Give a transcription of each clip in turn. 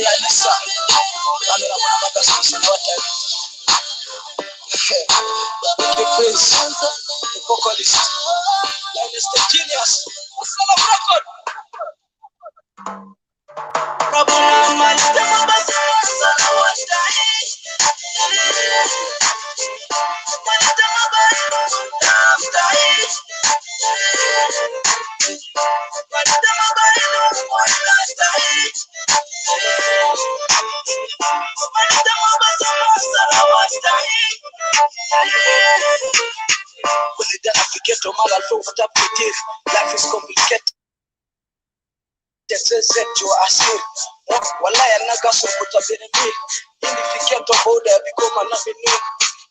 Yanisa. Kamera mwanamaka sisi wote. The Prince, the vocalist, Linus the Genius. Musala record. Rabuna malta mabasa sana watai. Malta mabayo taftai. Malta mabayo watai. Malta mabasa sana watai. When the African to mal alfo tapitir, life is complicated. You are asleep. Wallahi anaga sukuta birimi. Ili fikiato boda bigoma na binu.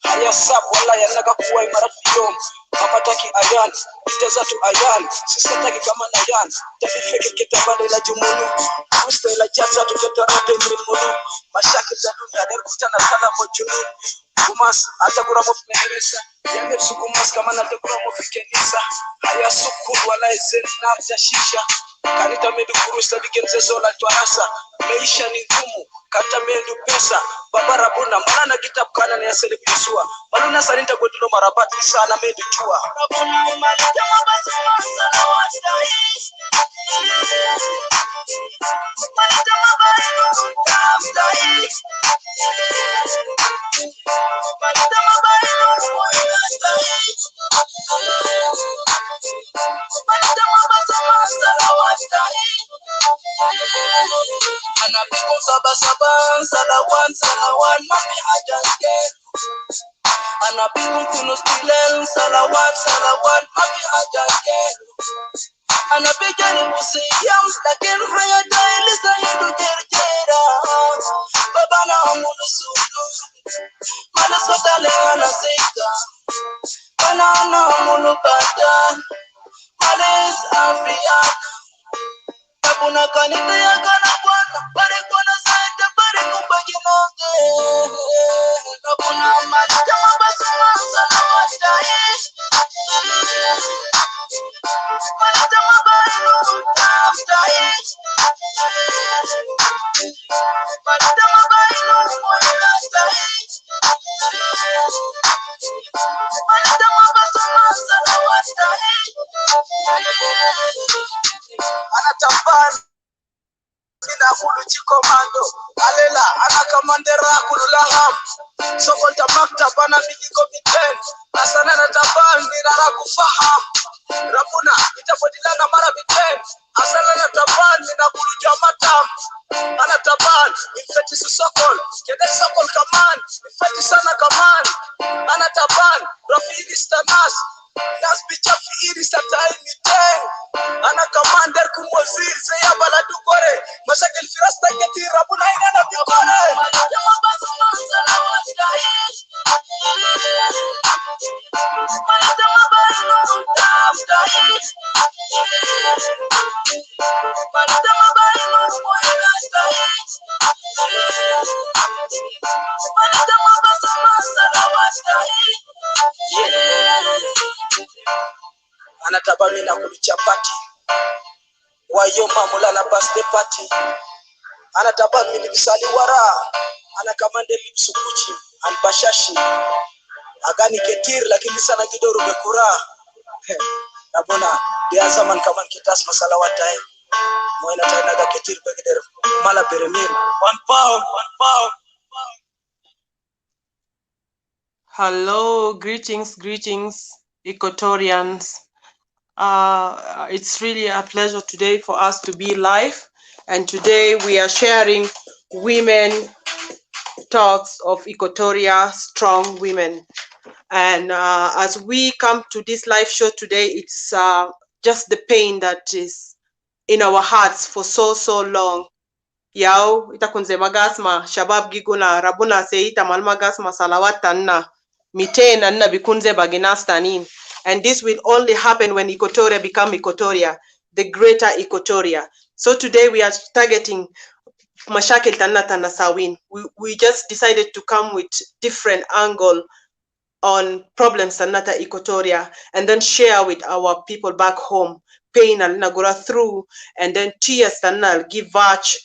Haya sab wallahi anaga kuwa imarafiyom. Mama taki ayan, iteza tu ayan. Sisa taki kama na yan. Tafifeke kitabanda ila jumunu. Usta ila jata tuketa rate mrimunu. Mashaki za dunia derkutana sana mojunu. Kumas hata kura mofmeheresa. Yame sukumas kama na tekura mofikenisa. Haya sukuru wallahi zeni na mtashisha. Kanita medu kurusta bigenze zola tuarasa. Maisha ni ngumu, kata mendu pesa. Baba Rabuna, manana kitabu kana ni asili kuisua. Maluna salinta kwetuno marabati sana medu chua. Rabuna malita mabasa sana wastahish. Malita mabainu taftahish. Malita mabainu wastahish. Malita mabasa sana wastahish. Anabiku saba salawan mami ajanke. Anabiku kunus bilen salawat mami ajanke. Anabijani musiyam lakin hayata ilisa hindu jerjera. Baba na amunu sunu mana sotale anasika. Mana amunu patan malis afiana. Abuna kanita ya kana bwana pare kona saita pare kumbagi monge. Abuna malita mabasa sana wastahish. Malita mabainu taftahish. Malita mabainu wastahish. Malita mabasa sana wastahish. Anatapan ina kulu chikomando alela anakamandera kululaham sokolta maktaba na bijiko biten asana natapan nina kufaham Rabuna itafadilana mara biten asana natapan nina kulu jamatam anatapan infeti sokol kede sokol kaman infeti sana kaman anatapan rafiki stanas nas bichafi iri satai miten ana commander kumwazir saya baladu kore mashakil firasta kiti Rabuna ina bikore jamaa basi sana wastahish. Malita mabainu taftahish. Malita mabainu wastahish. Malita mabasa sana wastahish. Anatabamina kulichapati wayo mamula na birthday party. Anatabamina bisali wara anakamande lipsukuchi albashashi agani ketir lakini sana kidoru bekura. Rabuna dia zaman kaman kitas masala watai moina tainaga ketir begeder mala beremir 1 pound. Hello, greetings, Equatorians. It's really a pleasure today for us to be live, and today we are sharing women talks of Equatoria, strong women. And as we come to this live show today, it's just the pain that is in our hearts for so long. Yao itakunze magasma shabab giguna Rabuna seita mal magasma salawatanna mitena na bikunze baginastanin. And this will only happen when Equatoria become Equatoria, the greater Equatoria. So today we are targeting mashakil tanna sawin. We just decided to come with different angle on problems tanata Equatoria and then share with our people back home pain al nagura through, and then tears tanal give watch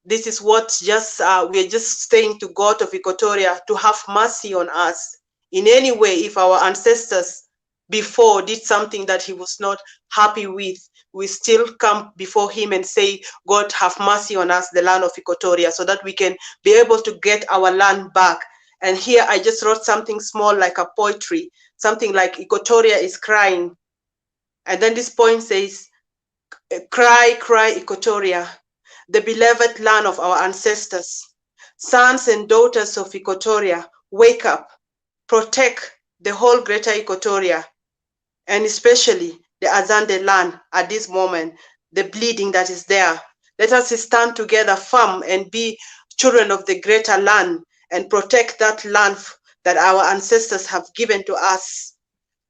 This is what just we are just saying to God of Equatoria to have mercy on us in any way. If our ancestors before did something that he was not happy with, we still come before him and say, God, have mercy on us, the land of Equatoria, so that we can be able to get our land back. And here I just wrote something small like a poetry, something like Equatoria is crying. And then this poem says, cry, cry, Equatoria, the beloved land of our ancestors. Sons and daughters of Equatoria, wake up, protect the whole greater Equatoria, and especially the Azande land at this moment, the bleeding that is there. Let us stand together firm and be children of the greater land and protect that land that our ancestors have given to us.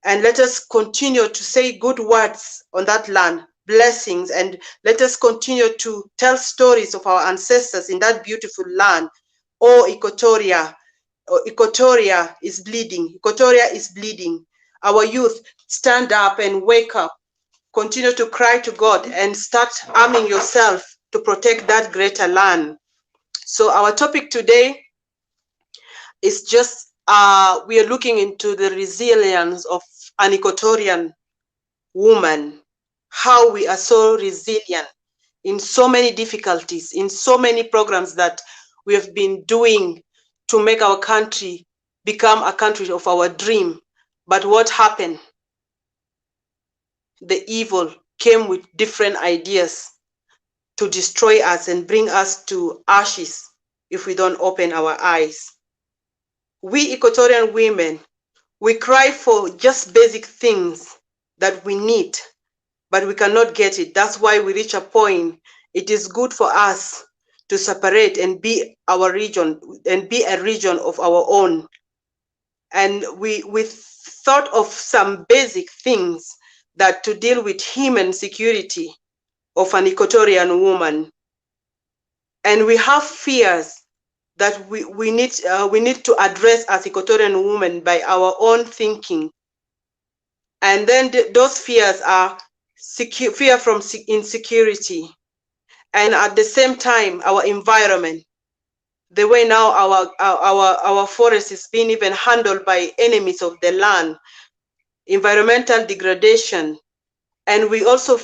And let us continue to say good words on that land, blessings, and let us continue to tell stories of our ancestors in that beautiful land. Oh, Equatoria, oh, Equatoria is bleeding. Equatoria is bleeding. Our youth, stand up and wake up. Continue to cry to God and start arming yourself to protect that greater land. So our topic today is just we are looking into the resilience of an Equatorian woman, how we are so resilient in so many difficulties, in so many programs that we have been doing to make our country become a country of our dream. But what happened? The evil came with different ideas to destroy us and bring us to ashes if we don't open our eyes. We Equatorian women, we cry for just basic things that we need, but we cannot get it. That's why we reach a point. It is good for us to separate and be our region and be a region of our own. And we thought of some basic things that to deal with human security of an Equatorian woman. And we have fears that we need to address as Equatorian women by our own thinking. And then those fears are fear from insecurity, and at the same time our environment, the way now our forest is being even handled by enemies of the land, environmental degradation, and we also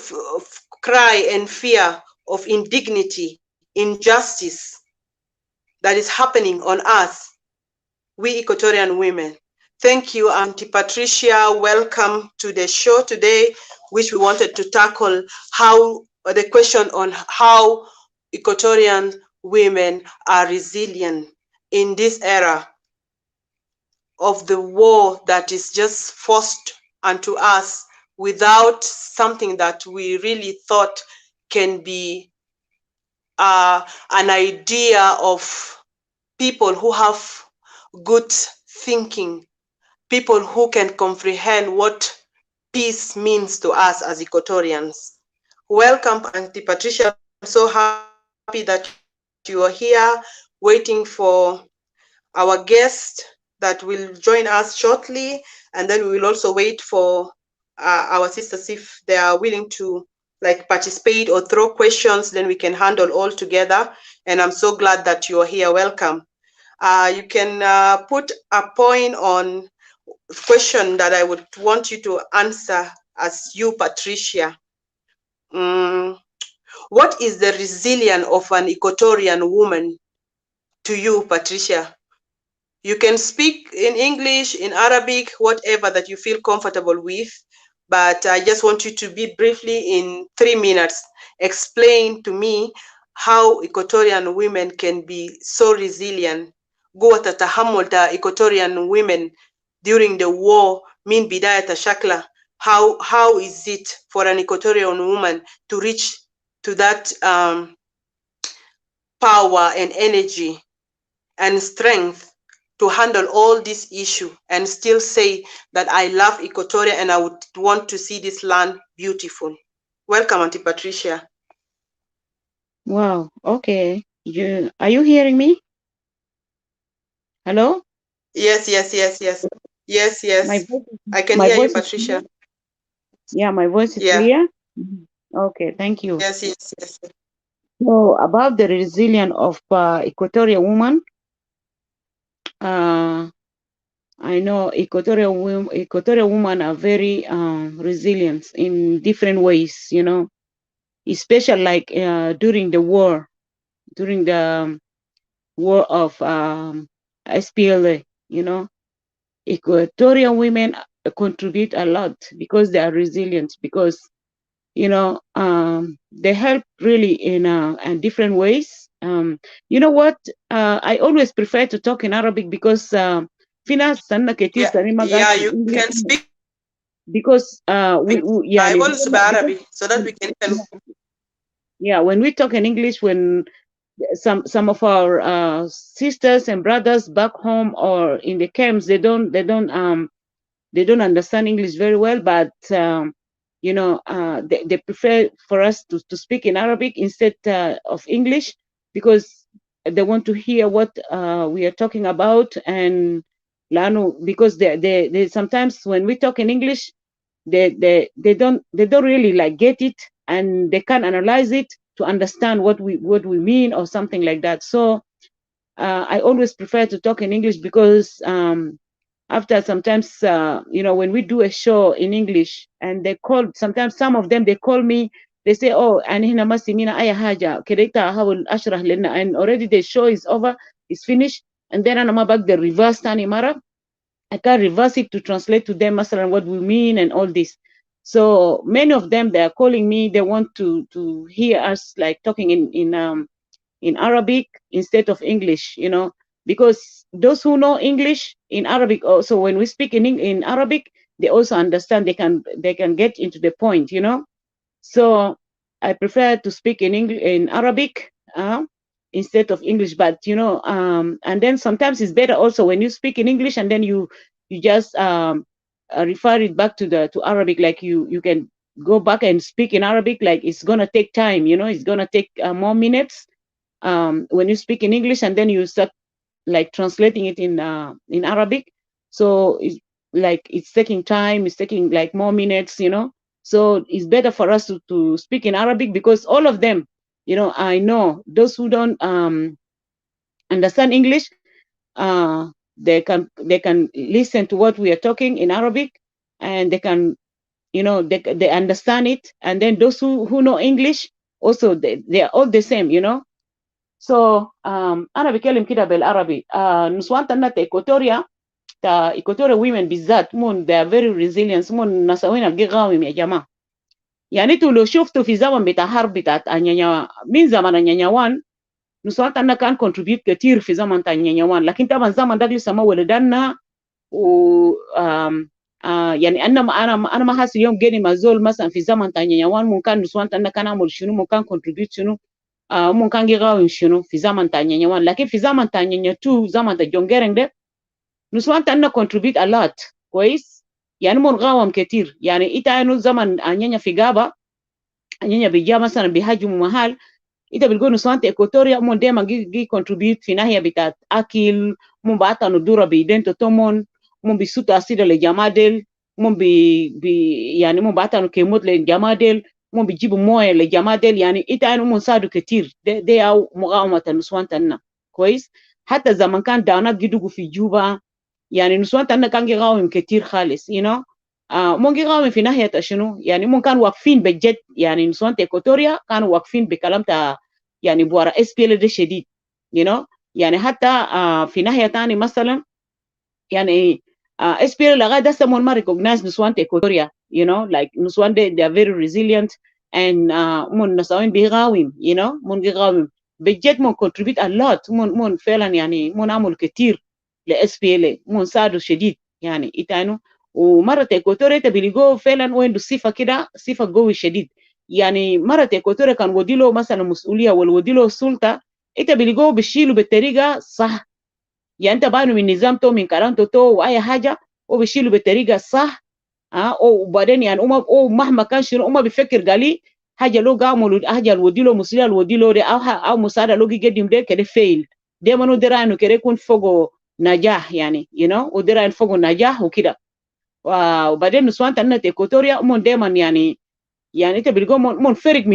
cry and fear of indignity, injustice that is happening on us, we Equatorian women. Thank you, Auntie Patricia. Welcome to the show today, which we wanted to tackle how the question on how Equatorian women are resilient in this era of the war that is just forced onto us without something that we really thought can be an idea of people who have good thinking, people who can comprehend what peace means to us as Equatorians. Welcome, Auntie Patricia. I'm so happy that you are here waiting for our guest that will join us shortly. And then we will also wait for our sisters if they are willing to like participate or throw questions, then we can handle all together. And I'm so glad that you are here. Welcome. You can put a point on question that I would want you to answer as you, Patricia. What is the resilience of an Equatorian woman to you, Patricia? You can speak in English, in Arabic, whatever that you feel comfortable with, but I just want you to be briefly in 3 minutes, explain to me how Equatorian women can be so resilient. قوة التحمل تا Equatorian women during the war من بداية شكلها. How is it for an Equatorian woman to reach to that power and energy and strength to handle all this issue and still say that I love Equatoria and I would want to see this land beautiful? Welcome, Auntie Patricia. Wow, okay. Are you hearing me? Hello? Yes. My voice, I can my hear you, voice is Patricia. clear? Yeah, my voice is Yeah. clear? Okay, thank you. Yes. So about the resilience of Equatorial woman, I know Equatorial women are very resilient in different ways, you know, especially like during the war, during the war of SPLA, you know, Equatorial women contribute a lot because they are resilient, because, you know, they help really in different ways. You know what? I always prefer to talk in Arabic because في ناس سنة كتير Yeah, تاني ما قال yeah, في you English, can speak because يعني Bible Arabic so that we can help. yeah, when we talk in English, when some of our sisters and brothers back home or in the camps, they don't understand English very well, but you know, they prefer for us to speak in Arabic instead of English, because they want to hear what we are talking about. And because they sometimes when we talk in English, they don't really like get it, and they can't analyze it to understand what we mean or something like that. So I always prefer to talk in English, because after sometimes, you know, when we do a show in English and they call, sometimes some of them, they call me, they say, oh, and hina masimina aya haja kedeta hawul ashrah lena, and already the show is over, is finished, and then I'm back the reverse tani mara, I can reverse it to translate to them masalan what we mean and all this. So many of them, they are calling me, they want to hear us like talking in Arabic instead of English, you know, because those who know English in Arabic also, when we speak in Arabic, they also understand, they can get into the point, you know. So I prefer to speak in Arabic instead of English. But you know, and then sometimes it's better also when you speak in English and then you just refer it back to Arabic. Like you can go back and speak in Arabic. Like it's gonna take time, you know, it's gonna take more minutes when you speak in English, and then you start like translating it in Arabic. So it's taking time, it's taking like more minutes, you know. So it's better for us to speak in Arabic, because all of them, you know, I know those who don't understand English, they can listen to what we are talking in Arabic, and they can, you know, they understand it. And then those who know English also, they are all the same, you know. So انا بكلم كده بالعربي. نسوان تنا تا إيكوتوريا، تا إيكوتوريا women بالذات مون they are very resilient، مون نسوين بقي غاوم يا جماعة. يعني انتوا لو شفتوا في زمن بتاع حرب بتاعت أنيانيا، من زمن أنيانيوان، نسوان تنا كان contribute كتير في زمن تا أنيانيوان، لكن طبعا زمن ده لسه ما ولدنا. و يعني انا ما حاسس اليوم جاني مازول مثلا في زمن تا أنيانيوان ممكن نسوان تنا كان عمل شنو، ممكن contribute شنو، mungkin gigaw shunu fi zaman ta nyanya wan, lakin fi zaman ta nyanya tu, zaman ta jongereng de nuswan ta na contribute a lot كويس. يعني mun gawam ketir. يعني ita inu zaman nyanya fi gaba, nyanya bija مثلا bihajumu mahal, ita bilgo nuswan ta Equatoria mun dema gi contribute fi nahiya bitat akil, mun bata nudura bi dento tomon, mun bisuta asida le jamadel, mun yani mun bata no kemot le jamadel، هم بيجيبوا مويه للجماعه ديل. يعني انت انا هم ساعدوا كتير، دي او مقاومه النسوان تنا كويس. حتى زمان كان دانات جدوا في جوبا، يعني نسوان تنا كان يقاوم كتير خالص you know. ممكن يقاوم في ناحيه شنو، يعني ممكن كانوا واقفين بجد. يعني نسوان إيكواتوريا كانوا واقفين بكلام تا يعني بورا اس بي ال ده شديد you know. يعني حتى في ناحيه تاني مثلا، يعني SPL لغاية دسا mon ma recognize Nuswan Equatoria, you know, like Nuswan they are very resilient, and mon nasawin bigawim, you know, mon bigawim بجد mon contribute a lot. mon فعلا يعني mon عمل كتير ل SPL، mon ساعدوا شديد يعني إتانو. ومرة إيكواتوريا تبيليجو فعلا وين صفة كده، صفة قوي شديد. يعني مرة إيكواتوريا كان وديله مثلا مسؤولية ولا وديله سلطة، إنت بيليجو بشيله بالطريقة صح. يعني انت بانوا من نظام تو من كلامته تو واي حاجه وبيشيلوا بالطريقه الصح. وبعدين يعني او مهما كان شنو هم بيفكر قالي حاجه لو قاموا حاجه الودي له مسؤوليه الودي له او مساعده لو يقدم ده كده فيل، ده منو درا انه كده يكون فوقه نجاح يعني you know، ودرا فوقه نجاح وكده. وبعدين نسوان تنت إيكواتوريا هم دايما يعني يعني انت بتلقوا منفرق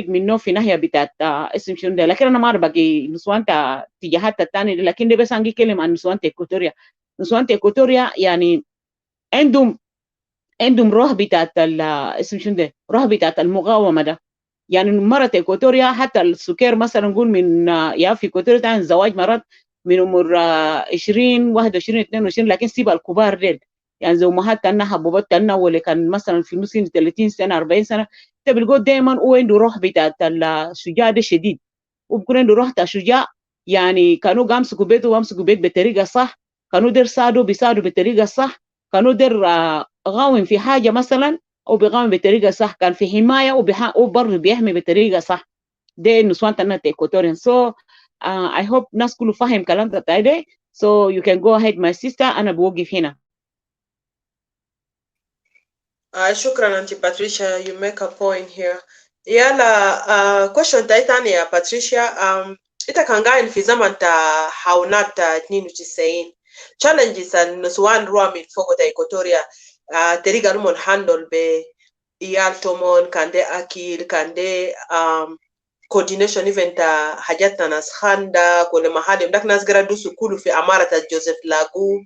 منه في ناحيه بتاعت اسم شنو ده. لكن انا ما اعرف باقي نسوان اتجاهات الثانيه، لكن ده بس انجي اتكلم عن نسوان ايكوتوريا. نسوان ايكوتوريا يعني عندهم روح بتاعت اسم شنو ده، روح بتاعت المقاومه ده. يعني مرت ايكوتوريا حتى السكر مثلا نقول من يا في ايكوتوريا تاني الزواج مرات من عمر 20 21 22، لكن سيبها الكبار ديل يعني زي امهات تنا حبوبات تنا واللي كان مثلا في نص 30 سنه 40 سنه، انت بتقول دايما هو عنده روح بتاعت الشجاع ده شديد، وبكون عنده روح بتاع شجاع. يعني كانوا امسكوا بيته وامسكوا بيت بطريقه صح، كانوا دير بيساعدوا بطريقه صح، كانوا دير غاوم في حاجه مثلا او بيغاوم بطريقه صح، كان في حمايه وبرضه بيحمي بطريقه صح. ده نسوان تنا ايكوتوريان. So I hope ناس كله فاهم كلام بتاعي ده. So you can go ahead my sister. انا بوقف هنا. شكرا أنتي باتريشيا, you make a point here. يلا question تاني يا باتريشيا. إنت كان قاعد في زمن تا حاونات 92 challenges النسوان روا من فوق تا إيكوتوريا طريقة نمون handle ب إيال تومون كان دي أكيل كان دي coordination even تا حاجات ناس خاندا كل محل مدك ناس قرأ سكولو في أمارة جوزيف لاغو.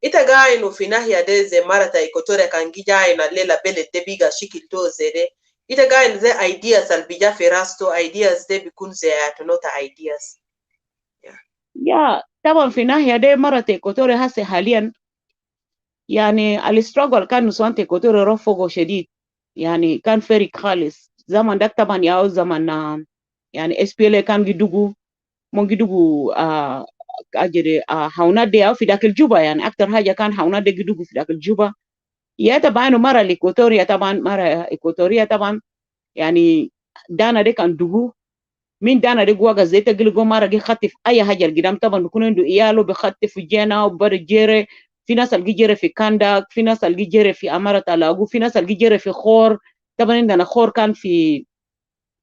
Itagaino finahia deze marata Equatorial kangija na lela bele debiga shikil to zede. Itagaino ze ideas albija ferasto ideas de bikun ze atonota ideas. Yeah, طبعا في ناحية دي مرت ايكوتوريا هسه حاليا يعني الاستراجل كان نسوان ايكوتوريا رفقوا شديد، يعني كان فرق خالص. زمن ده طبعا يا زمن يعني اس بي ال كان جدوجو مون جدوجو اجري هاونات دي في ذاك الجوبا، يعني اكتر حاجه كان هاونات دي جدوجو في ذاك الجوبا. يا طبعا مره الايكوتوريا طبعا مره ايكوتوريا طبعا يعني دانا دي كان دوجو من دانا دي جواga زي تقول جو مره جي خطف اي حاجه القدام طبعا بيكون عنده اياله بخطف جينا وبرجيره. في ناس اللي جيره في كانداك، في ناس اللي جيره في اماره الاغو، في ناس اللي جيره في خور. طبعا عندنا خور كان في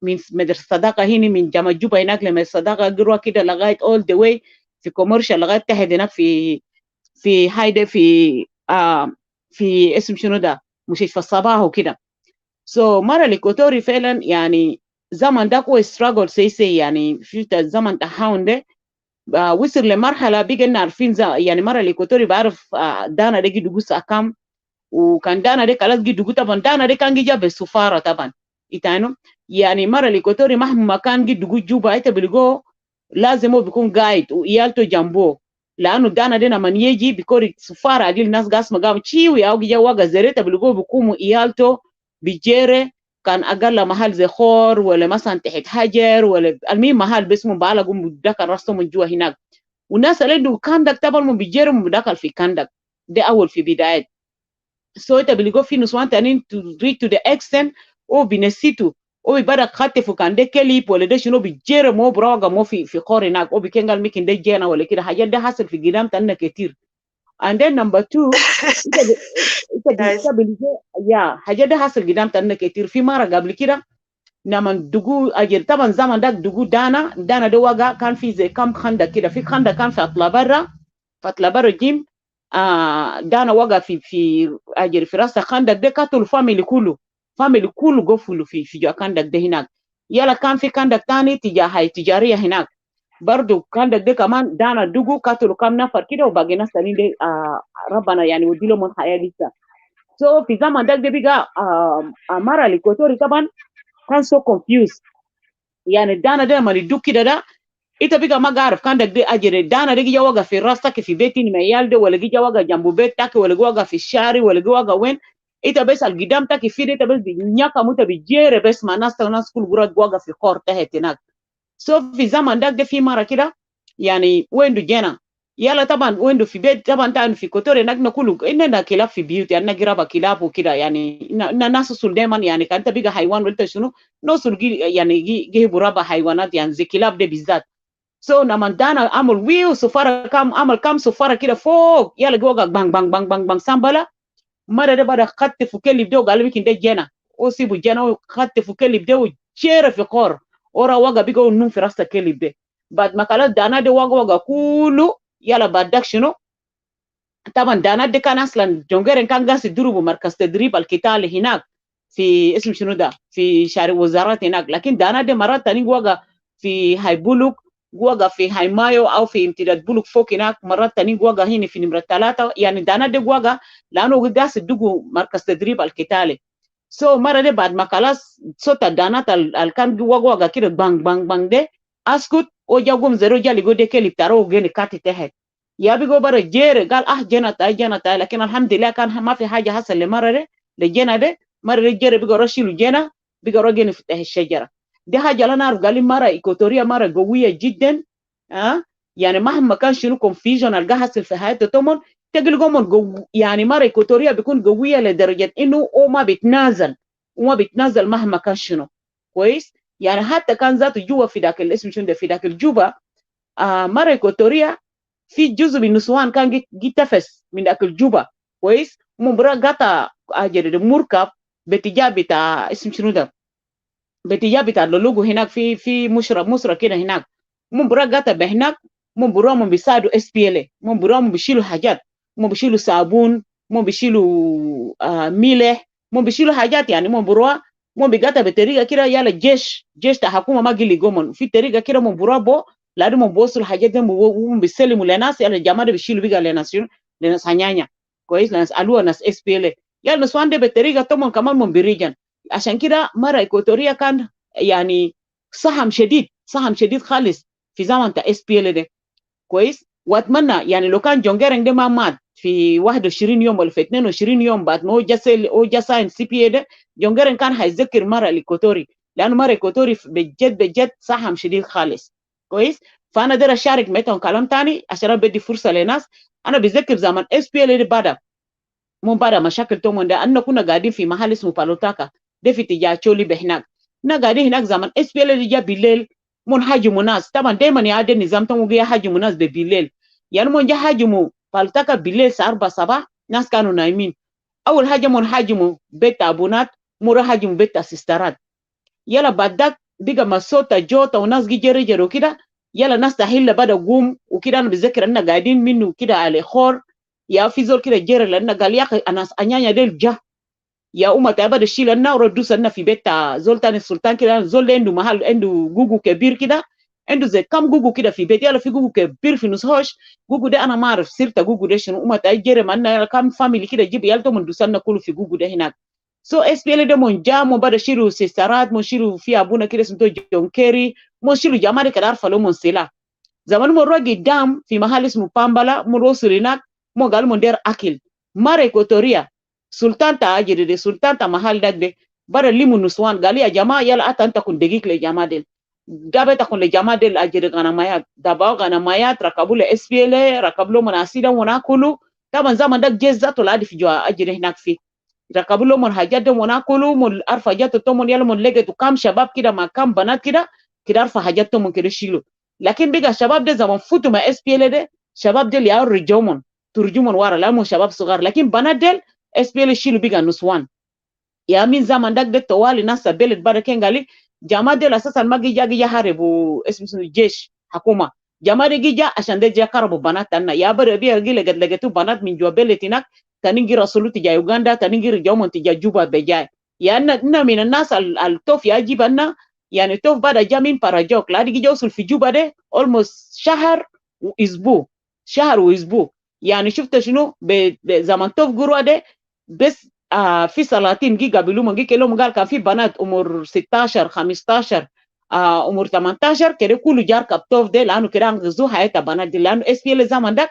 من مدرسة صداقة هنا من جامعة جوبا هناك لمدرسة صداقة جروا كده لغاية all the way في كوميرشال لغاية تحت هناك في هايدة في اسم شنو ده مستشفى الصباح وكده. سو مرة الإيكوتوري فعلا يعني زمن ده هو struggle سي يعني في الزمن تحاون ده وصل لمرحلة بقينا عارفين يعني مرة الإيكوتوري بعرف دانا ده جدو كام، وكان دانا ده خلاص جدو طبعا دانا ده كان جاب السفارة طبعا إتانو. يعني مرة الإيكوتوري مهما كان جدو جوبا إنت بلقوه لازم هو بيكون قايد وإيالته جنبه، لأنه دانا دي لما يجي بيكون سفارة دي الناس قاسمة قام تشيوي أو جا واقع زريته بلقوه بيقوموا إيالته بجيرة. كان أقل محل زي خور ولا مثلا تحت حجر ولا المهم محل باسمه بعلقوا بدكر راسهم من جوا هناك. والناس اللي عنده كاندك طبعا بيجيروا بدكر في كاندك ده أول في بداية. سو إنت بلقوا في نسوان تانيين to reach to the extent أو بنسيتوا او بيبدا خطف وكان ده كليب ولا ده شنو بيجير مو براغا مو في قور هناك او بيكنغال ميكن ده جينا ولا كده حاجات ده حصل في قدام تانا كتير. and then number 2 يا حاجات ده حصل قدام تانا كتير. في مره قبل كده لما دقو اجر طبعا زمن ده دقو دانا ده وقع كان في زي كم خندق كده، في خندق كان في اطلا برا جيم دانا وقع في اجر في راس خندق ده قتلوا فاميلي كله قفلوا في جوا كندق ده هناك. يلا كان في كندق تاني تجارية هناك برضو كندق ده كمان دانا دقو قتلوا كم نفر كده وباقي ناس تانيين ده ربنا يعني ودي لهم الحياة لسه. سو في زمن ده بقى مرة الإيكواتوري طبعا كان سو confused. يعني دانا ده لما يدوك كده ده انت بقى ما عارف كندق ده اجري دانا ده جي وقع في راسك في بيتي ميال ده ولا جي وقع جنب بيتك ولا وقع في الشارع ولا وقع وين انت بس القدام تاكي في انت بس نياكا موتا بيجيري بس ما ناس كل قرات وقع في قور تحت هناك. سو في زمن ده في مره كده يعني وين دو جينا يلا طبعا وين دو في بيت طبعا تاني في كوتوري هناك كله اننا كلاب في بيوت يعني نجرب كلاب وكده يعني ناس سول دايما يعني كانت بيجا حيوان ولا شنو نوصل يعني جي برابا حيوانات يعني زي كلاب ده بالذات. سو لما دانا عمل ويو سفارة عمل كام سفارة كده فوق يلا جوجا بانج بانج بانج بانج بانج سامبلا مرة ده بدا خطف وكلب ده وقال لك ده جنا وسيبوا جنا وخطف وكلب ده وشير في قور ورا وقا بيجوا نوم في راس الكلب ده. بعد ما قالت دانا ده وقا كله يلا بعدك شنو طبعا دانا ده كان اصلا جونجرن كان قاعد يدربوا مركز تدريب القتال هناك في اسم شنو ده في شارع وزارات هناك، لكن دانا دي مرات تاني وقع في هاي بولوك، وقع في هاي مايو او في امتداد بولوك فوق هناك، مرات تاني وقع هنا في نمرة 3. يعني دانا دي وقع لانه قداس يدقوا مركز تدريب القتالي. سو مرة دي بعد ما خلاص صوت الدانات كان وقع كده بانج بانج بانج ده اسكت وجاكم زرو جالي قد كلي بتارو جيني كاتي تحت يا بيجو برا جير قال جنتا لكن الحمد لله كان ما في حاجة حصل لمرة دي لجينا ده. مرة جير بيجو رشيلو جينا بيجو رجيني في تحت الشجرة. دي حاجة لا نعرف قال لي مرة إيكواتوريا مرة قوية جدا. يعني مهما كان شنو كونفيجن القى حصل في حياته تومون تقول قومون يعني مرة إيكواتوريا بيكون قوية لدرجة إنه هو ما بيتنازل وما بيتنازل مهما كان شنو كويس. يعني حتى كان ذاته جوا في ذاك الاسم شنو ده في ذاك الجوبا مرة إيكواتوريا في جزء من النسوان كان جي تفس من ذاك الجوبا كويس. مبرا قطع أجر مركب بتجاه بتاع اسم شنو ده بتجاه بتاع اللوجو هناك في مشرة كده هناك. مبرا قطع بهناك مبرا من بيساعدوا اس بي ال مبرا من بيشيلوا حاجات مو بيشيلوا صابون مو بيشيلوا ملح مو بيشيلوا حاجات يعني مبرا مو بيقطع بطريقه كده يلا جيش حكومه ما قلي قومن في طريقه كده مبرا بو لازم بوصلوا حاجات دي بيسلموا لناس يلا الجماعه بيشيلوا بقى لناس هنيانيا كويس لناس الوا ناس اس بي ال يلا نسوان دي بطريقه طبعا كمان من بريجن. عشان كده مره إيكواتوريا كان يعني سهم شديد خالص في زمن بتاع اس بي ال ده كويس. واتمنى يعني لو كان جونجيرنج ده ما مات في 21 يوم ولا في 22 يوم بعد ما هو جا ساين سي بي اي ده جونجيرنج كان هيذكر مره الإيكواتوري لانه مره إيكواتوري بجد سهم شديد خالص كويس. فانا داير اشارك معاهم كلام تاني عشان بدي فرصه لناس. انا بتذكر زمان اس بي ال ده بعد مشاكل تومون ده أننا كنا قاعدين في محل اسمه بالوتاكا ده في تجاه تشولي بهناك. كنا قاعدين هناك زمان اس بي ال جا بالليل من هاجموا ناس طبعا دايما يا ده النظام تومون جا هاجموا ناس بالليل. يعني من جا هاجموا بالوتاكا بالليل الساعه 4 صباح ناس كانوا نايمين. اول حاجه من هاجموا بيت ابونات مرة هاجموا بيت السيسترات. يلا بعد ذاك بقى مسوتا جوتا وناس جري وكده يلا ناس تحيل بدا قوم وكده. انا بتذكر اننا قاعدين منه كده على خور يا في زول كده جري لان قال يا اخي انا انيانيا ديل جا يا امه تابد الشيل لنا وردوس لنا في بيت زول تاني السلطان كده. زول عنده محل عنده جوجو كبير كده عنده زي كم جوجو كده في بيت يلا في جوجو كبير في نص هوش جوجو ده انا ما اعرف سيرته جوجو ده شنو. امه تاجر معنا كم فاميلي كده جيب يالته من دوسنا كله في جوجو ده هناك. سو اس بي ال ده من جا من بدا شيلوا سيسترات من شيلوا في ابونا كده اسمه جون كيري من شيلوا جماعه كده عارفه لهم من سلا زمان من روجي قدام في محل اسمه بامبلا من وصل هناك من قال من دير اكل مره إيكواتوريا سلطان تاجر دي سلطان تا محل ده بدا ليمو نسوان قال يا جماعه يلا اتا انت كن دقيق لجماعه دي دابا تكون لجماعه دي اجر غنمايات دابا غنمايات ركبوا له اس بي ال ركبوا له مناسيدا وناكلوا. طبعا زمان ده جيز ذاته لا في جوا اجر هناك في ركبوا لهم الحاجات دي وناكلوا من عارفه حاجات تومون يلا من لقيتوا كام شباب كده مع كام بنات كده عارفه حاجات تومون كده يشيلوا. لكن بقى الشباب ده زمان فوتوا مع اس بي ال ده شباب ديل يا رجومون ترجمون ورا لانهم شباب صغار لكن بنات ديل اس بي ال يشيلوا بقى نسوان. يا من زمان ده توالي ناس بلد بره كان قال جماعه ديل اساسا ما جي يحاربوا اسمه الجيش حكومه جماعه دي جا عشان ده جا قربوا بنات انا يا بره بيا لقيتوا بنات من جوا بلد هناك تنيجي رسولو تجا يوغندا تنيجي رجومون تجا جوبا بجاي. يعني من الناس التوف يجيب لنا يعني توف بعد جا من باراجوك لا دي جوصل في جوبا ده almost شهر واسبوع. يعني شفت شنو بزمن توف جروا ده بس في 30 جيجا بلوم جي كلهم قال كان في بنات عمر 16 15 عمر 18 كده كله جار كابتوف ده لانه كده انقذوا حياه بنات دي لانه اس بي ال زمن ده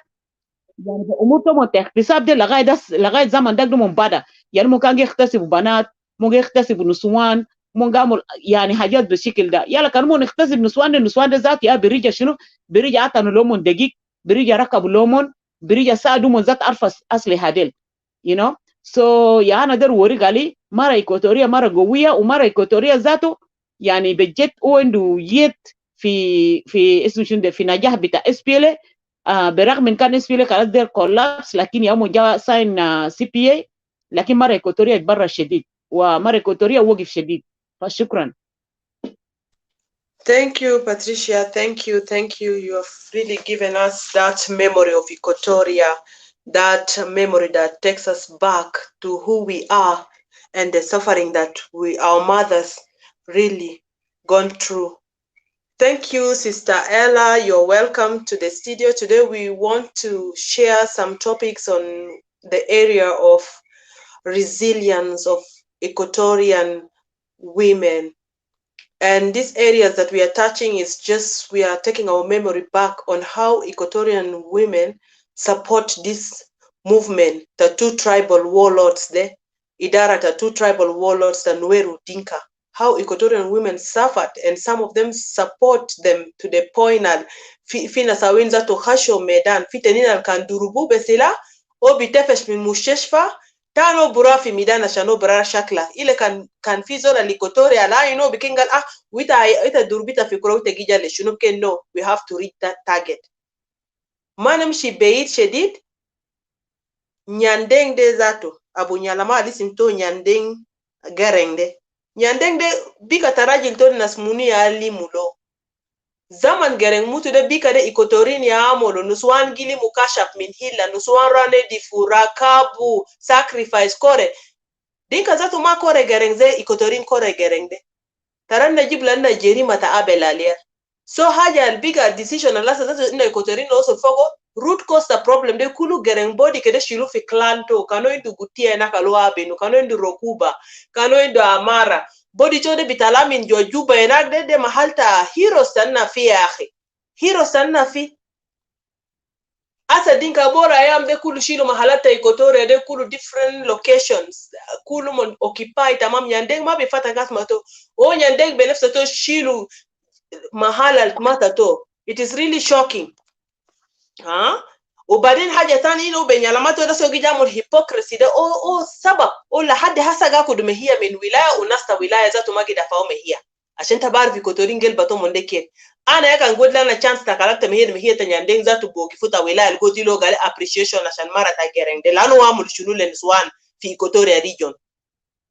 يعني امورهم الاغتصاب ده لغايه زمن ده من بعد يعني ممكن يغتصبوا بنات ممكن يغتصبوا نسوان ممكن يعمل يعني حاجات بالشكل ده. يلا كانوا نغتصب نسوان النسوان ده ذات يا بريجا شنو بريجا اتنوا لهم دقيق بريجا ركبوا لهم بريجا ساعدوا من ذات عرف اصلي هادل you know. so يا انا در وري قالي مره إيكواتوريا مره قويه ومره إيكواتوريا ذاته يعني بجد عنده يد في اسمه شنو في نجاح بتاع اس بي ال برغم من كان اس بي ال خلاص دير كولابس لكن يوم جاء ساين سي بي اي لكن مره إيكواتوريا اتبرر شديد ومره إيكواتوريا وقف شديد. فشكرا. Thank you, Patricia. Thank you. You have really given us that memory of Equatoria, that memory that takes us back to who we are and the suffering that our mothers really gone through. Thank you, Sister Ella. You're welcome to the studio. Today we want to share some topics on the area of resilience of Equatorian women. And these areas that we are touching is just, we are taking our memory back on how Equatorian women support this movement, the two tribal warlords there, Idara, the two tribal warlords, the Nueru Dinka, how Equatorian women suffered, and some of them support them to the point that fina sawinza to hasho medan, fitenina kan durubu besila, o bitefesh min musheshfa, tano bura fi midana shano bura shakla ile kan fizo la likotori ala bikingal wita durbita fikro wita gija le shunu no, we have to reach that target. Manam shi beit shedid nyandeng de zato abu nyalama alisim to nyandeng gareng de nyandeng de bika tarajil to nasmuni ya limulo zaman gereng mutu de bika de ikotorini ya amolo nuswan gili mukashap min hila nuswan rane di furakabu sacrifice kore dinka zato ma kore gereng ze ikotorin kore gereng de taran najib lana jerima ta abelalia so haja al bigger decision alasa zato ina ikotorin also fogo root cause the problem de kulu gereng body kede shilu fi klanto kano indu gutia na kalwa benu kano indu rokuba kano indu amara body chode bitalamin jo juba enak de mahalta heroes tanna fi ya akhi heroes tanna fi asa dinka bora yam de kulu shilu mahalata Equatoria de kulu different locations kulu mon occupy tamam nyandeng ma bifata gas mato o nyandeng benefsa to shilu mahala mata to it is really shocking وبعدين حاجه ثانيه انه بينالماتو ده سوغي جامل hypocrisy ده او سبب او لحد هسه قاكو دم هي من ولايه وناس ولايه ذاته ما كده فاهم هي عشان تبعرف كوتورين جيل باتو من دكين انا كان قلت لنا chance تكلمت مهي تنياندين ذاته بوكي فوتا ولايه الجودي لو قال appreciation عشان مره تاجرين ده لانه عامل شنو للنسوان في كوتوريا ريجون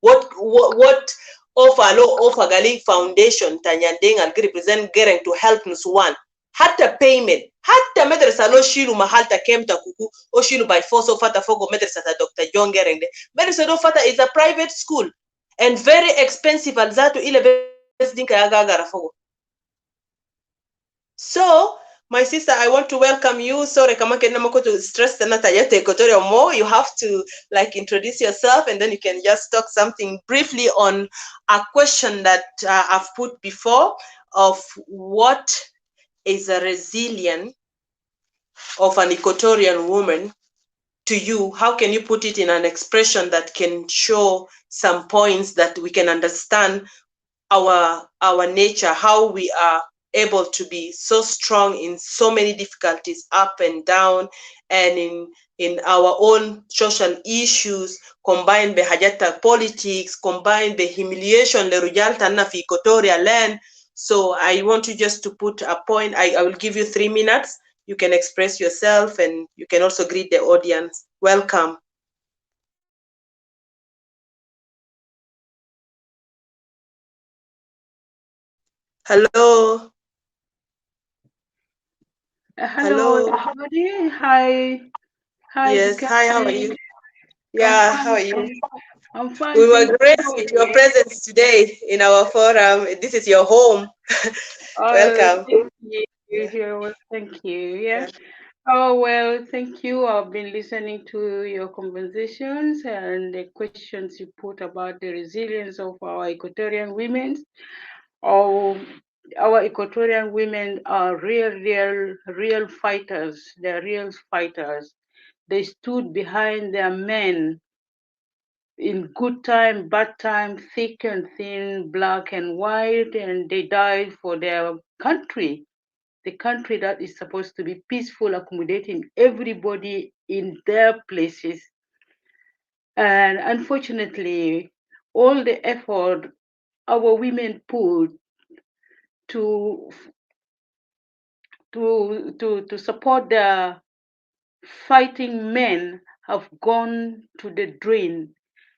what offer gali foundation tanyandeng al represent gereng to help nuswan hatta payment hatta madrasa lo shilu mahalta kemta kuku o shilu by force o fata fogo madrasa ta Dr. John Gereng de madrasa do fata is a private school and very expensive alzatu ile bes dinka yagagara fogo. So my sister, I want to welcome you. Sorry, kama kena mako to stress na tayete Equatorial more. You have to like introduce yourself, and then you can just talk something briefly on a question that I've put before of what is a resilience of an Equatorian woman to you. How can you put it in an expression that can show some points that we can understand our nature, how we are able to be so strong in so many difficulties, up and down, and in our own social issues, combined the hajata politics, combined the humiliation, the rujal tanna fi Equatoria land. So I want you just to put a point. I will give you 3 minutes. You can express yourself and you can also greet the audience. Welcome. Hello. Hello, everybody. Hi. Yes. Hi, how are you? Yeah, how are you? I'm fine. We were graced with your presence today in our forum. This is your home. Welcome. Thank you. Well, thank you. Yeah. Oh, well, thank you. I've been listening to your conversations and the questions you put about the resilience of our Equatorian women. Oh, our Equatorian women are real fighters. They're real fighters. They stood behind their men in good time, bad time, thick and thin, black and white, and they died for their country, the country that is supposed to be peaceful, accommodating everybody in their places. And unfortunately, all the effort our women put to support the fighting men have gone to the drain.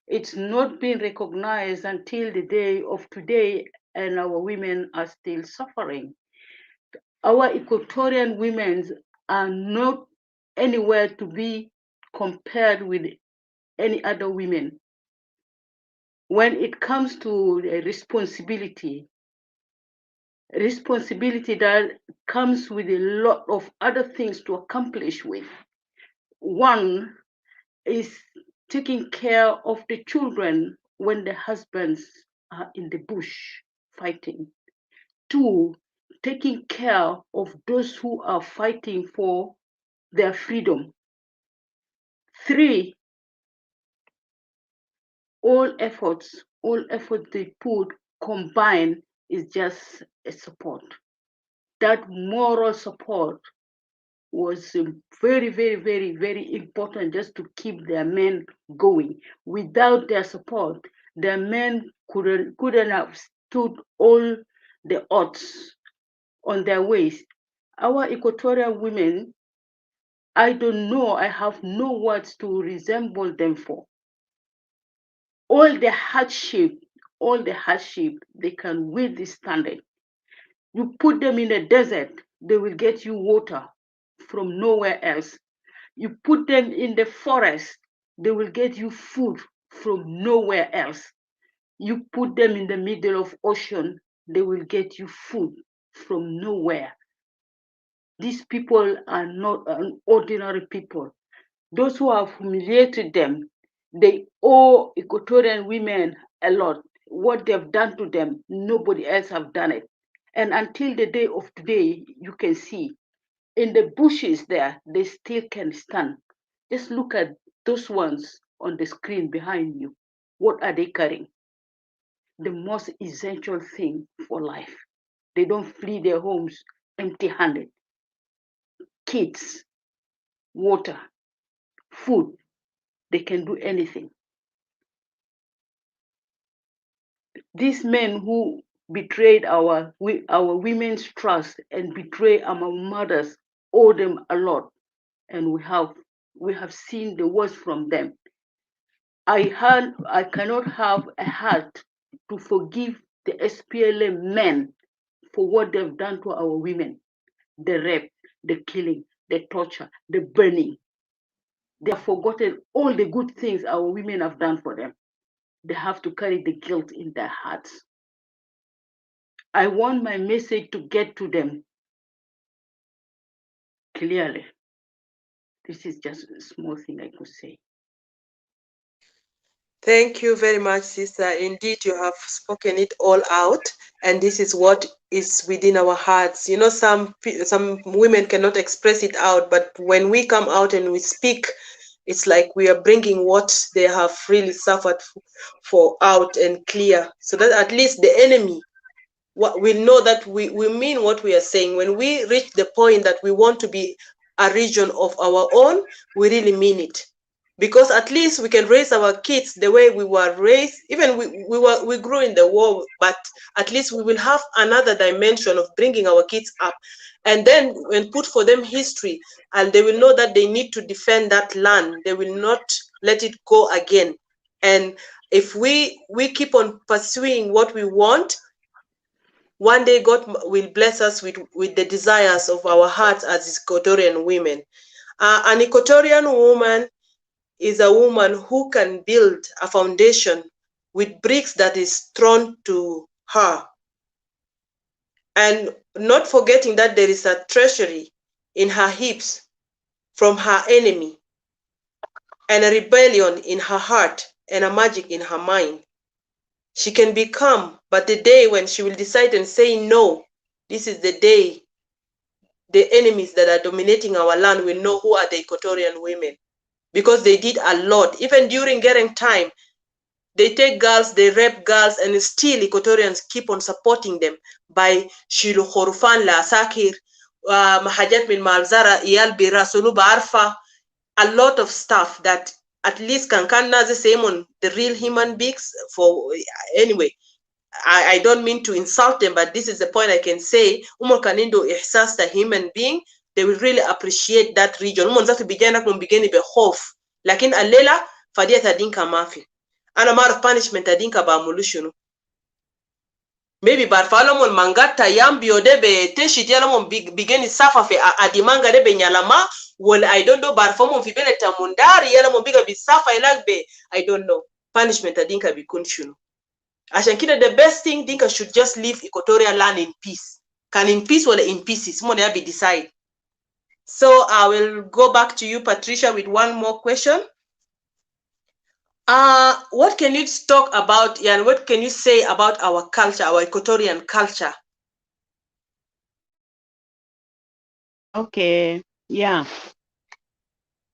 It's not been recognized until the day of today, and our women are still suffering. Our Equatorian women are not anywhere to be compared with any other women. when it comes to responsibility that comes with a lot of other things to accomplish with. One is taking care of the children when the husbands are in the bush fighting. Two, taking care of those who are fighting for their freedom. Three, all efforts they put combined is just a support. That moral support was very, very, very, very important just to keep their men going. Without their support, their men couldn't have stood all the odds on their ways. Our Equatorial women, I don't know, I have no words to resemble them for. All the hardship, they can withstand it. You put them in a desert, they will get you water from nowhere else. You put them in the forest, they will get you food from nowhere else. You put them in the middle of ocean, they will get you food from nowhere. These people are not ordinary people. Those who have humiliated them, they owe Equatorian women a lot. What they've done to them, nobody else have done it. And until the day of today, you can see in the bushes there, they still can stand. Just look at those ones on the screen behind you. What are they carrying? The most essential thing for life. They don't flee their homes empty-handed. Kids, water, food, they can do anything. These men who betrayed our women's trust and betray our mothers owe them a lot, and we have seen the worst from them. I cannot have a heart to forgive the SPLM men for what they've done to our women, the rape, the killing, the torture, the burning. They have forgotten all the good things our women have done for them. They have to carry the guilt in their hearts. I want my message to get to them clearly. This is just a small thing I could say. Thank you very much, sister. Indeed, you have spoken it all out, and this is what is within our hearts. You know, some women cannot express it out, but when we come out and we speak, it's like we are bringing what they have really suffered for out and clear, so that at least the enemy we know that we mean what we are saying. When we reach the point that we want to be a region of our own, we really mean it. Because at least we can raise our kids the way we were raised. Even we grew in the war, but at least we will have another dimension of bringing our kids up, and then when put for them history, and they will know that they need to defend that land. They will not let it go again. And if we keep on pursuing what we want, one day God will bless us with the desires of our hearts as Equatorian women. An Equatorian woman is a woman who can build a foundation with bricks that is thrown to her. And not forgetting that there is a treasury in her hips from her enemy, and a rebellion in her heart, and a magic in her mind. She can be calm, but the day when she will decide and say no, this is the day the enemies that are dominating our land will know who are the Equatorian women, because they did a lot. Even during getting time, they take girls, they rape girls, and still Equatorians keep on supporting them by Shilu Khorufan La Sakir, Mahajat min Malzara, Iyal Bira, Sulu Barfa, a lot of stuff that at least can nazi same on the real human beings. For anyway, I don't mean to insult them, but this is the point I can say. Umo kanindo ihsas the human being, they will really appreciate that region. Umo nzatu bijana kumbigeni be hof, lakin alela fadia tadinka mafi. Ana maruf punishment tadinka ba mulushunu. Maybe but falomon mangata yambio debe teshi dialomon begini safa fe adimanga debe nyalama. Well, I don't know, but for mon fibele tamundari yala mon biga bisafa ilagbe, I don't know. Punishment adinka bi kunshunu. عشان كده the best thing Dinka should just leave Equatorial land in peace. Can in peace or in pieces? Someone be decide. So I will go back to you, Patricia, with one more question. What can you talk about, and what can you say about our culture, our Equatorian culture? Okay, yeah.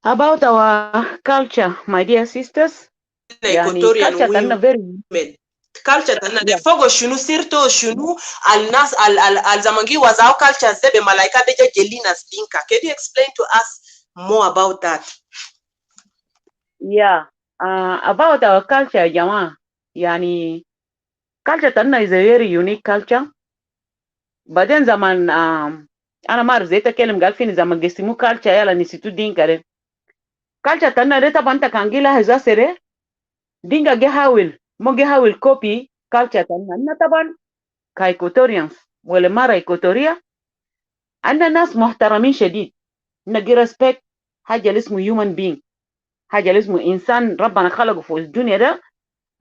About our culture, my dear sisters. يعني Equatorian culture تاعنا very women. Culture تاعنا yeah. فوق شنو سيرتو شنو الناس الزمانجي وزاو culture زي بملايكة دجا جليناس دينكا. Can you explain to us more about that? Yeah. About our culture, جماعة. يعني culture تاعنا is a very unique culture. بعدين زمان أنا ما أعرف زي تكلم قال فيني زمان قسموا culture يلا نسيتو دينكا ده. culture تاعنا ده طبعا أنت كان جيلا هزا سري دينكا جهاول مو جهاول copy culture تاعنا طبعا كايكوتوريانز ولا مرة إيكوتوريا عندنا ناس محترمين شديد نجي respect حاجة اللي اسمه human being حاجة اللي اسمه إنسان ربنا خلقه في الدنيا ده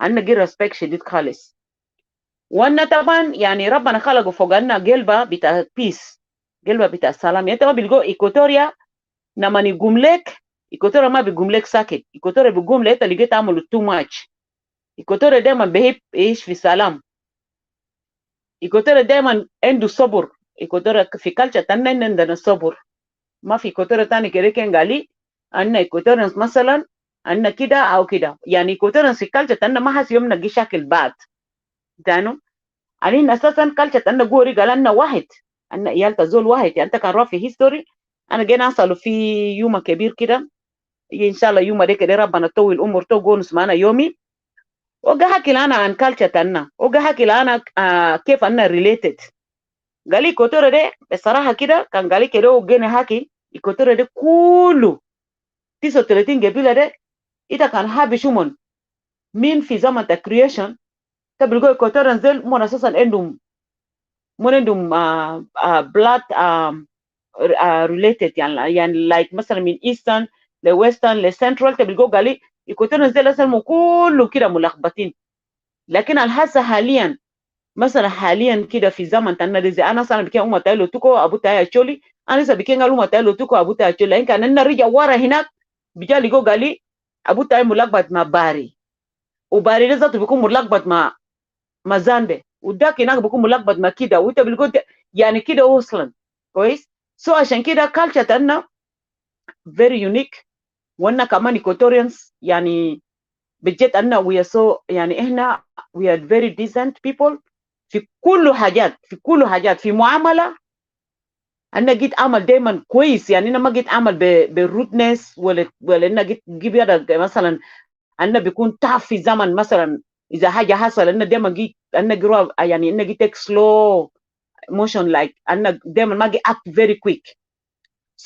عندنا جي respect شديد خالص وانا طبعا يعني ربنا خلقه فوق عنا قلبة بتاع peace قلبة بتاع السلام يعني طبعا بيلقوا إيكوتوريا لما يقوم لك إيكوتوريا ما بيقوم لك ساكت إيكوتوريا بيقوم لك تلقى تعمل too much إيكوتوريا دايما بيحب يعيش في سلام إيكوتوريا دايما عنده صبر إيكوتوريا في كالتشر تانا عندنا صبر ما في إيكوتوريا تاني كده كان قالي أن إيكوتوريانز مثلا أن كده أو كده يعني إيكوتوريانز في كالتشر تانا ما حس يوم نجي شكل بعد تانو أنا أساسا كالتشر تانا قوري قال أنا واحد أن إيال تزول واحد يعني أنت كان رافي هيستوري أنا جينا أصله في يوم كبير كده إن شاء الله يوم ده كده ربنا طول الأمور تو قونس معنا يومي وجا حكي لنا عن كالتشر تانا وجا حكي لنا كيف أنا ريليتد قال لي إيكوتوريا ده بصراحة كده كان قال لي كده وجينا حكي إيكوتوريا ده كله 39 قبيلة ده إذا كان حابب شمون مين في زمن الكرييشن تبلغوا إيكوتوريان زي من أساسا عندهم بلاد related يعني like مثلا من eastern لwestern لcentral تبلغوا قال لي إيكوتوريان زي أساسا كله كده ملخبطين لكن الحاسة حاليا مثلا حاليا كده في زمن تانا زي انا مثلا بكين امه تايلو توكو ابو تايا تشولي انا لسه بكين امه تايلو توكو ابو تايا تشولي لان كان نرجع ورا هناك بجا لقوا قال لي ابو تايا ملخبط مع باري وباري ده ذاته بيكون ملخبط مع زامبي وذاك هناك بيكون ملخبط مع كده وانت بتقول يعني كده اصلا كويس سو عشان كده كالتشر تاعنا very unique وانا كمان ايكوتوريانز يعني بجد أننا we are so يعني إحنا we are very decent people في كل حاجات في معاملة أنا جيت أعمل دايما كويس يعني أنا ما جيت أعمل بالرودنس ولا أنا جيت جيب يدا مثلا أنا بيكون تعب في زمن مثلا إذا حاجة حصل أنا دايما جيت أنا جرو يعني أنا جيت slow motion like أنا دايما ما جيت act very quick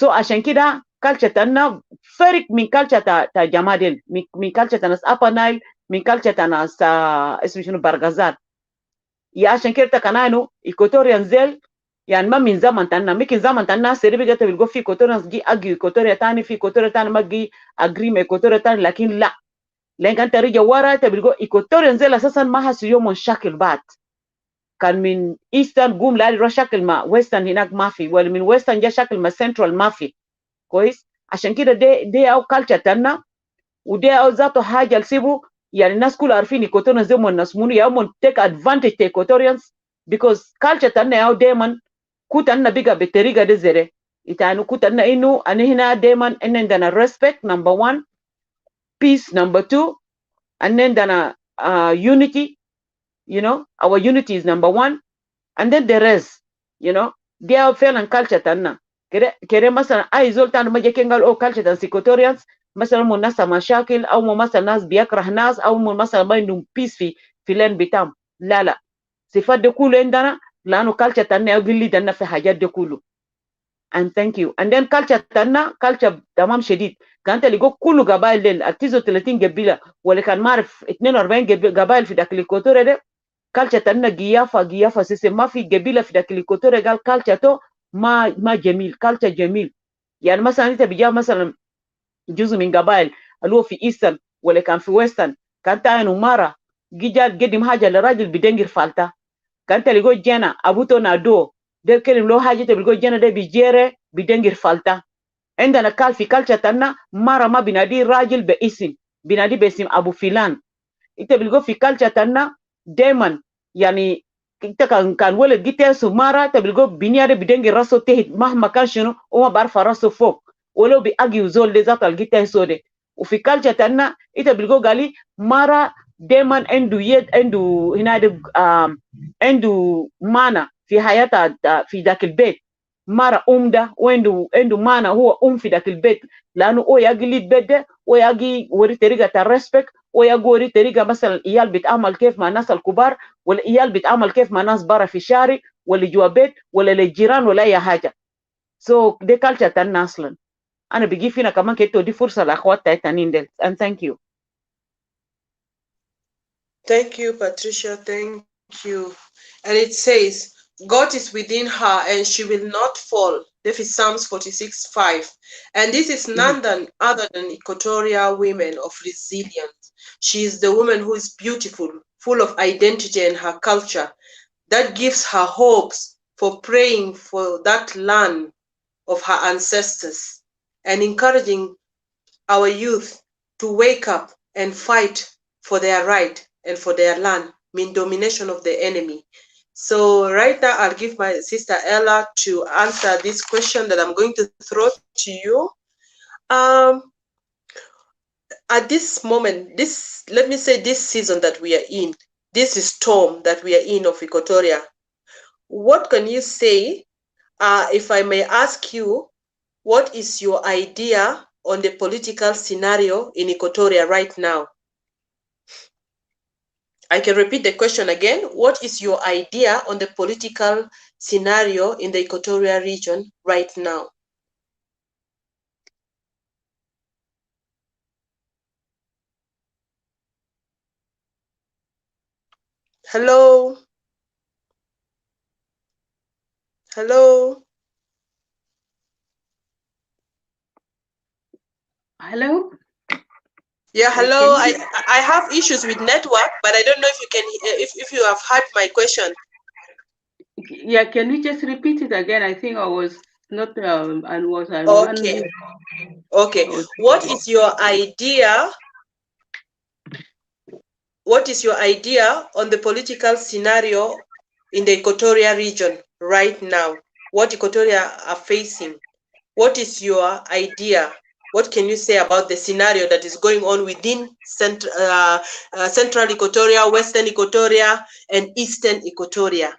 so عشان كده culture تاعنا فرق من culture تا جمادل من culture تاع ناس upper nile من culture تاع ناس اسمه شنو برغزال يا عشان كده كانوا ايكوتوريان زيل يعني ما من زمن تاعنا ممكن زمن تاعنا سيربي جت بيلقوا في ايكوتوريانز جي اجي ايكوتوريا تاني في ايكوتوريا تاني ما جي اجري مع ايكوتوريا تاني لكن لا لان انت رجع ورا تبلقوا ايكوتوريان زيل اساسا ما حس يوم شكل بعد كان من ايسترن قوم لا شكل ما ويسترن هناك ما في ولا من ويسترن جا شكل ما سنترال ما في كويس عشان كده دي او كالتشر تاعنا ودي او ذاته حاجه لسيبو يعني الناس كلها عارفين ايكوتوريانز زي ما الناس منو يوم تيك ادفانتج ايكوتوريانز because culture تاعنا او دايما كنت انا بقى بالطريقه دي زي يعني كنت انا انه انا هنا دايما ان عندنا respect number 1 peace number 2 and عندنا unity you know our unity is number 1 and then the rest you know دي او فعلا culture تاعنا كده مثلا اي زول تاني ما جاي كان قال او culture تاع ايكوتوريانز مثلا مو ناس مشاكل او مو مثلا ناس بيكره ناس او مو مثلا ما عندهم peace في لين بتاعهم لا صفات دي كله عندنا لانه culture تاعنا اللي دنا في حاجات دي كله and thank you and then culture تاعنا culture تمام شديد كانت اللي كله قبائل ديل 39 قبيله ولا كان ما اعرف 42 قبائل في داخل الايكواتوريا ده culture تاعنا قيافه سيسي ما في قبيله في داخل الايكواتوريا قال culture تو ما جميل culture جميل يعني مثلا انت بيجا مثلا جزء من قبائل اللي هو في ايسترن ولا كان في ويسترن كان تعينوا مره gijal gedim haja la rajul bidengir falta kan teligo jena abuto na do der kelim lo haja teligo jena de bijere bidengir falta عندنا قال في culture تنا مرة ما بنادي راجل باسم بنادي باسم أبو فلان انت بتلقوا في culture تنا دايما يعني انت كان ولد جيت مرة انت بتلقوا بنيادي بدنجي راسه تحت مهما كان شنو وما بعرف راسه فوق ولو بيأجي وزول ذات الجيت سودي وفي culture تنا انت بتلقوا قالي مرة دايما عنده يد عنده هنا عنده معنى في حياتها في ذاك البيت mara umda wendu mana huwa fi dakil bet lanu o yagi lid bedde o yagi wori teriga ta respect o yagi wori teriga مثلا iyal bitamal كيف مع الناس الكبار ولا iyal bitamal كيف مع ناس برا في شارع ولا جوا بيت ولا للجيران ولا اي حاجه so de culture tan aslan ana bigi fina kaman keto di fursa la akhwat ta tanin del and thank you. Thank you, Patricia. Thank you. And it says, God is within her and she will not fall. This is Psalms 46:5. And this is none other than Equatorial women of resilience. She is the woman who is beautiful, full of identity and her culture. That gives her hopes for praying for that land of her ancestors and encouraging our youth to wake up and fight for their right and for their land, mean domination of the enemy. So right now, I'll give my sister Ella to answer this question that I'm going to throw to you. At this moment, let me say this season that we are in, this storm that we are in of Equatoria, what can you say, if I may ask you, what is your idea on the political scenario in Equatoria right now? I can repeat the question again. What is your idea on the political scenario in the Equatorial region right now? Hello? Hello? Hello? Yeah, hello. Can I have issues with network, but I don't know if you can if you have heard my question. can we just repeat it again? I think I was not and was Okay. Okay. What is your idea? What is your idea on the political scenario in the Equatorial region right now? What Equatoria are facing? What is your idea? What can you say about the scenario that is going on within Central Equatoria, Western Equatoria, and Eastern Equatoria?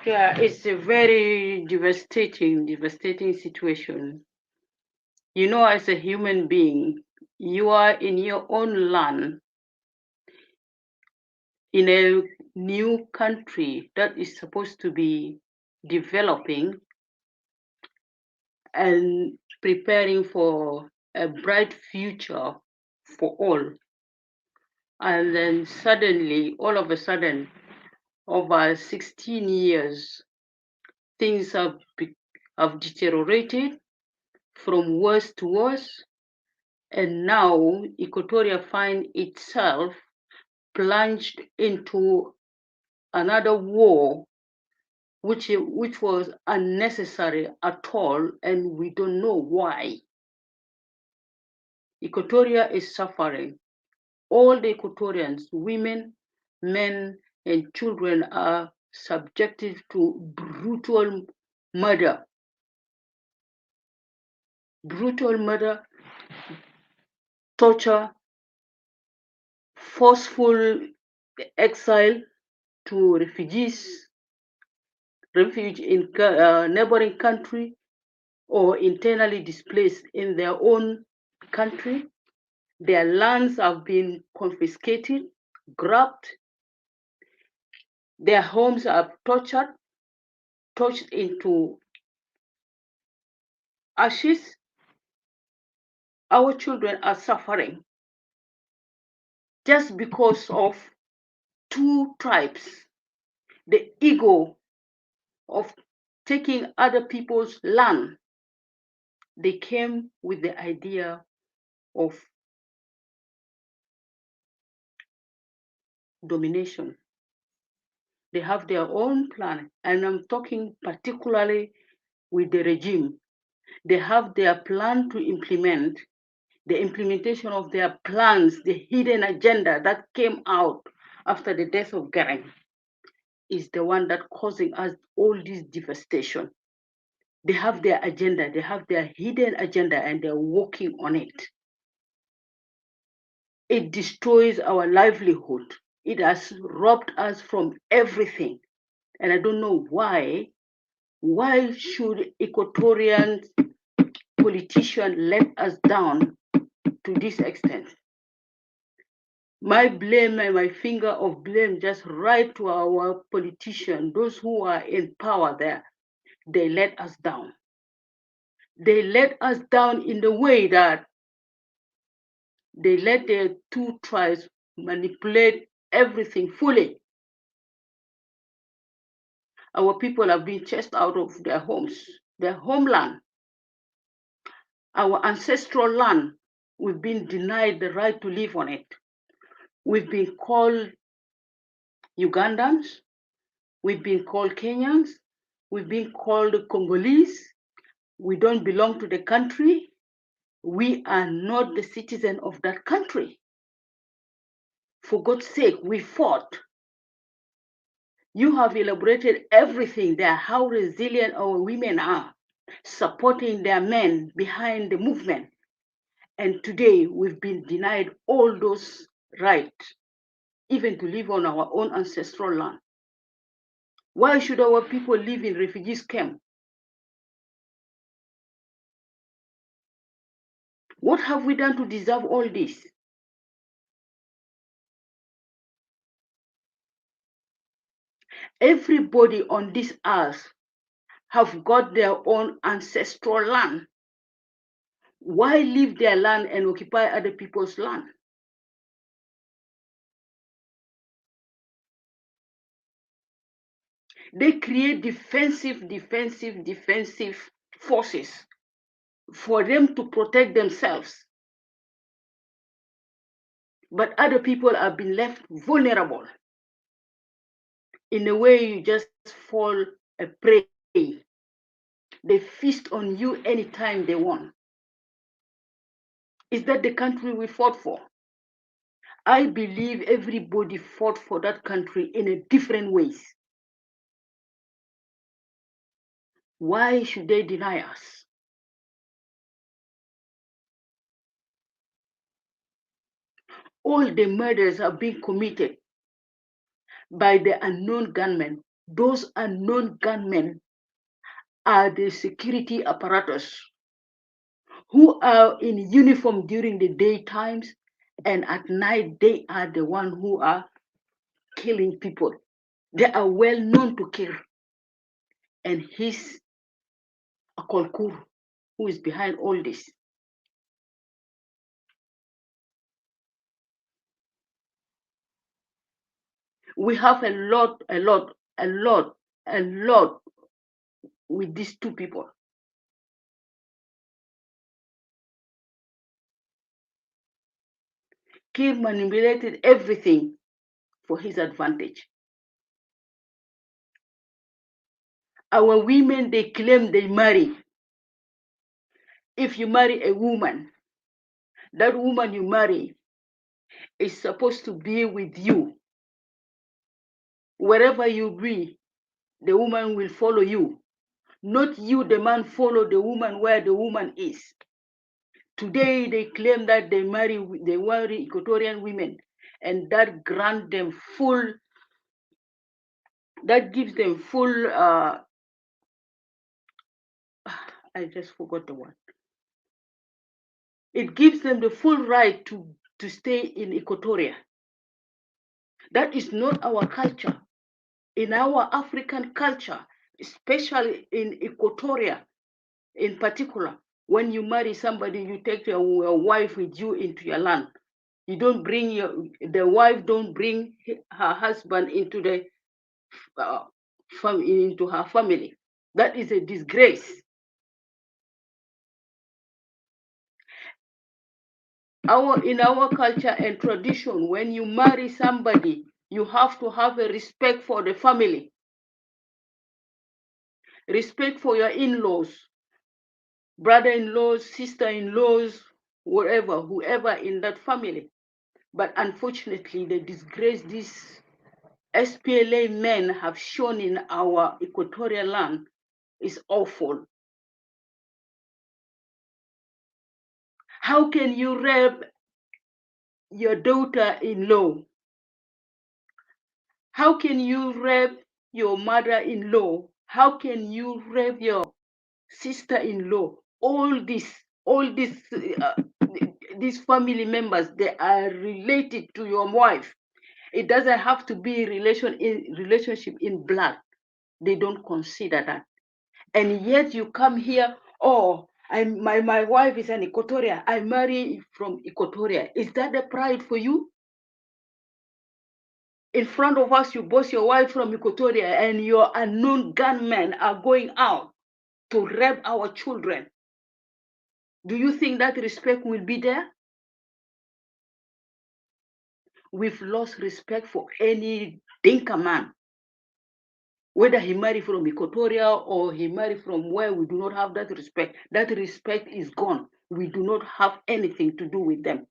Yeah, it's a very devastating situation. You know, as a human being, you are in your own land, in a new country that is supposed to be developing and preparing for a bright future for all. And then suddenly, all of a sudden, over 16 years, things have deteriorated from worse to worse. And now Equatoria finds itself plunged into another war, which was unnecessary at all, and we don't know why. Equatoria is suffering. All the Equatorians, women, men, and children are subjected to brutal murder. Brutal murder, torture, forceful exile to refuge in neighboring country, or internally displaced in their own country. Their lands have been confiscated, grabbed. Their homes are torched into ashes. Our children are suffering just because of two tribes. The ego of taking other people's land. They came with the idea of domination. They have their own plan, and I'm talking particularly with the regime. They have their plan to implement. The implementation of their plans, the hidden agenda that came out after the death of Garang, is the one that causing us all this devastation. They have their agenda, they have their hidden agenda, and they're working on it. It destroys our livelihood. It has robbed us from everything. And I don't know why. Why should Equatorian politicians let us down to this extent? My blame and my finger of blame just right to our politicians, those who are in power there. They let us down. They let us down in the way that they let their two tribes manipulate everything fully. Our people have been chased out of their homes, their homeland. Our ancestral land, we've been denied the right to live on it. We've been called Ugandans, we've been called Kenyans, we've been called Congolese. We don't belong to the country. We are not the citizen of that country. For God's sake, we fought. You have elaborated everything there, how resilient our women are, supporting their men behind the movement. And today we've been denied all those rights, even to live on our own ancestral land. Why should our people live in refugees camp? What have we done to deserve all this? Everybody on this earth have got their own ancestral land. Why leave their land and occupy other people's land? They create defensive forces for them to protect themselves. But other people have been left vulnerable. In a way, you just fall a prey. They feast on you anytime they want. Is that the country we fought for? I believe everybody fought for that country in a different ways. Why should they deny us? All the murders are being committed by the unknown gunmen. Those unknown gunmen are the security apparatus who are in uniform during the daytimes, and at night they are the ones who are killing people. They are well known to kill. And he's a Kolkur who is behind all this. We have a lot with these two people. Kir manipulated everything for his advantage. Our women, they claim they marry. If you marry a woman, that woman you marry is supposed to be with you. Wherever you be, the woman will follow you. Not you, the man, follow the woman where the woman is. Today, they claim that they marry Equatorian women, and that grant them full, that gives them full, I just forgot the word. It gives them the full right to stay in Equatoria. That is not our culture. In our African culture, especially in Equatoria in particular, when you marry somebody, you take your wife with you into your land. You don't bring the wife don't bring her husband into the into her family. That is a disgrace. In our culture and tradition, when you marry somebody, You have to have a respect for the family, respect for your in-laws, brother-in-laws, sister-in-laws, whoever in that family. But unfortunately, the disgrace these SPLA men have shown in our equatorial land is awful. How can you rape your daughter-in-law? How can you rape your mother-in-law? How can you rape your sister-in-law? All these family members, they are related to your wife. It doesn't have to be relationship in blood. They don't consider that. And yet you come here, oh, my wife is an Equatorian. I marry from Equatoria. Is that the pride for you? In front of us, you boast your wife from Equatoria, and your unknown gunmen are going out to rape our children. Do you think that respect will be there? We've lost respect for any Dinka man. Whether he married from Equatoria or he married from where, we do not have that respect. That respect is gone. We do not have anything to do with them.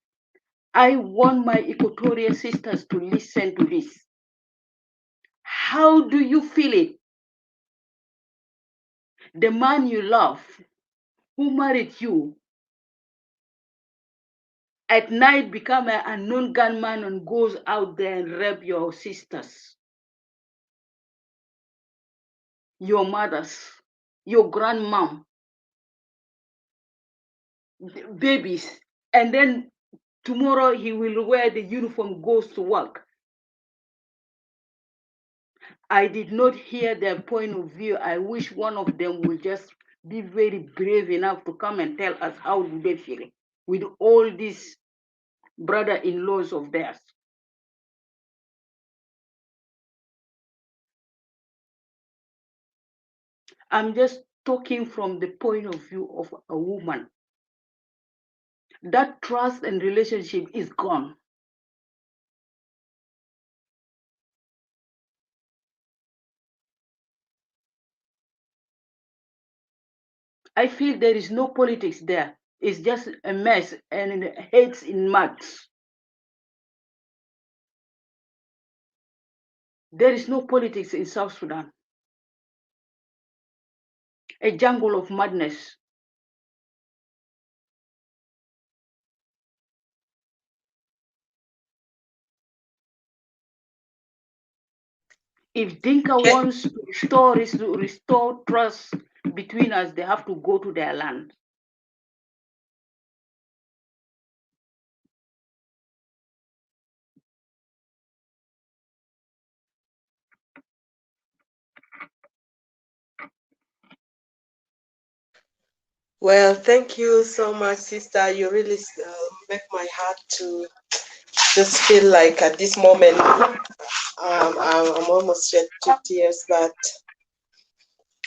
I want my Equatorial sisters to listen to this. How do you feel it? The man you love, who married you, at night become an unknown gunman and goes out there and rape your sisters, your mothers, your grandmom, babies, and then tomorrow he will wear the uniform, goes to work. I did not hear their point of view. I wish one of them would just be very brave enough to come and tell us how do they feel with all these brother-in-laws of theirs. I'm just talking from the point of view of a woman. That trust and relationship is gone. I feel there is no politics there. It's just a mess and hates in muds. There is no politics in South Sudan. A jungle of madness. If Dinka wants to restore trust between us, they have to go to their land. Well, thank you so much, sister. You really make my heart to just feel like at this moment I'm almost shed to tears, but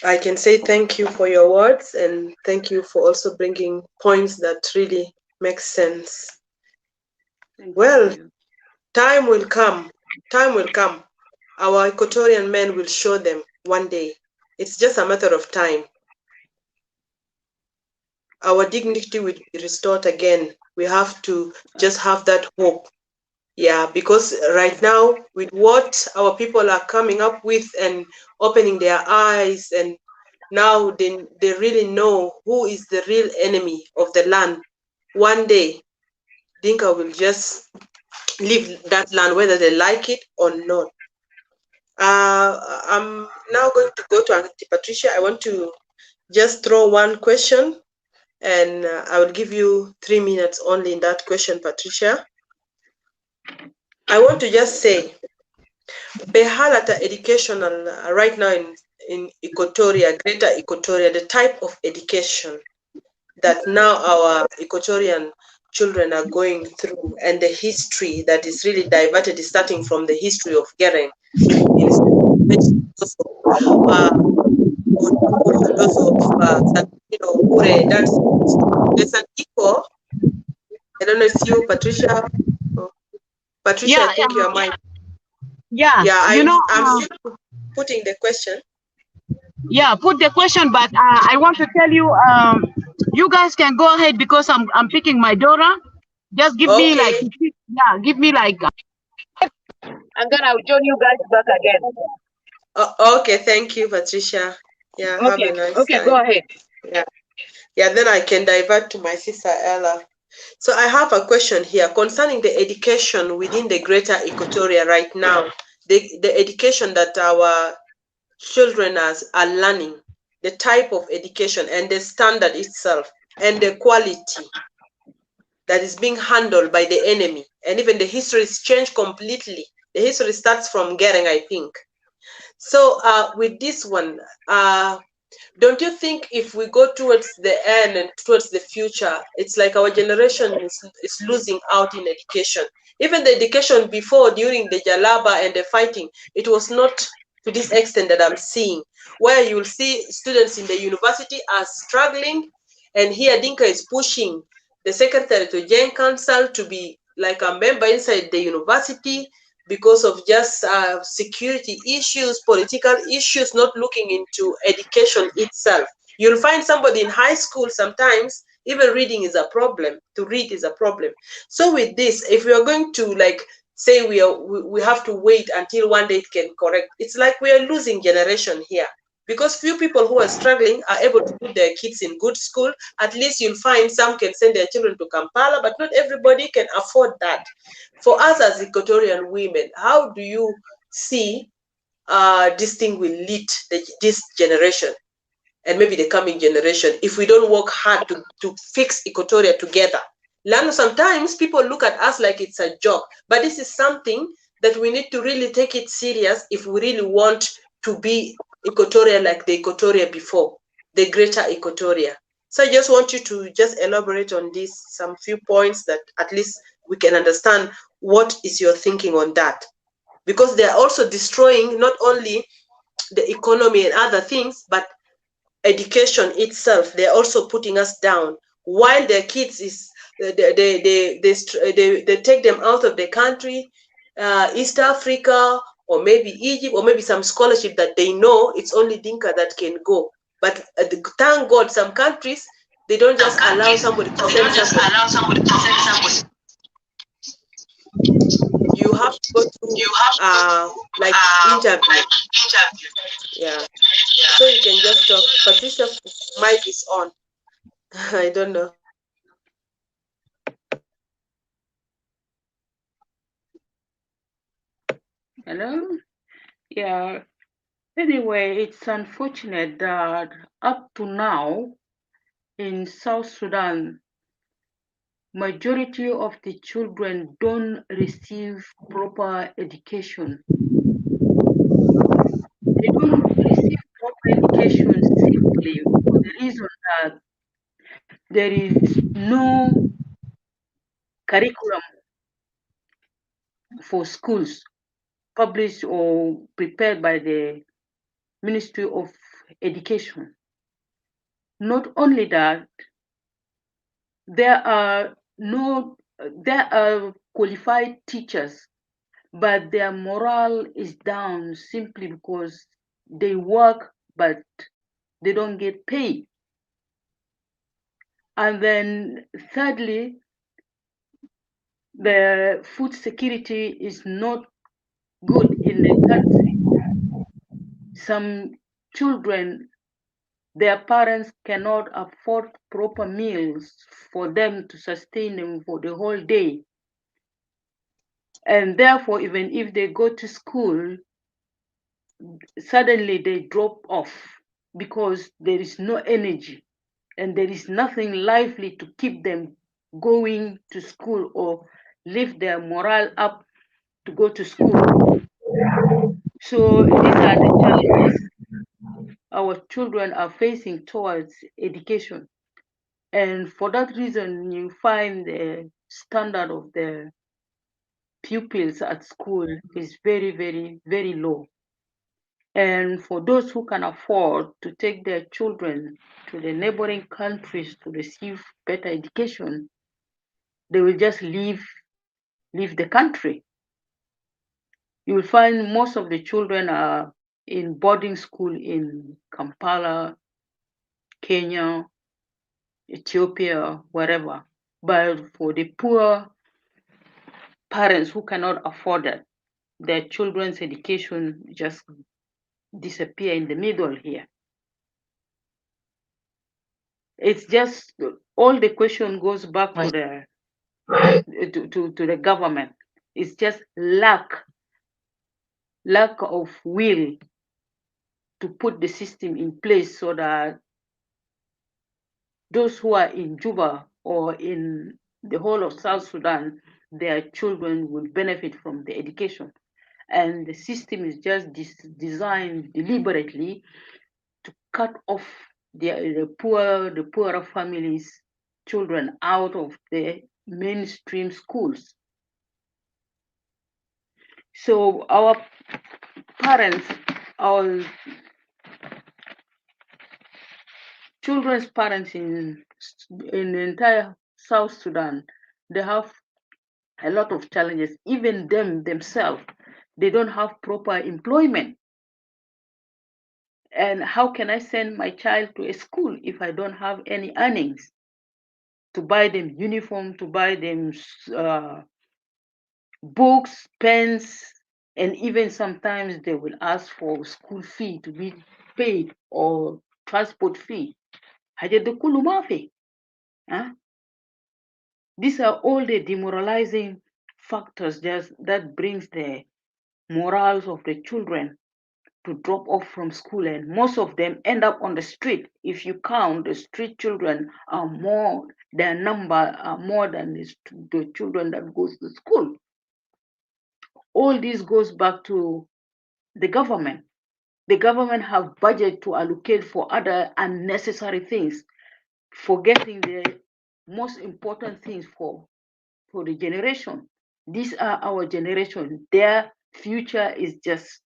I can say thank you for your words, and thank you for also bringing points that really make sense. Well, time will come. Time will come. Our Equatorian men will show them one day. It's just a matter of time. Our dignity will be restored again. We have to just have that hope. Yeah, because right now, with what our people are coming up with and opening their eyes, and now they really know who is the real enemy of the land. One day, Dinka will just leave that land, whether they like it or not. I'm now going to go to Auntie Patricia. I want to just throw one question, and I will give you 3 minutes only in that question, Patricia. I want to just say, Behalata educational right now in Equatoria, Greater Equatoria, the type of education that now our Equatorian children are going through, and the history that is really diverted, starting from the history of Gering, there's an echo. I don't know if you, Patricia. Patricia, Yeah, I think your mic. Yeah, Yeah, you know, I'm still putting the question. yeah, put the question, but I want to tell you, you guys can go ahead because I'm picking my daughter. Just give me like, Okay. yeah, give me like, and then I'll join you guys back again. Okay, thank you, Patricia. Yeah, have a Okay, nice okay, go time. ahead. Yeah. Yeah, then I can divert to my sister Ella. So I have a question here concerning the education within the greater Equatoria right now. The education that our children are learning, the type of education and the standard itself and the quality that is being handled by the enemy. And even the history is changed completely. The history starts from Gering, I think. So with this one, don't you think if we go towards the end and towards the future, it's like our generation is losing out in education? Even the education before, during the Jalaba and the fighting, it was not to this extent that I'm seeing, where you'll see students in the university are struggling, and here Dinka is pushing the secretary to Gen Council to be like a member inside the university because of just security issues, political issues, not looking into education itself. You'll find somebody in high school sometimes, even reading is a problem. To read is a problem. So with this, if we are going to like say we have to wait until one day it can correct, it's like we are losing generation here. Because few people who are struggling are able to put their kids in good school. At least you'll find some can send their children to Kampala, but not everybody can afford that. For us as Equatorian women, how do you see this thing will lead this generation and maybe the coming generation if we don't work hard to fix Equatoria together? Lano, sometimes people look at us like it's a joke, but this is something that we need to really take it serious if we really want to be Equatoria like the Equatoria before, the greater Equatoria. So I just want you to just elaborate on this, some few points that at least we can understand what is your thinking on that. Because they are also destroying not only the economy and other things, but education itself. They're also putting us down while their kids is they take them out of the country, East Africa or maybe Egypt or maybe some scholarship that they know it's only Dinka that can go. But thank God some countries they don't just allow somebody to send somebody. You have to go through like interview. Yeah. So you can just talk. Patricia, mic is on. I don't know. Hello? Yeah. Anyway, it's unfortunate that up to now in South Sudan, majority of the children don't receive proper education. They don't receive proper education simply for the reason that there is no curriculum for schools published or prepared by the Ministry of Education. Not only that, there are qualified teachers, but their morale is down simply because they work but they don't get paid. And then thirdly, the food security is not good in the country. Some children, their parents cannot afford proper meals for them to sustain them for the whole day. And therefore, even if they go to school, suddenly they drop off because there is no energy and there is nothing lively to keep them going to school or lift their morale up to go to school. So these are the challenges our children are facing towards education. And for that reason, you find the standard of the pupils at school is very, very, very low. And for those who can afford to take their children to the neighboring countries to receive better education, they will just leave the country. You will find most of the children are in boarding school in Kampala, Kenya, Ethiopia, wherever. But for the poor parents who cannot afford it, their children's education just disappear in the middle here. It's just all the question goes back to the to the government. It's just lack of will to put the system in place so that those who are in Juba or in the whole of South Sudan, their children will benefit from the education. And the system is just designed deliberately to cut off the poorer families' children out of the mainstream schools. So our parents, our children's parents in the entire South Sudan, they have a lot of challenges. Even themselves, they don't have proper employment. And how can I send my child to a school if I don't have any earnings to buy them uniform, to buy them books, pens, and even sometimes they will ask for school fee to be paid or transport fee. These are all the demoralizing factors that brings the morals of the children to drop off from school, and most of them end up on the street. If you count, the street children are more, their number are more than the children that goes to school. All this goes back to the government. The government have budget to allocate for other unnecessary things, forgetting the most important things for the generation. These are our generation. Their future is just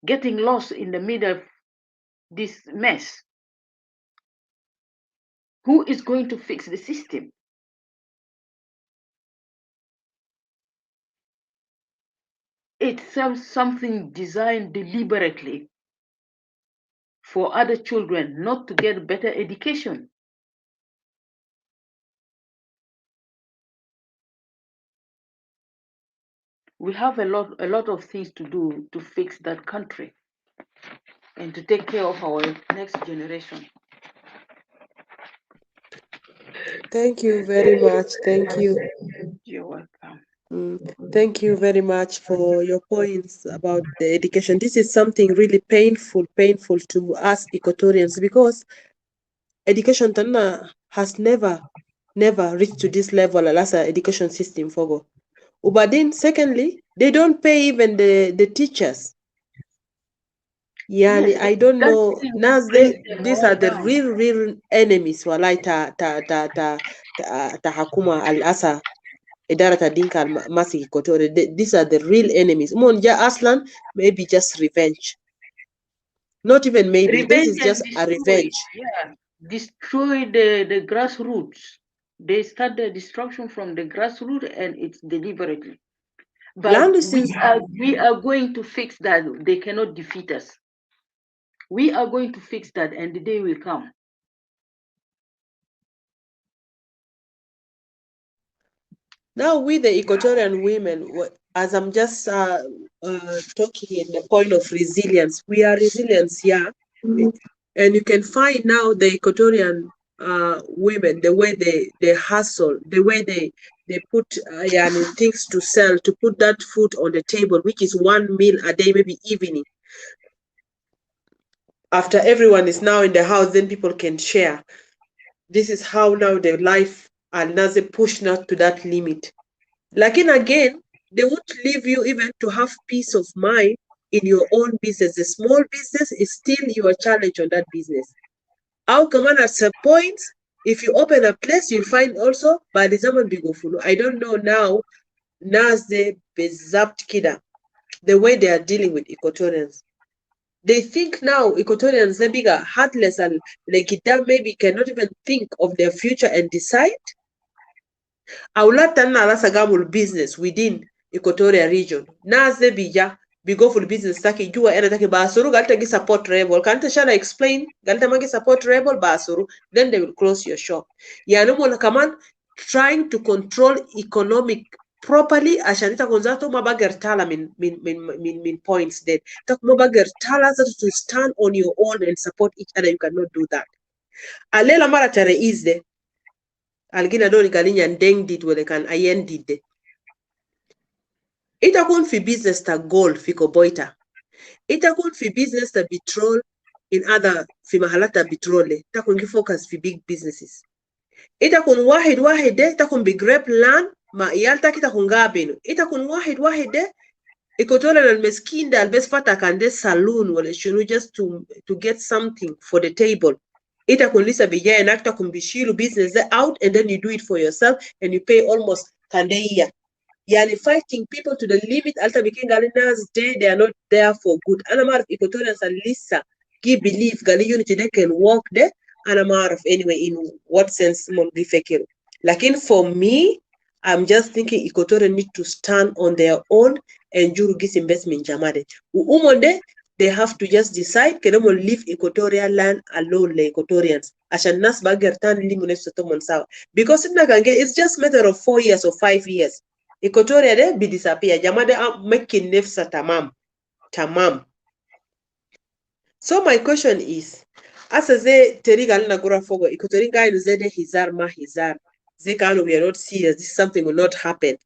getting lost in the middle of this mess. Who is going to fix the system? It's something designed deliberately for other children not to get better education. We have a lot of things to do to fix that country and to take care of our next generation. Thank you very much. Thank you. You're welcome. Thank you very much for your points about the education. This is something really painful to us Equatorians, because education has never reached to this level as an education system for. But then secondly, they don't pay even the teachers. Yani, Yes, I don't that know. thing Now brings them these all are the down. real enemies. Walai ta hakuma al-asa idara ta dinka al-masi Equatorial. These are the real enemies. Monja Aslan, maybe just revenge. Not even maybe. This Revenge is and just a destroy. revenge. Yeah, destroy the grassroots. They start the destruction from the grassroots, and it's deliberately. But we are going to fix that. They cannot defeat us. We are going to fix that, and the day will come. Now, we the Equatorian women, as I'm just talking in the point of resilience, we are resilient, yeah. And you can find now the Equatorian women, the way they hustle, the way they put things to sell, to put that food on the table, which is one meal a day, maybe evening. After everyone is now in the house, then people can share. This is how now the life and Nazi push not to that limit. Lakin again, they won't leave you even to have peace of mind in your own business. The small business is still your challenge on that business. How come at some point, if you open a place, you'll find also by the zaman bigofulu. I don't know now, Nazde bezapt kida, the way they are dealing with Equatorians. They think now Equatorians are bigger, heartless, and like maybe cannot even think of their future and decide. Aulata na rasa gamul business within Equatorial region. Naze bija, bigo full business taki jua era taki basuru, galta gi support rebel. Kanta shala explain, galta magi support rebel basuru, then they will close your shop. Yani mwana kaman trying to control economic properly ashanita konzato mabager tala min points then. Tak mabager tala to stand on your own and support each other. You cannot do that. Alela mara tare izde. Algina doni galinya ndeng did wele kan ayen did. Itakun fi business ta gold fi koboita. Itakun fi business ta petrol in other fi mahalata petrole. Itakun ki focus fi big businesses. Itakun wahid de itakun bi grape land ma iyalta kitakun gabinu. Itakun wahid de Equatorial al-meskin da albes fata kande saloon wale shunu just to get something for the table. Itakun lisa bijaya na itakun bishiru business out and then you do it for yourself and you pay almost kande iya. Yani fighting people to the limit alta bikin galinas they are not there for good. Ana marf Equatorians and Lisa give believe gali unity they can work there. Ana marf anyway in what sense mon gifekiro. Lakin for me, I'm just thinking Equatorians need to stand on their own and juru gis investment jamade. Umonde they have to just decide can we leave Equatorial land alone le Equatorians. Ashan nas bagertan limuneso tomon sawa. Because it's just matter of 4 years or 5 years. Equatoria de be disappear. Jamade making nefsa tamam. So my question is, as ze terigal na gura fogo, Equatorian guy no zede hizar ma hizar. Ze kanu we are not serious. This something will not happen.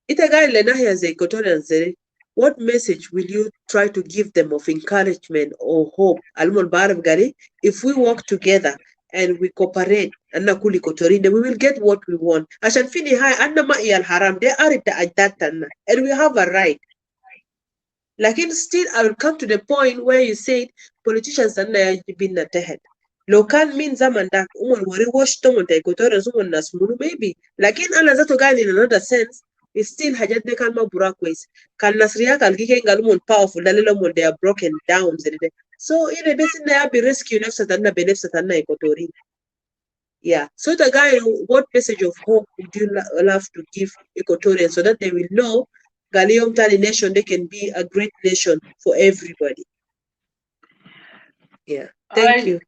Ita guy le nahi ze Equatorian zede. What message will you try to give them of encouragement or hope? Almon barab gari, if we work together and we cooperate anna kuli kotorinde we will get what we want ashan fini hai anna ma iyal haram they are the adatana and we have a right lakin still I will come to the point where you said politicians anna yajibinna tehed local mean zaman dak umon wari wash to mon equatorial umon nasmunu maybe lakin ana zato gani in another sense is still hajat de kan ma burakwes kan nasriya kal gike ngalumon powerful dalilo mon they are broken down zede so ile besin na be rescue nafsa tanna benefsa tanna equatorial. Yeah. So the guy, what message of hope would you love to give Equatorians so that they will know Galium Tali nation, they can be a great nation for everybody. Yeah. Thank you.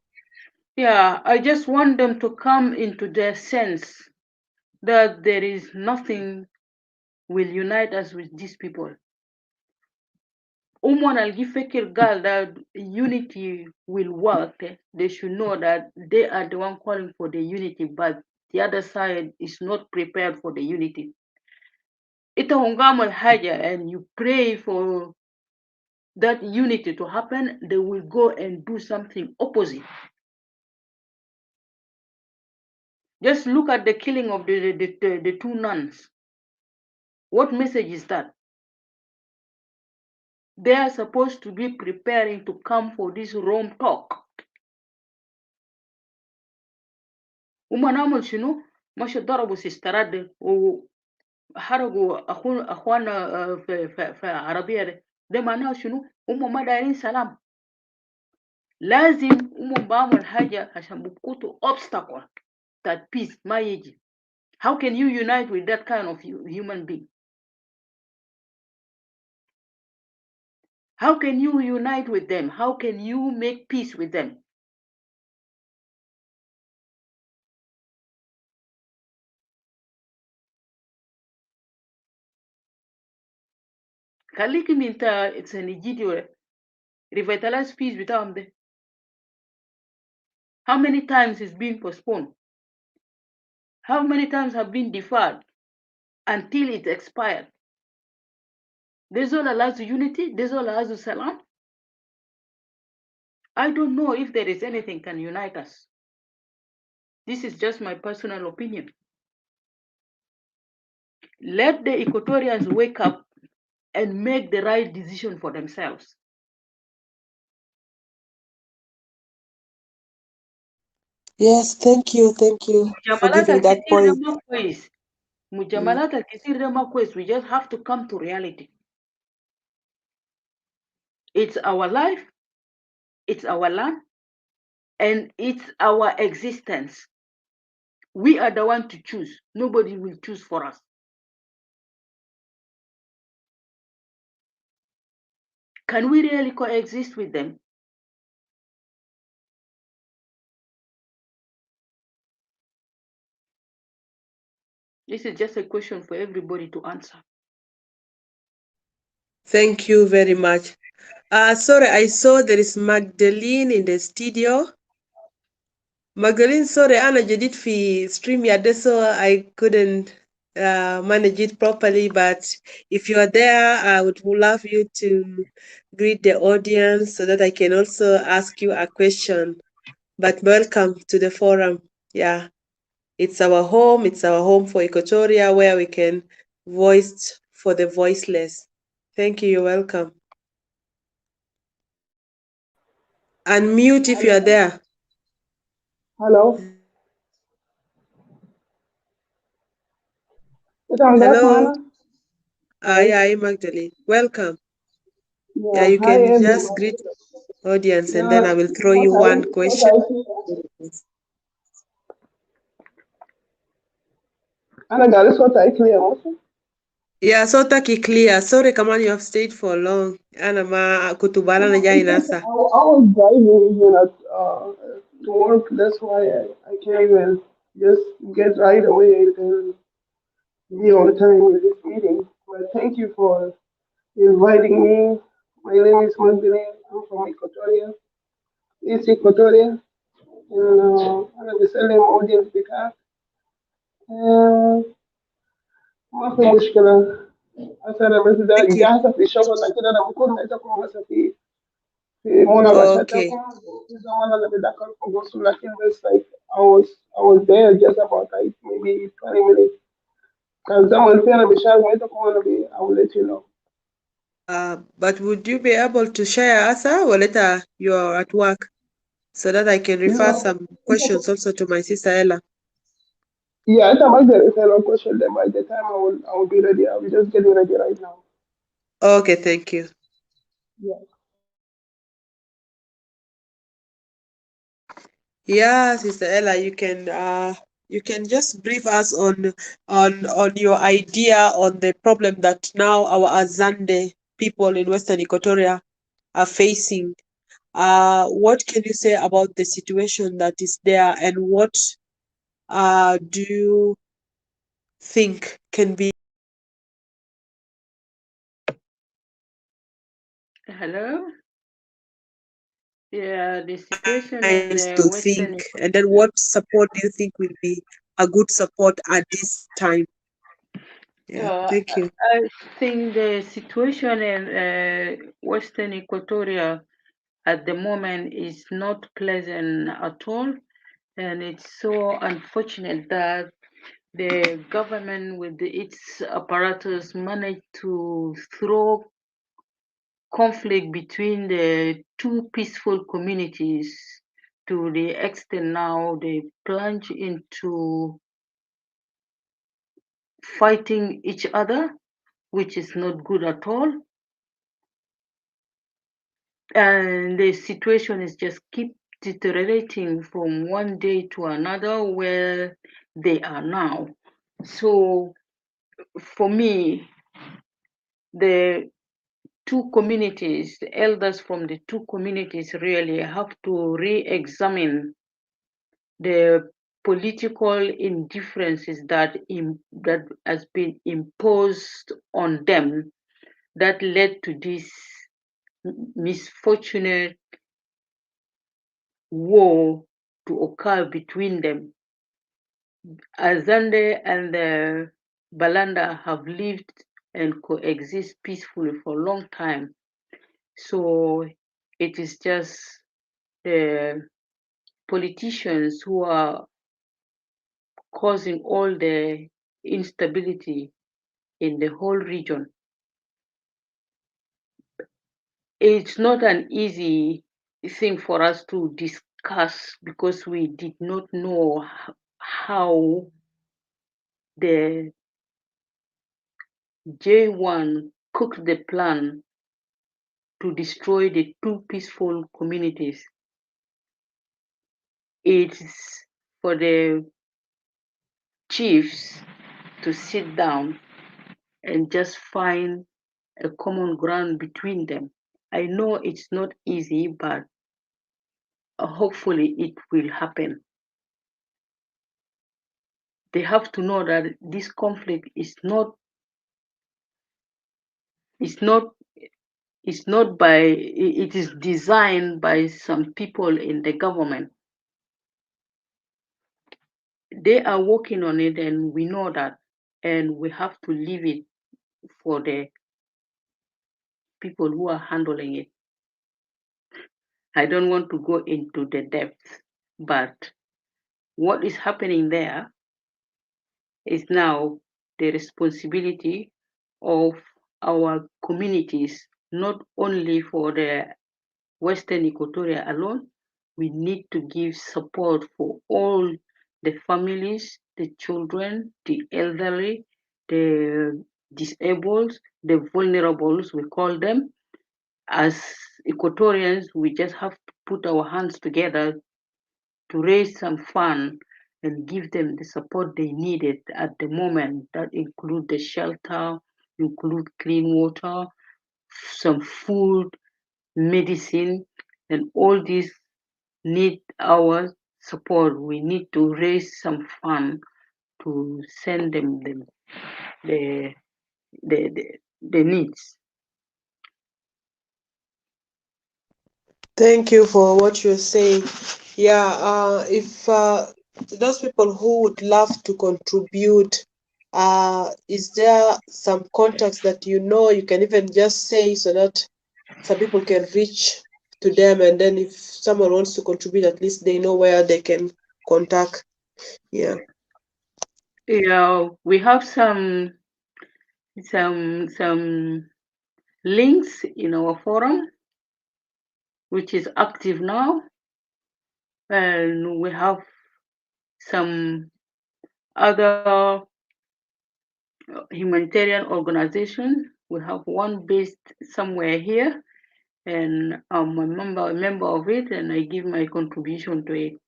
Yeah, I just want them to come into their sense that there is nothing will unite us with these people. Al Gifekir girl that unity will work, they should know that they are the one calling for the unity, but the other side is not prepared for the unity. Ita hungamal haja and you pray for that unity to happen, they will go and do something opposite. Just look at the killing of the two nuns. What message is that? They are supposed to be preparing to come for this Rome talk. Umanamul shinu, masha darabu sisterade, وحرقوا أخوانا في عربية ده معناه شنو؟ هم ما دايرين سلام. لازم هم بعمل حاجة عشان بقوتوا obstacle that peace ما يجي. How can you unite with that kind of human being? How can you unite with them? How can you make peace with them? Kaliki minta it's an Egidio revitalize peace without them. How many times is being postponed? How many times have been deferred until it expired? There's all allows unity, there's all allows salam. I don't know if there is anything can unite us. This is just my personal opinion. Let the Equatorians wake up and make the right decision for themselves. Yes, thank you for giving that point. We just have to come to reality. It's our life, it's our land, and it's our existence. We are the one to choose. Nobody will choose for us. Can we really coexist with them? This is just a question for everybody to answer. Thank you very much. Sorry, I saw there is Magdalene in the studio. Magdalene, sorry, أنا جديد في StreamYard ده, so I couldn't manage it properly, but if you are there, I would love you to greet the audience so that I can also ask you a question. But welcome to the forum. Yeah, it's our home for Equatoria, where we can voice for the voiceless. Thank you, you're welcome. Unmute if you are there. Hello. I'm back, Hello. Mana. Hi. Yeah, Magdalene. Welcome. Yeah, Yeah. you Hi, can just everyone. greet audience and then Yeah. I will throw you one question. Ana got this what I clear also. Yeah, so taki clear. Sorry, come on, you have stayed for long. Ana ma kutubala na jai nasa. I was driving even at to work. That's why I can't even just get right away and be on time with this meeting. But thank you for inviting me. My name is Magdalene. I'm from Equatoria, East Equatoria, and I'm the Salem audience because ما في مشكلة. هسه أنا بس ده Thank you. جاهزة في الشغل، لكن أنا بكون عايزكم هسه في مناقشاتكم. Okay. في زمان أنا بدخلكم بوصل، لكن بس like I was there just about like maybe 20 minutes. كان زمان في أنا بشارك معاكم وأنا I will let you know. But would you be able to share Asa or later you're at work so that I can refer Yeah, some questions also to my sister Ella? yeah. أنت ما أقدر أسأل question then by the time I will be ready. I will just getting ready right now. Okay, thank you. Yeah. Yeah, Sister Ella, you can just brief us on your idea on the problem that now our Azande people in Western Equatoria are facing. What can you say about the situation that is there, and what do you think can be Hello? Yeah, the situation in nice to think, Western and then Equatoria. what support do you think will be a good support at this time? Yeah, thank you. I think the situation in Western Equatoria at the moment is not pleasant at all, and it's so unfortunate that the government with its apparatus managed to throw conflict between the two peaceful communities to the extent now they plunge into fighting each other, which is not good at all. And the situation is just keep deteriorating from one day to another where they are now. So for me, the two communities, the elders from the two communities really have to re-examine the political indifferences that has been imposed on them that led to this misfortunate war to occur between them. Azande and the Balanda have lived and coexist peacefully for a long time. So it is just the politicians who are causing all the instability in the whole region. It's not an easy thing for us to discuss because we did not know how the J1 cooked the plan to destroy the two peaceful communities. It's for the chiefs to sit down and just find a common ground between them. I know it's not easy, but hopefully it will happen. They have to know that this conflict is not by, it is designed by some people in the government. They are working on it, and we know that, and we have to leave it for the people who are handling it. I don't want to go into the depth, but what is happening there is now the responsibility of our communities, not only for the Western Equatoria alone. We need to give support for all the families, the children, the elderly, the disabled, the vulnerables, we call them. As Equatorians, we just have to put our hands together to raise some fund and give them the support they needed at the moment. That include the shelter, include clean water, some food, medicine, and all these need our support. We need to raise some fund to send them the the needs. Thank you for what you're saying. Yeah, if those people who would love to contribute, is there some contacts that you know you can even just say so that some people can reach to them, and then if someone wants to contribute, at least they know where they can contact. Yeah. Yeah, we have some links in our forum, which is active now, and we have some other humanitarian organization. We have one based somewhere here, and I'm a member of it, and I give my contribution to it.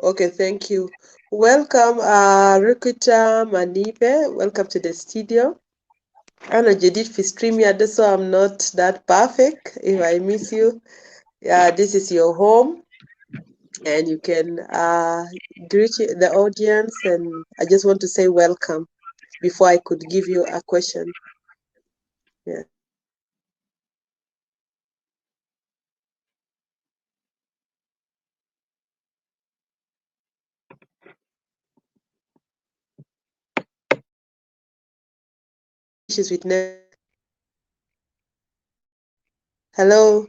Okay, thank you. Welcome, Rukita Manibe. Welcome to the studio. I know Judith for StreamYard, so I'm not that perfect. If I miss you, yeah, this is your home, and you can greet the audience. And I just want to say welcome before I could give you a question. Yeah. Issues with network. Hello.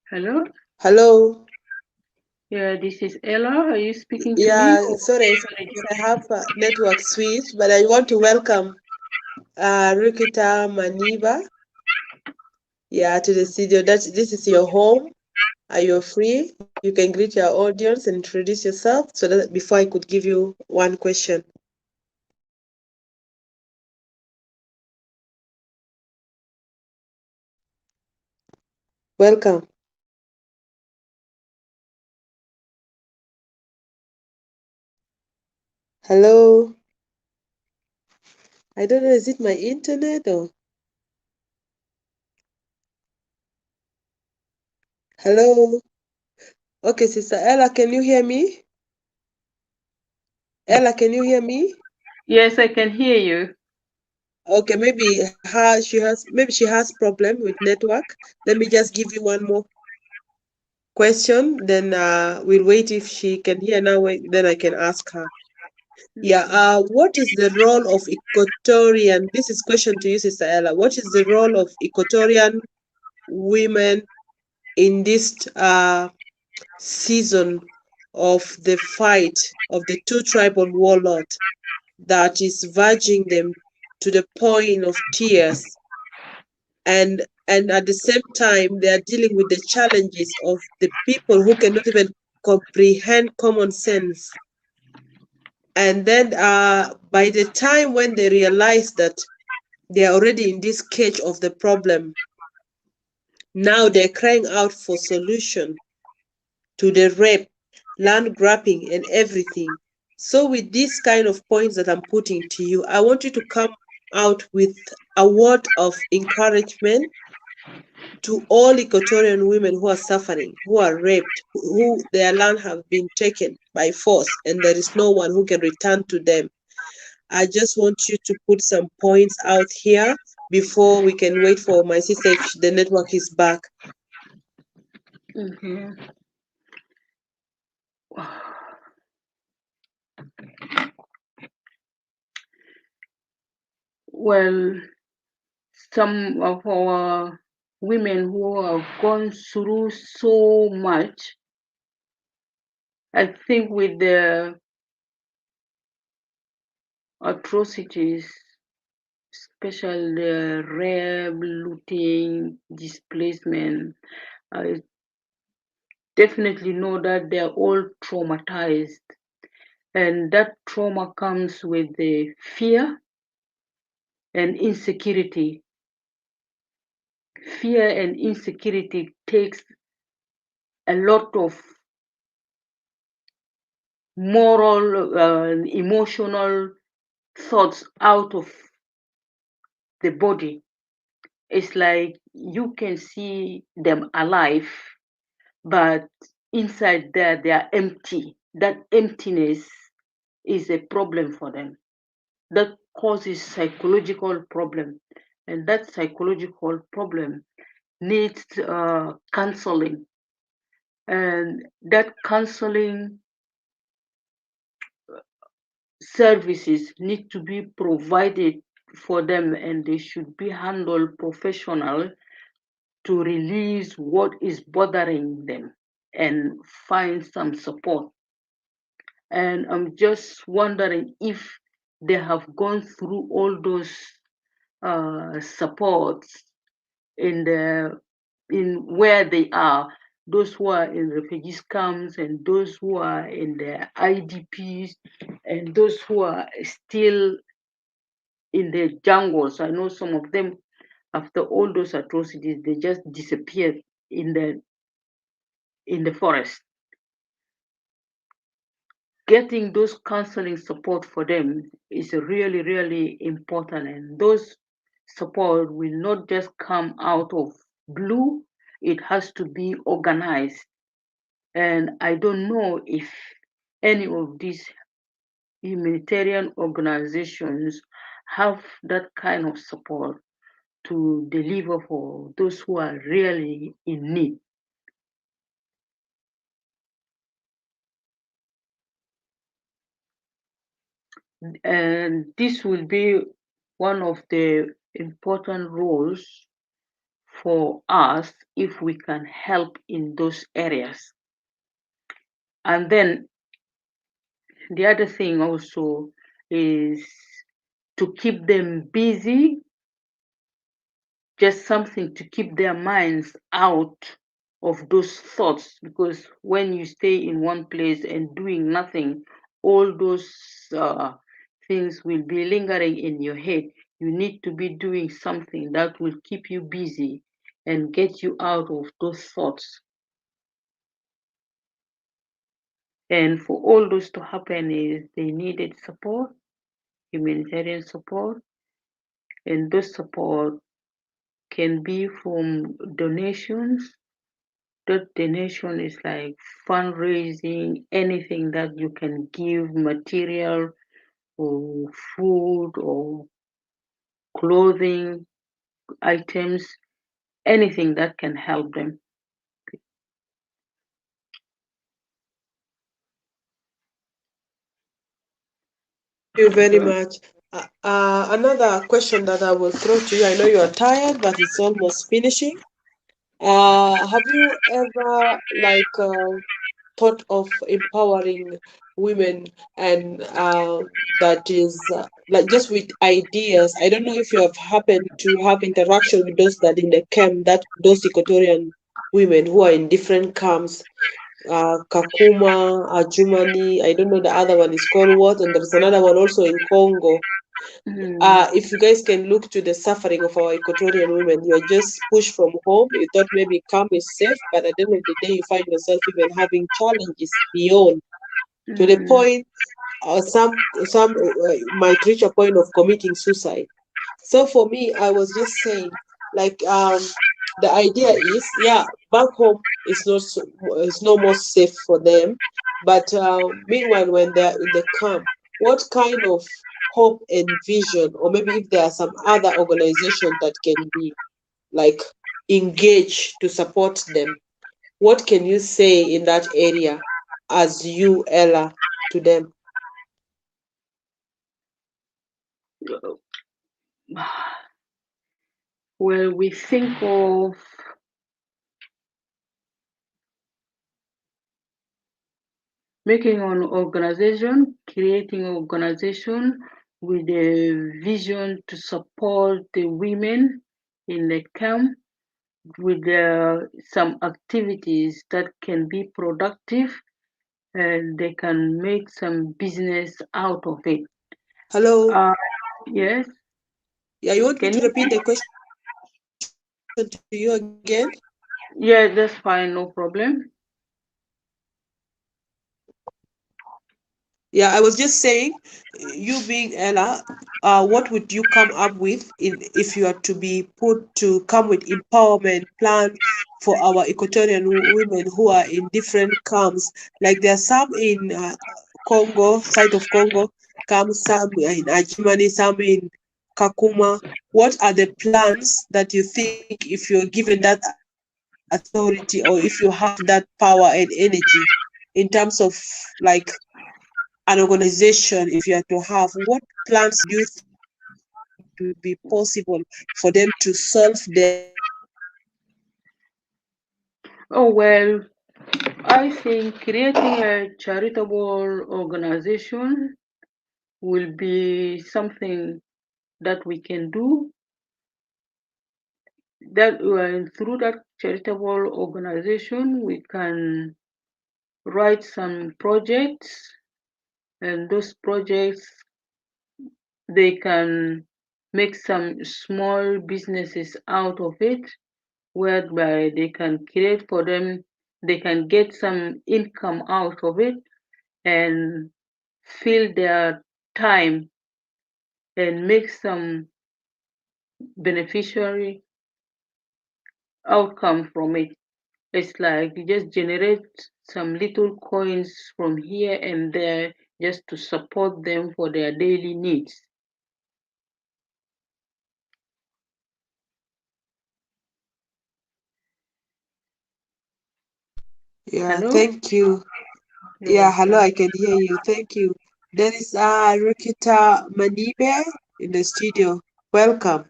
Hello? Hello. Yeah, this is Ella. Are you speaking to me? Yeah, sorry, sometimes I have a network switch, but I want to welcome Rukita Maniba. Yeah, to the studio. This is your home. Are you free? You can greet your audience and introduce yourself so that before I could give you one question. Welcome. Hello. I don't know, is it my internet or? Hello. Okay, Sister Ella, can you hear me? Ella, can you hear me? Yes, I can hear you. Okay, maybe she has problem with network. Let me just give you one more question, then we'll wait if she can hear now, then I can ask her. Yeah, what is the role of Equatorian? This is question to you, Sister Ella. What is the role of Equatorian women in this season of the fight of the two tribal warlords that is verging them to the point of tears, and at the same time they are dealing with the challenges of the people who cannot even comprehend common sense? And then by the time when they realize that they are already in this cage of the problem, Now they're crying out for solution to the rape, land grabbing, and everything. So with these kind of points that I'm putting to you, I want you to come out with a word of encouragement to all Equatorian women who are suffering, who are raped, who their land have been taken by force, and there is no one who can return to them. I just want you to put some points out here before we can wait for my sister if the network is back. Okay. Well, some of our women who have gone through so much, I think with the atrocities, especially the rape, looting, displacement, I definitely know that they're all traumatized. And that trauma comes with the fear and insecurity. Fear and insecurity takes a lot of moral, emotional thoughts out of the body. It's like you can see them alive, but inside there, they are empty. That emptiness is a problem for them. That causes psychological problem. And that psychological problem needs counseling. And that counseling services need to be provided for them, and they should be handled professional to release what is bothering them and find some support. And I'm just wondering if they have gone through all those supports in where they are, those who are in refugees camps and those who are in the IDPs and those who are still in the jungles. I know some of them, after all those atrocities, they just disappeared in the forest. Getting those counseling support for them is really, really important. And those support will not just come out of blue, it has to be organized. And I don't know if any of these humanitarian organizations have that kind of support to deliver for those who are really in need. And this will be one of the important roles for us if we can help in those areas. And then the other thing also is to keep them busy, just something to keep their minds out of those thoughts, because when you stay in one place and doing nothing, all those things will be lingering in your head. You need to be doing something that will keep you busy and get you out of those thoughts. And for all those to happen is they needed support, humanitarian support, and those support can be from donations. That donation is like fundraising, anything that you can give, material or food or clothing items, anything that can help them. Thank you very much. Another question that I will throw to you. I know you are tired, but it's almost finishing. Have you ever thought of empowering women and that is like just with ideas? I don't know if you have happened to have interaction with those that in the camp, that those Equatorian women who are in different camps, Kakuma, Ajumani, I don't know the other one is called what, and there's another one also in Congo. If you guys can look to the suffering of our Equatorian women, you are just pushed from home. You thought maybe camp is safe, but at the end of the day, you find yourself even having challenges beyond, to the point some might reach a point of committing suicide. So for me, I was just saying, like, the idea is, yeah, back home is not is no more safe for them, but meanwhile, when they're in the camp, what kind of hope and vision, or maybe if there are some other organization that can be like engaged to support them, what can you say in that area as you, Ella, to them? Well, we think of making an organization, creating an organization with a vision to support the women in the camp with some activities that can be productive and they can make some business out of it. Hello? Uh, yes, Yeah, you want me can to you? repeat the question to you again? Yeah, that's fine, no problem. Yeah, I was just saying, you being Ella, what would you come up with if you are to be put to come with empowerment plan for our Equatorian women who are in different camps? Like there are some in Congo, side of Congo, camps, some in Ajimani, some in Kakuma. What are the plans that you think, if you're given that authority or if you have that power and energy, in terms of like an organization, if you are to have, what plans do you think would be possible for them to solve their Oh, well, I think creating a charitable organization will be something that we can do. That through that charitable organization, we can write some projects, and those projects they can make some small businesses out of it, whereby they can create for them, they can get some income out of it and fill their time and make some beneficiary outcome from it. It's like you just generate some little coins from here and there just to support them for their daily needs. Yeah, Hello? thank you. You're Yeah, hello, welcome. I can hear you. Thank you. There is Rukita Manibe in the studio. Welcome.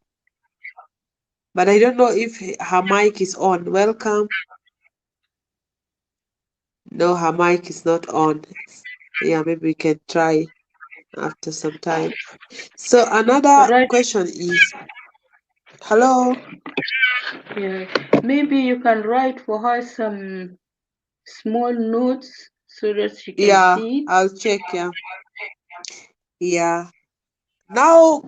But I don't know if her mic is on. Welcome. No, her mic is not on. Yeah, maybe we can try after some time. So another Right. question is, hello. Yeah. Maybe you can write for her some small notes so that she can Yeah, see it. I'll check. Yeah, yeah. Now,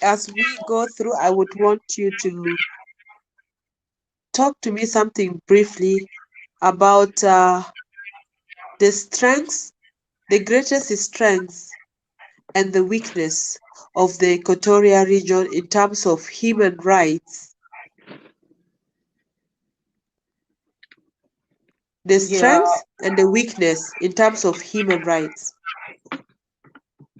as we go through, I would want you to talk to me something briefly about the strengths, the greatest strengths and the weakness of the Equatorial region in terms of human rights. The Yeah. strengths and the weakness in terms of human rights.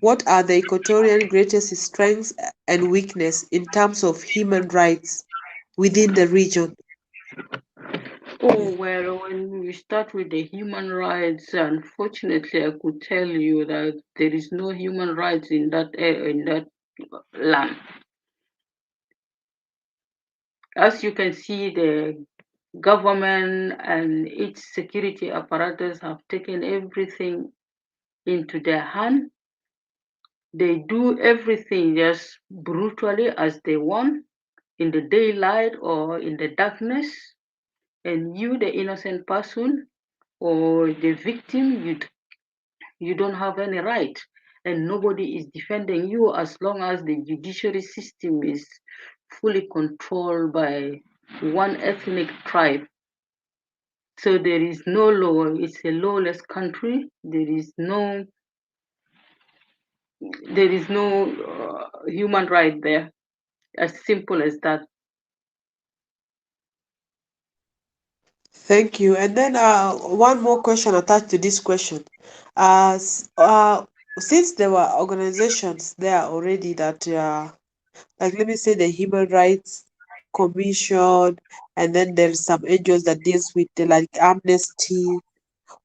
What are the Equatorian greatest strengths and weakness in terms of human rights within the region? Oh, well, when we start with the human rights, unfortunately, I could tell you that there is no human rights in that land. As you can see, the government and its security apparatus have taken everything into their hand. They do everything just brutally as they want, in the daylight or in the darkness. And you, the innocent person or the victim, you don't have any right. and nobody is defending you as long as the judiciary system is fully controlled by one ethnic tribe. So there is no law. It's a lawless country. There is no human right there. As simple as that. Thank you. And then one more question attached to this question. Since there were organizations there already that, like let me say the Human Rights Commission, and then there's some NGOs that deals with like Amnesty.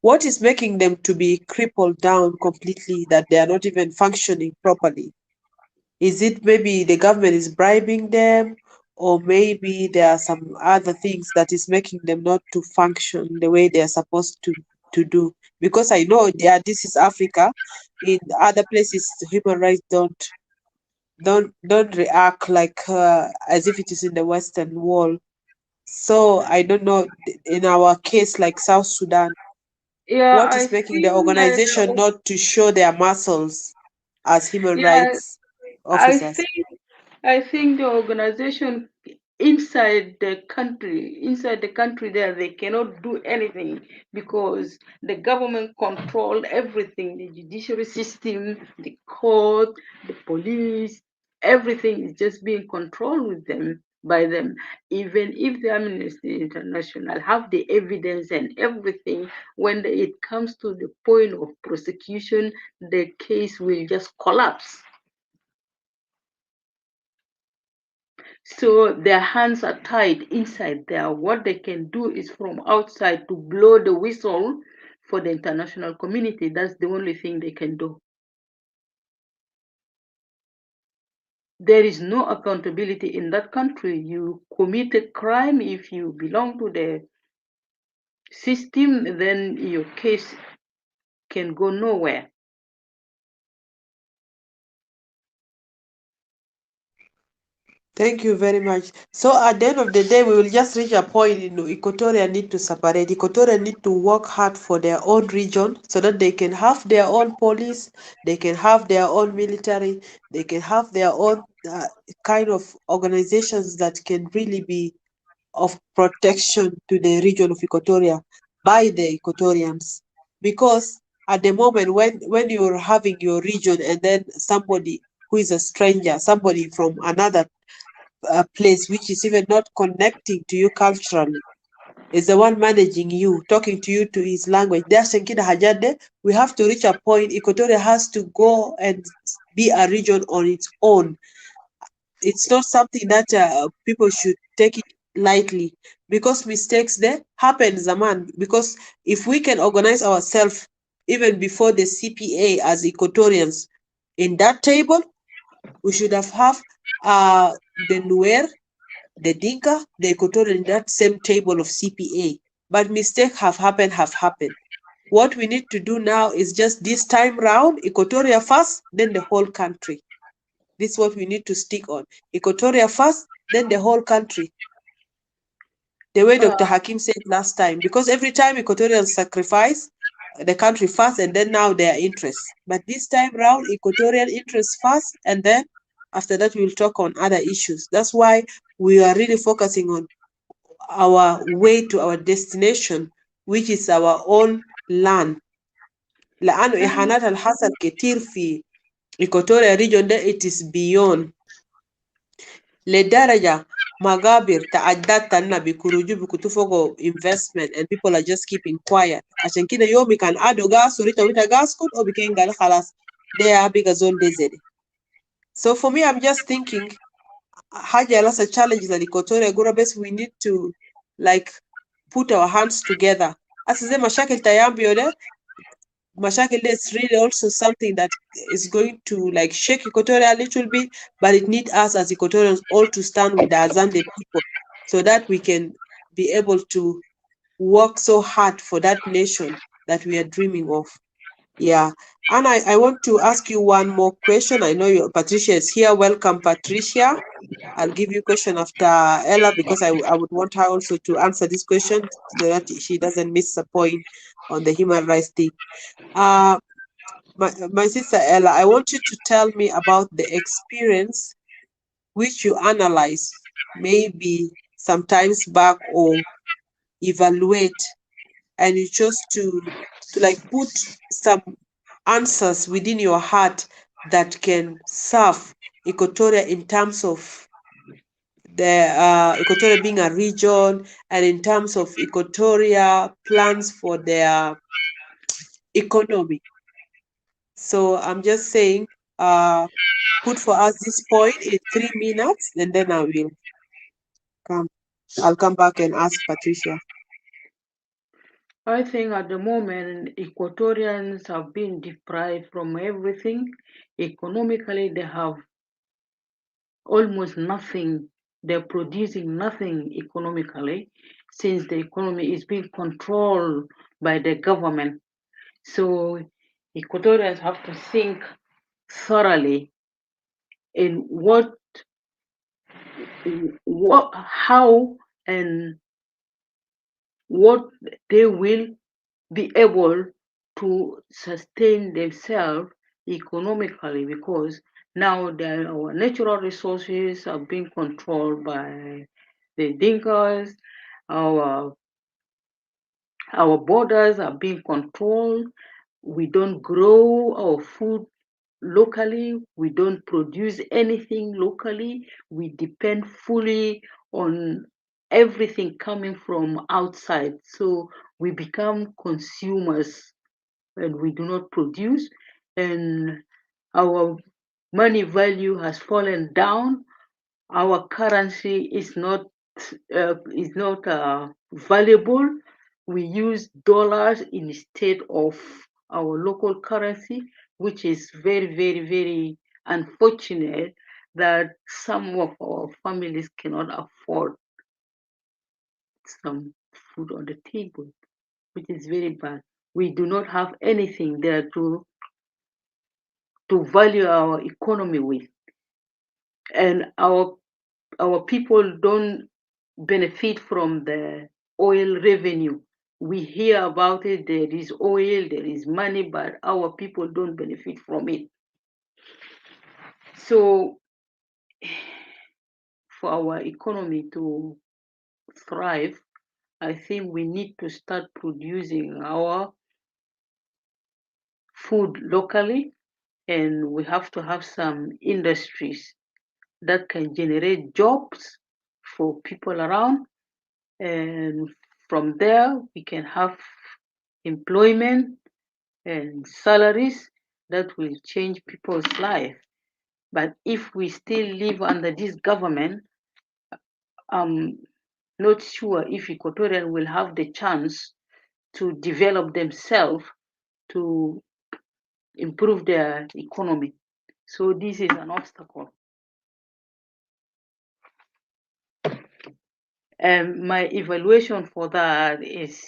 What is making them to be crippled down completely that they are not even functioning properly? Is it maybe the government is bribing them, or maybe there are some other things that is making them not to function the way they are supposed to do? Because I know this is Africa. In other places, human rights don't react like as if it is in the Western world. So I don't know in our case like South Sudan, Yeah, what I is making the think that. organization not to show their muscles as human Yeah, rights I officers? think I think the organization inside the country there, they cannot do anything because the government control everything, the judiciary system, the court, the police, everything is just being controlled by them. Even if the Amnesty International have the evidence and everything, when it comes to the point of prosecution, the case will just collapse. So their hands are tied inside there. What they can do is from outside to blow the whistle for the international community. That's the only thing they can do. There is no accountability in that country. You commit a crime, if you belong to the system, then your case can go nowhere. Thank you very much. So at the end of the day, we will just reach a point, Equatorial need to separate. Equatorial need to work hard for their own region so that they can have their own police, they can have their own military, they can have their own kind of organizations that can really be of protection to the region of Equatoria by the Equatorians. Because at the moment when you're having your region and then somebody who is a stranger, somebody from another place which is even not connecting to you culturally is the one managing you, talking to you to his language. We have to reach a point. Equatoria has to go and be a region on its own. It's not something that people should take it lightly because mistakes there happen, Zaman. Because if we can organize ourselves even before the CPA as Equatorians in that table, we should have the Nuer, the Dinka, the Equatorian in that same table of CPA. But mistakes have happened. What we need to do now is just this time round, Equatoria first, then the whole country. This is what we need to stick on. Equatoria first, then the whole country. The way Dr. Hakim said last time, because every time Equatorians sacrifice the country first and then now their interests. But this time round, Equatorial interests first, and then after that we'll talk on other issues. That's why we are really focusing on our way to our destination, which is our own land. لأنه إحانات الحصل كتير في Equatorial region ده it is beyond لدرجة مقابر تعدات تنا بيكروجو بكتفوقو investment and people are just keeping quiet عشان كده يومي كان عادو غاس وريتا ويتا غاس كود أو بكين قال خلاص ده بيجا زول دي زي. So for me I'm just thinking حاجة لسه challenge the Equatorial Gurabes we need to like put our hands together. As زي مشاكل تيامبيو ده مشاكل ده is really also something that is going to like shake Equatoria a little bit, but it needs us as Equatorians all to stand with the Azande people so that we can be able to work so hard for that nation that we are dreaming of. Yeah. And I want to ask you one more question. I know Patricia is here. Welcome, Patricia. I'll give you a question after Ella because I would want her also to answer this question so that she doesn't miss a point on the human rights thing. Uh, my sister Ella, I want you to tell me about the experience which you analyze, maybe sometimes back or evaluate, and you chose to like put some answers within your heart that can serve Equatoria in terms of the Equatoria being a region, and in terms of Equatoria plans for their economy. So I'm just saying, put for us this point in 3 minutes, and then come. I'll come back and ask Patricia. I think at the moment, Equatorians have been deprived from everything. Economically, they have almost nothing. They're producing nothing economically since the economy is being controlled by the government. So Equatorians have to think thoroughly in how and what they will be able to sustain themselves economically, because now our natural resources are being controlled by the Dinkas, our borders are being controlled, we don't grow our food locally, we don't produce anything locally, we depend fully on everything coming from outside. So we become consumers and we do not produce, and our money value has fallen down. Our currency is not valuable. We use dollars instead of our local currency, which is very, very, very unfortunate that some of our families cannot afford some food on the table, which is very bad. We do not have anything there to value our economy with, and our people don't benefit from the oil revenue. We hear about it, there is oil, there is money, but our people don't benefit from it. So for our economy to thrive, I think we need to start producing our food locally, and we have to have some industries that can generate jobs for people around, and from there we can have employment and salaries that will change people's life. But if we still live under this government, I'm not sure if Equatorian will have the chance to develop themselves to improve their economy. So this is an obstacle. And my evaluation for that is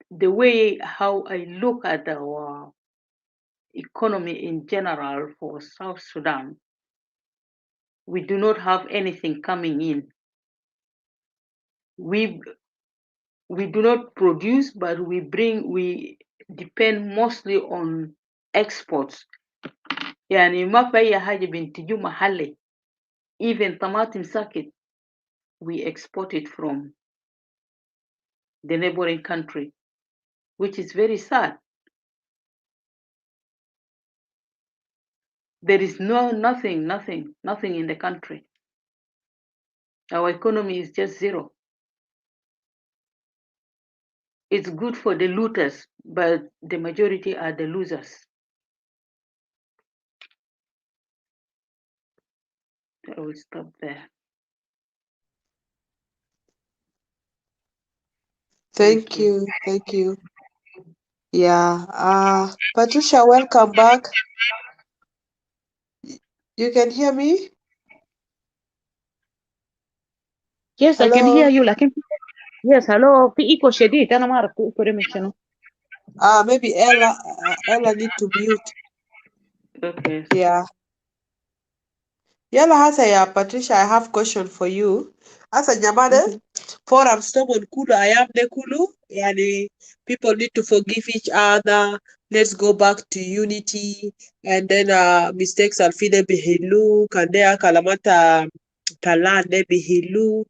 the way how I look at our economy in general for South Sudan. We do not have anything coming in. We do not produce, but we depend mostly on exports. يعني ما في أي حاجة بنتجو محلي. Even طماطم ساكت, we export it from the neighboring country, which is very sad. There is nothing in the country. Our economy is just zero. It's good for the looters, but the majority are the losers. I will stop there. Thank you. Thank you. Yeah. Patricia, welcome back. You can hear me? Yes, I can Hello? hear you. لكن yes, hello. في echo شديد. أنا ما أعرف في echo ده من شنو. Maybe Ella need to mute. Okay. Yeah. Yala Hasa, yeah, Patricia, I have question for you. Asa jamade, forums tomon kulu ayam de kulu, yani people need to forgive each other. Let's go back to unity, and then mistakes alfide bihilu, kandea kalamata talande bihilu.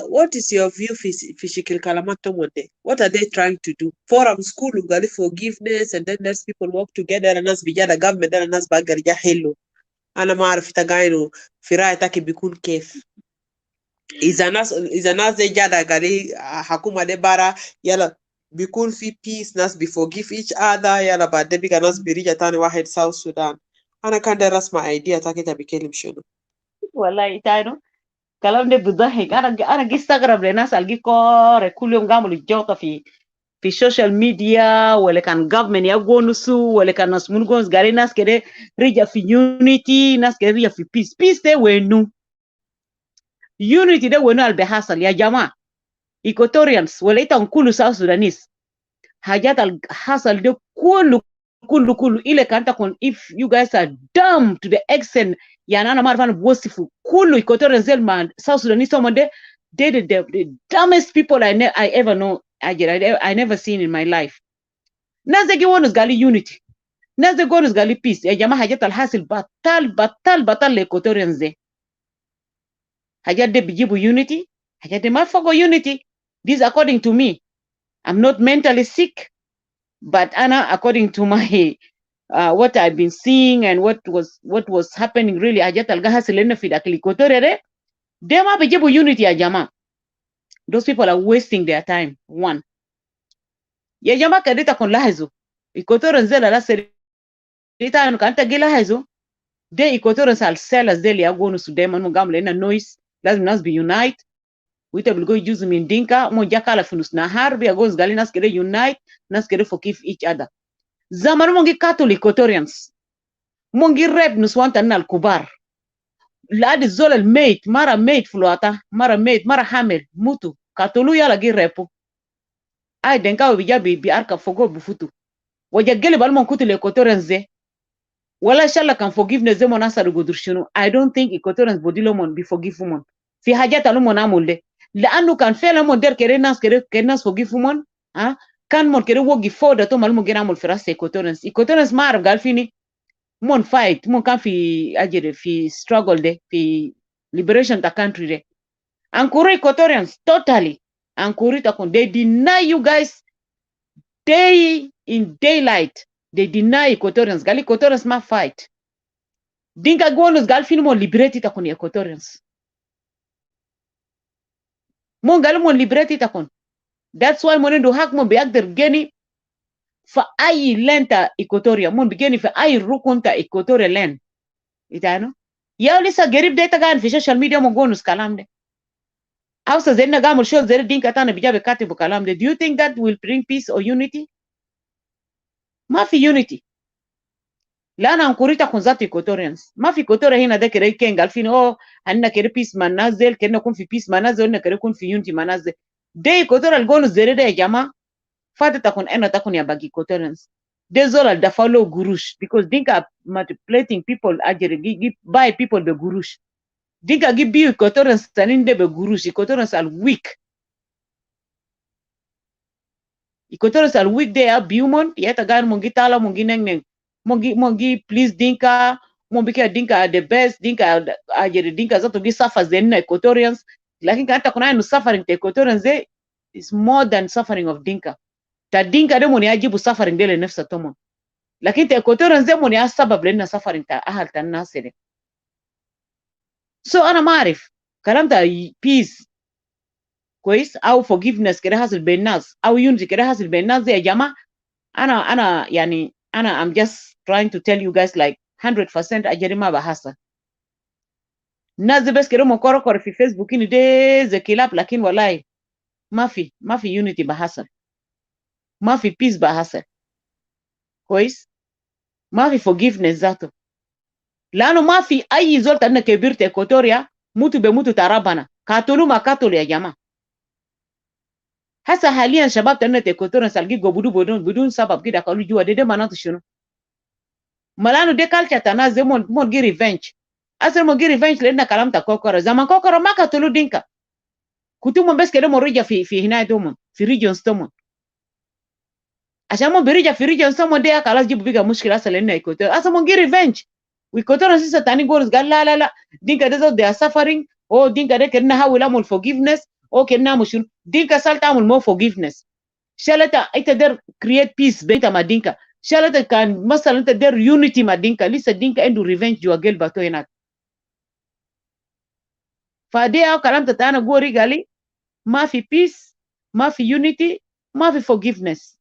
What is your view, Fishikil Kalamato Monde? What are they trying to do? Forum school, ugali forgiveness, and then let's people work together, and us bijada government, and us bagarja hello. Ana maarif tagaino, firai taki bikun kef. Is a nas de jada gali hakuma de bara, yala bikun fi peace, nas be forgive each other, yala ba debi nas birija tani wahed South Sudan. Ana kanda rasma idea taki tabikelim shono. والله تاينو كلام ده بيضحك. انا جي استغرب لناس الجي كور كل يوم قاموا الجوطه في السوشيال ميديا، ولا كان government يقونسوا، ولا كان ناس منقونس قالين ناس كده رجع في unity، ناس كده رجع في peace ده وينو؟ unity ده وينو اللي بيحصل يا جماعه؟ Equatorians ولا إنتوا كل South Sudanese، حاجات اللي حصل ده كله إلا كان تكون if you guys are dumb to the extent، يعني أنا ما أعرف أنا بوصفه كله Equatorians زي ما South Sudanese هم ده the dumbest people I ever know. I never seen in my life. ناس دي جوانس قالي unity، ناس دي جوانس قالي peace. يا جماعة حاجات الحاصل بطل لإيكواتوريانز دي، حاجات دي بيجيبوا unity، حاجات دي ما فوقوا unity. This according to me. I'm not mentally sick, but Anna, according to my what I've been seeing and what was happening really, حاجات القاها سلنا في داخل إيكواتوريا ده ما بيجيبوا unity يا جماعة. Those people are wasting their time. One. يا جماعة كده تكون لاحظوا إيكواتوريانز دي لا سريتا إنه كانت تجي لاحظوا ده إيكواتوريانز السيلز دي اللي يقولوا سوداء من قام لنا noise، لازم الناس بيونايت ويتا بلقوا يجوزوا من دينكا مو جاك على فلوس نهار بيقول قال ناس كده يونايت، ناس كده forgive each other. زمان مونجي كاثوليك إيكواتوريانز مونجي راب نسوان تنا الكبار لاد الزول الميت مرة ميت فلواتا مرة ميت مرة حامل موتو كاتولو يلا جي رابو اي دنكا وبيجا بياركب فوقو بفوتو وجاجلي بالمون كوتو الإيكواتوريانز زي ولا شاء الله كان forgiveness زي ما ناس يقولوا شنو. I don't think Equatorians بدي لهم بيforgive من في حاجات اللي هم عملوا ده، لأنه كان فعلا من دير كده ناس forgive من كان من كده وقف فوق ده تو مالهم جينا عمل في راس Equatorians ما عرف قال فيني من fight من كان في أجري في struggle ده في liberation the country ده. أنكوري Equatorians totally أنكوري تكون they deny you guys day in daylight. They deny Equatorians. Gali Equatorians ma fight. Dinka guonus gal fini mon liberate takun Equatorians. Mon gal mon liberate takun. That's why mon do hak mon biagder geni fa ay lenta Equatoria. Mon bigeni fa ay rukunta Equatoria land. Itano? Ya lisa gerib data gan fi social media mon guonus kalam de. Hausa zenna gamul show zere dinka tana bijabe katibu kalam de. Do you think that will bring peace or unity? Ma fi unity. لأن أنكوريتا كونزات إيكواتوريانز ما في إيكواتوريا هنا ده كده كان قال فين أننا كده بيس منازل كنا نكون في بيس منازل أننا كده نكون في يونتي منازل ده إيكواتوريا الجونس ده يا جماعة فاتت تكون أنا تكون يا باقي إيكواتوريانز ده زول الدفالو قروش because دينكا manipulating people أجري buy people بقروش دينكا جيب بيو إيكواتوريانز تانين ده بقروش إيكواتوريانز الويك إيكواتوريانز الويك ده يا بيومون يا تغير مونجي تالا مونجي نين mongi please dinka mombike dinka the best dinka ajere dinka zato gi suffers in Equatorians, lakini hata kuna no suffering the Equatorians is more than suffering of dinka. Ta dinka de moni ajibu suffering dele nafsa tomon, lakini the Equatorians de moni asbab lena suffering ta ahal ta nasere. So ana maarif kalam ta peace كويس او forgiveness كده حاصل بين الناس او unity كده حاصل بين الناس يا جماعه. انا يعني I'm just trying to tell you guys like 100% أجري ما بحصل. الناس بس كده مكورة في فيسبوك إنه ده زي كلاب، لكن والله ما في unity بحصل، ما في peace بحصل كويس، ما في forgiveness ذاته، لأنه ما في أي زول تنا كبير تإيكواتوريا موتو بموتو ترابنا كاتولو ما كاتولو يا جماعة. هسه حاليا شباب تنا تإيكواتوريا سالجي قبودو بدون سبب كده قالوا جوا ده مناطق شنو؟ ملانو ده culture تنا زي مون جي revenge. asal mo gi revenge lena kalam ta kokoro zaman kokoro maka tulu dinka kutumo bes kede mo rija fi hina domon fi regions domon asal mo berija fi regions domon de kalas jibu biga mushkila asal lena Equatorial asal mo gi revenge Equatorial sisa tani goals gal la dinka de they are suffering oh dinka de kedna hawila mul forgiveness oh kedna mushun dinka salta mul more forgiveness shalata ita der create peace beta madinka shalata kan masalan ita der unity madinka lisa dinka endu revenge jua gel bato enak fade au kalam tatana gori gali ma fi peace ma fi unity ma fi forgiveness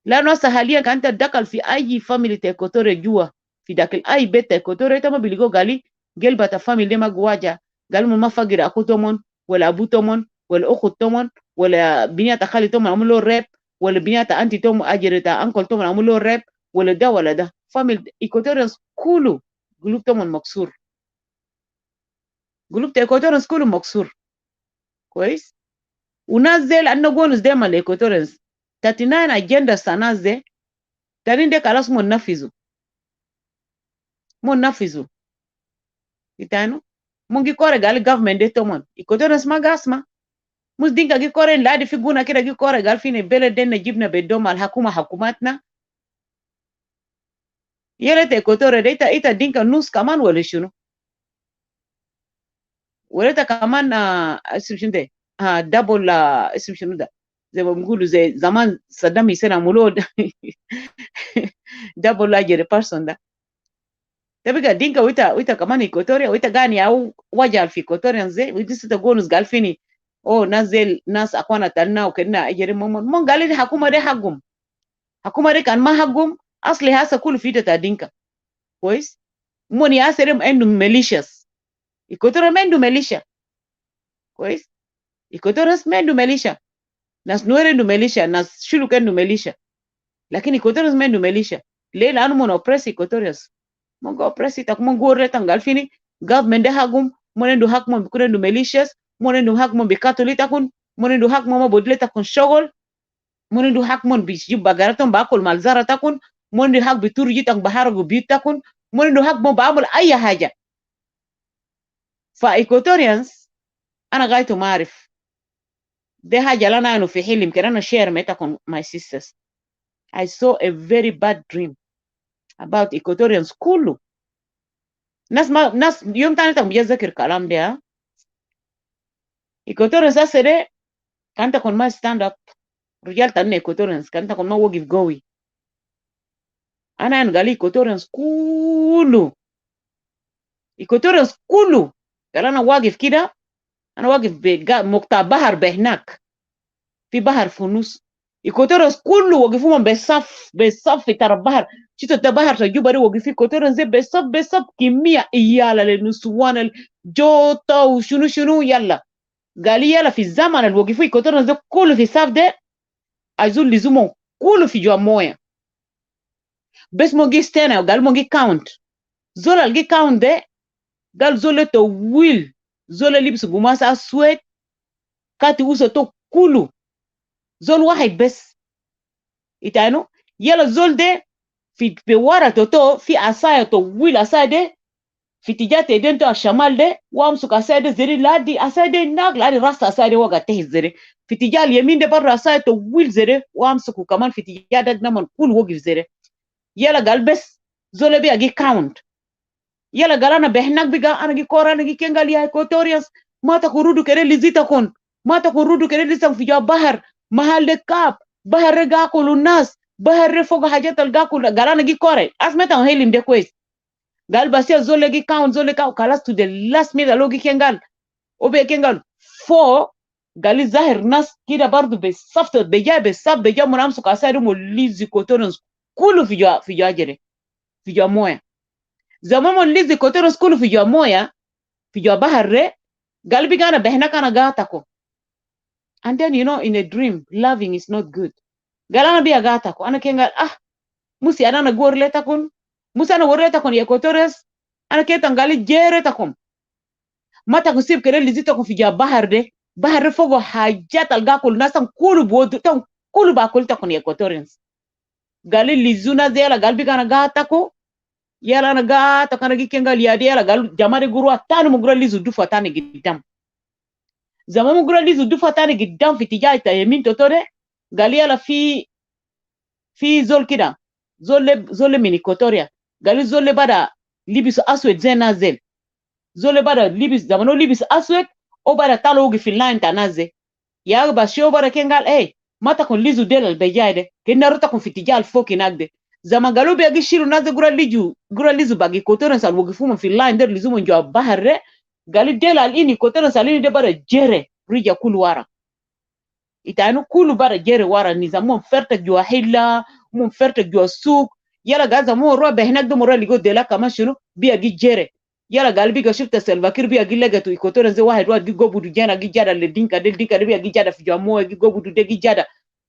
lano sahalia kanta dakal fi ayi family ta Equatorial jua fi dakal ayi beta Equatorial tama biligo gali gel bata family de magwaja gal mo mafagira akutomon wala abutomon wala ukhutomon wala binyata khali tomon amulo rep wala binyata anti tom ajirita uncle tomon amulo rep wala da family Equatorians kulu group tomon maksur group ta Equatorians kulu maksur كويس وناس زي لانه جونس دايما الايكواتوريانز 39 اجنده سناس زي تاني ده خلاص منفذوا itano mungi kore gal government de tomon Equatorians magasma mus dinka gi kore ladi fi guna kida gi kore gal fini bele den jibna be domal hakuma hakumatna yele te Equatorial de ita dinka nus kaman wala shunu wala ta kaman اسم شنو ده double اسم شنو ده زي ما بنقولوا زي زمان صدام حسين عملوه double ajere person ده tabiga dinka wita kaman Equatoria wita gani au wajal fi Equatorian ze wita sita gonus gal fini oh nazel nas akwana tanna ukenna ajere mon gali hakuma de hakuma de kan ma hagum asli hasa kul fita ta dinka kois mon ya serem endu militias Equatorial mendu militia kois Equatorial mendu militia nas nuere ndu militia nas shulu kendu militia lakini Equatorial mendu militia le lanu mon oppress Equatorians mongo presita mongo reta ngal fini government de hagum monendu hak mon kurendu militias monendu hak mon be katolita kun monendu hak mon bodleta kun shogol monendu hak mon bi jibagaraton bakol malzara takun monendu hak bi turji tak baharagu bitakun monendu hak mon baamul ay haja fa Equatorians ana gaitu maarif de haja lana anu fi hilim kedana share metakun my sisters I saw a very bad dream about Equatorians kullu nas yom tani tak mjazakir kalam dia Equatorians sasa de kanta kon ma stand up rujal tan Equatorians kanta kon ma wogif gowi ana an gali Equatorians kulu kalana wagif kida ana wagif be mukta bahar behnak fi bahar funus Equatorians kulu wogifuma besaf fi tar bahar chito ta bahar ta juba de wogifi Equatorians ze besaf kimia iyala le nusuwana jota و shunu yalla gali yala fi zaman al wogifu Equatorians ze kulu fi saf de azul lizumo kulu fi jua moya bes mogi stena gal mogi count zola gi count de gal zole to will zole libs gumasa sweat kati uso to kulu zol wahid bes itano yala zol de fi bewara to fi asaya to will asaya de fi tijate den to shamal de wamsu asaya de zeri ladi asaya de nag ladi rasta asaya de waga te zeri fi tijal yamin de barra asaya to will zeri wamsu kaman fi tijada naman kul wogif zeri yala galbes zole bi agi count yala galana behnak biga ana gi korana gi kengal ya Equatorians mata kurudu kere lizita kon mata kurudu kere lisang fi bahar mahal de kap bahar rega nas bahar re foga hajat al gakul galana gi kore asmeta helim de kwes gal basia zole gi count zole ka kalas to the last minute logi kengal obe kengal 4 gali zahir nas kida bardu be safto be jabe sab be jamu namsu kasadu mo lizi Equatorians kulu fi jere fi moya zaman mo lizi Equatorians kulu fi moya fi bahar re galbi gana behna kana gatako and then in a dream loving is not good galana bi gatako ana kengal musi ana gor letakun musi ana wor letakun Equatorians ana ketan gali jere takum mata kusib kere lizita ko fi bahar re fogo hajat al gakul nasan kulu bodu tan kulu ba kul takun Equatorians gali lizuna zela galbi gana gatako yala ana gata kana gikengal yadi yala gal jamade guru atani mugura lizu dufa tani giddam zama mugura lizu dufa tani giddam fi tijai ta yemin totore gal yala fi zol kida zolle min Equatoria gali zolle bada libis aswed zenazel zolle bada libis zamano libis aswed o bada talo ugi fi line tanaze ya ba shio bara kengal mata kon lizu delal bejade kenaruta kon fi tijal foki nagde zama galo be agi shiru naze gura lizu bagi Equatorian sal wogi fuma fi line der lizu monjo baharre gali delal ini Equatorian sal ini de bara jere rija kulu wara itanu kulu bara jere wara nizamon ferta jua hilla mun ferta jua suk yala gaza mo robe hinak do mora ligo dela kama shuru bi agi jere yala galbi ga shifta Salva Kiir bi agi lega to Equatorian ze wahed wa gi gobudu jena gi jada le dinka de bi agi jada fi jua mo gi gobudu de gi jada.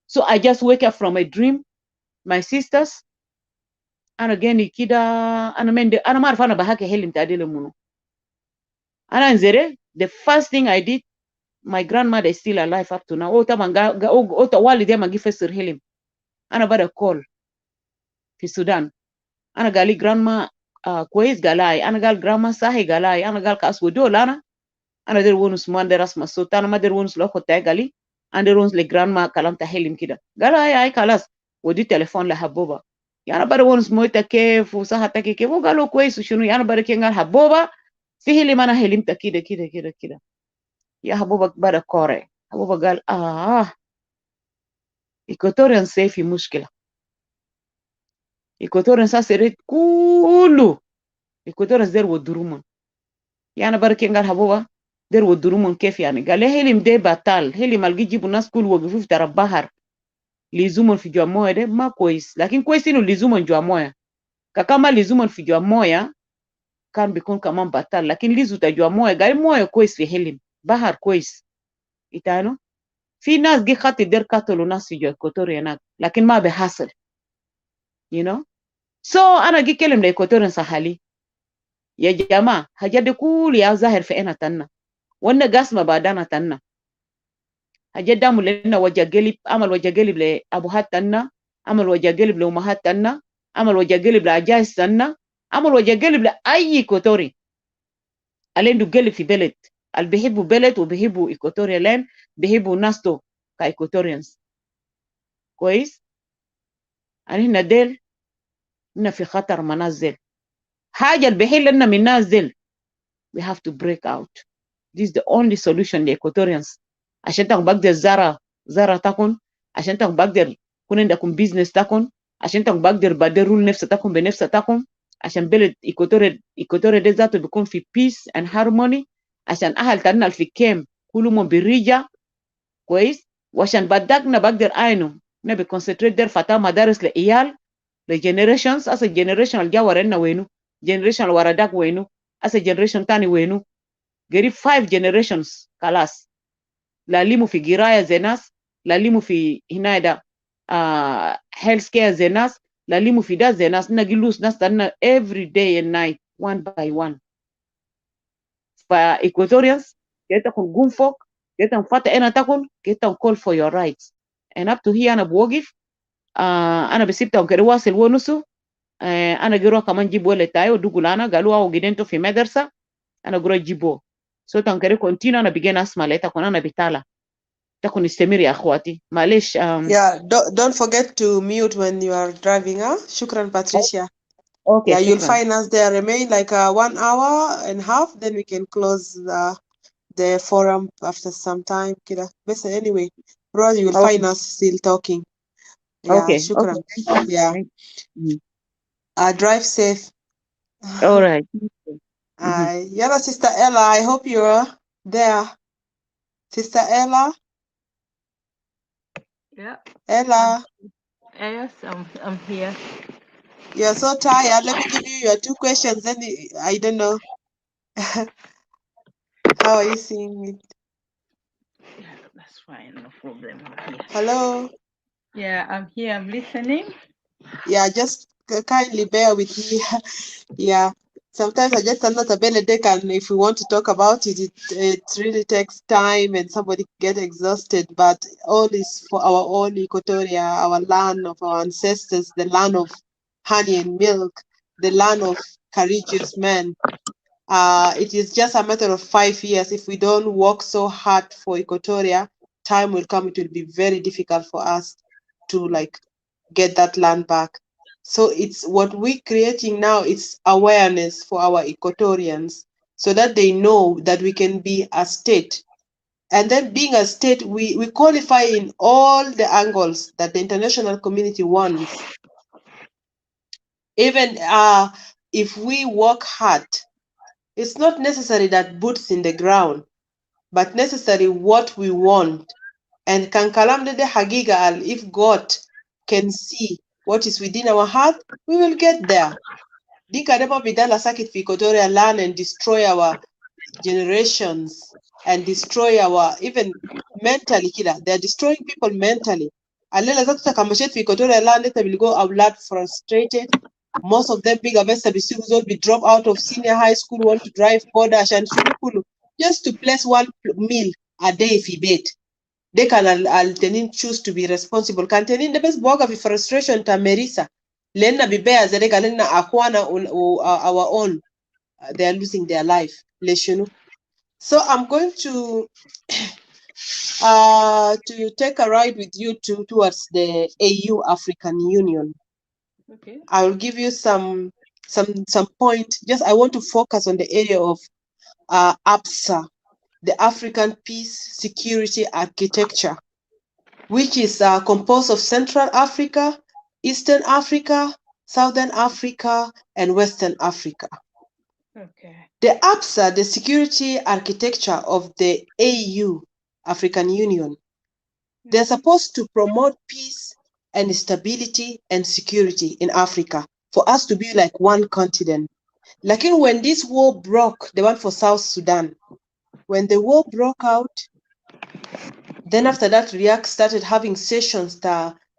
So I just wake up from a dream, my sisters ana geni kida ana mende ana marfa ana bahake helim tadele munu ana nzere. The first thing I did, my grandmother is still alive up to now. Ota manga ota walide magi fesir helim ana bada call fi Sudan ana gali grandma kwez galai ana gal grandma sahi galai ana gal kaswo dolana ana der wonus mande rasma sultana mader wonus loko gali ande wonus le grandma kalam ta helim kida galai ay kalas wodi telefon la haboba yana bada wonus moita kef usaha take kef galo kwez shunu yana bada kengal haboba fi helim ana helim ta kida ya haboba bada kore haboba gal Equatorian safe mushkila Equatorian sa seret kulu Equatorian der wodurumun yana barke ngal haboba der wodurumun kef yani gale helim de batal helim algi jibu nas kul wogifu tara bahar lizumun fi jua moya de ma kois lakin kois inu lizumun jua moya kakama lizumun fi jua moya kan bikun kaman batal lakin lizu ta jua moya gale moya kois fi helim bahar kois itano fi nas gi khati der katolo nas fi jua Equatorian lakin ma be hasel, you know. So ana gi kelem da Equatorian sahali ya jama hajade kuli ya zahir fi ena tanna wanna gasma badana tanna hajada mulena wajagelib amal wajagelib le abuhat tanna amal wajagelib le umahat tanna amal wajagelib le ajais tanna amal wajagelib le ayi Equatori alendu gelib fi beled al bihibu beled wa bihibu Equatoria len bihibu nasto ka Equatorians كويس أنا ديل إن في خطر منازل حاجة البحيل لنا من نازل we have to break out. This is the only solution the Equatorians عشان تكون بقدر زارة تكون عشان تكون بقدر كون عندكم business تكون عشان تكون بقدر بدرول نفسه تكون بنفسه تكون عشان بلد إيكوتوريا ده ذاته بيكون في peace and harmony عشان أهل تنا في كيم كلهم بريجة كويس وعشان بدقنا بقدر عينه نبي concentrate در فتاة مدارس لإيال لجنريشنز أصل generation الجا ورنا وينو generation الورداك وينو أصل generation تاني وينو قريب 5 generations خلاص لاليمو في جراية زي ناس لاليمو في هنا ده health care زي ناس لاليمو في ده زي ناس نجلوس ناس تنا every day and night one by one فا Equatorians كيتا كون قوم فوق كيتا نفاتا انا تكون كيتا call for your rights and up to here أنا بوقف أنا بسيبتهم كده واصل ونسو أنا جروا كمان جيبوا لتايو دوغولانا قالوا أو جدنتو في مدرسة أنا جروا جيبوا so تنكري continue أنا بيجي أسمع لتا كون أنا بتالا تكون استمر يا أخواتي معلش Yeah, don't forget to mute when you are driving. Shukran, Patricia. okay Yeah, you'll شكرا find us there. Remain like 1 hour and a half, then we can close the forum after some time. Kida. But anyway, Rose, you will okay find us still talking. Yeah, okay shukran. Yeah. Thank you. Drive safe. All right. Yalla, Sister Ella, I hope you're there. Sister Ella? Yeah. Ella? Yes, I'm here. You're so tired. Let me give you your 2 questions. Then I don't know. How are you seeing it? Yeah, that's fine. No problem. I'm here. Hello? Yeah, I'm here. I'm listening. Yeah, just kindly bear with me. Yeah. Sometimes I just not a Benedict, and if we want to talk about it, it really takes time and somebody get exhausted. But all is for our own Equatoria, our land of our ancestors, the land of honey and milk. the land of courageous men. It is just a matter of 5 years. If we don't work so hard for Equatoria, time will come, it will be very difficult for us to like get that land back. So it's what we're creating now, it's awareness for our Equatorians so that they know that we can be a state. And then being a state, we qualify in all the angles that the international community wants. Even if we work hard, it's not necessary that boots in the ground, but necessary what we want. And kan kalam de hagiga al, if God can see what is within our heart, we will get there. Dinka never bidala sakit fi Equatorial land and destroy our generations and destroy our even mentally killer. They're destroying people mentally. Alela zatu takamashit fi Equatorial land, they will go out loud frustrated. Most of them big avesta will be drop out of senior high school, want to drive border and shulukulu just to place one meal a day if he bed. They can al choose to be responsible. Can tenin the best boga fi frustration ta merisa. Lena bibea zedeka lena akwana our own. They are losing their life. Leshunu. So I'm going to take a ride with you towards the AU African Union. Okay. I will give you some point. Just I want to focus on the area of APSA, the African Peace Security Architecture, which is composed of Central Africa, Eastern Africa, Southern Africa, and Western Africa. Okay. The APSA, the security architecture of the AU, African Union, they're supposed to promote peace and stability and security in Africa for us to be like one continent. Like when this war broke, the one for South Sudan, when the war broke out, then after that, REACT started having sessions,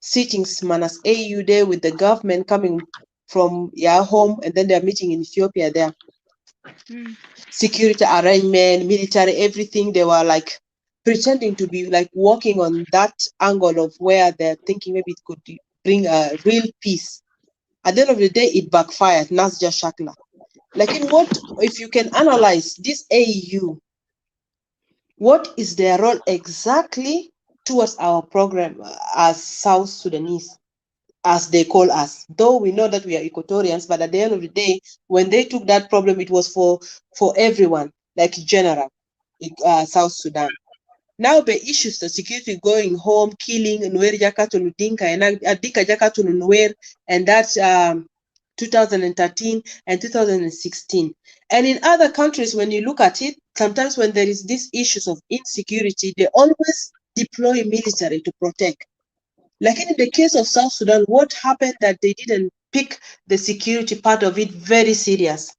sittings, manas AU there with the government coming from home, and then they're meeting in Ethiopia there. Security arrangement, military, everything. They were like pretending to be like working on that angle of where they're thinking maybe it could bring a real peace. At the end of the day, it backfired. Nasja Shakla. Like what if you can analyze this AU? What is their role exactly towards our program as South Sudanese, as they call us? Though we know that we are Equatorians, but at the end of the day, when they took that problem, it was for everyone, like general, South Sudan. Now the issues, the security going home, killing, Nuer Jakatunu Dinka, and Adika Jakatunu Nuer, and that's 2013 and 2016. And in other countries, when you look at it, sometimes when there is these issues of insecurity, they always deploy military to protect. Like in the case of South Sudan, what happened that they didn't pick the security part of it very serious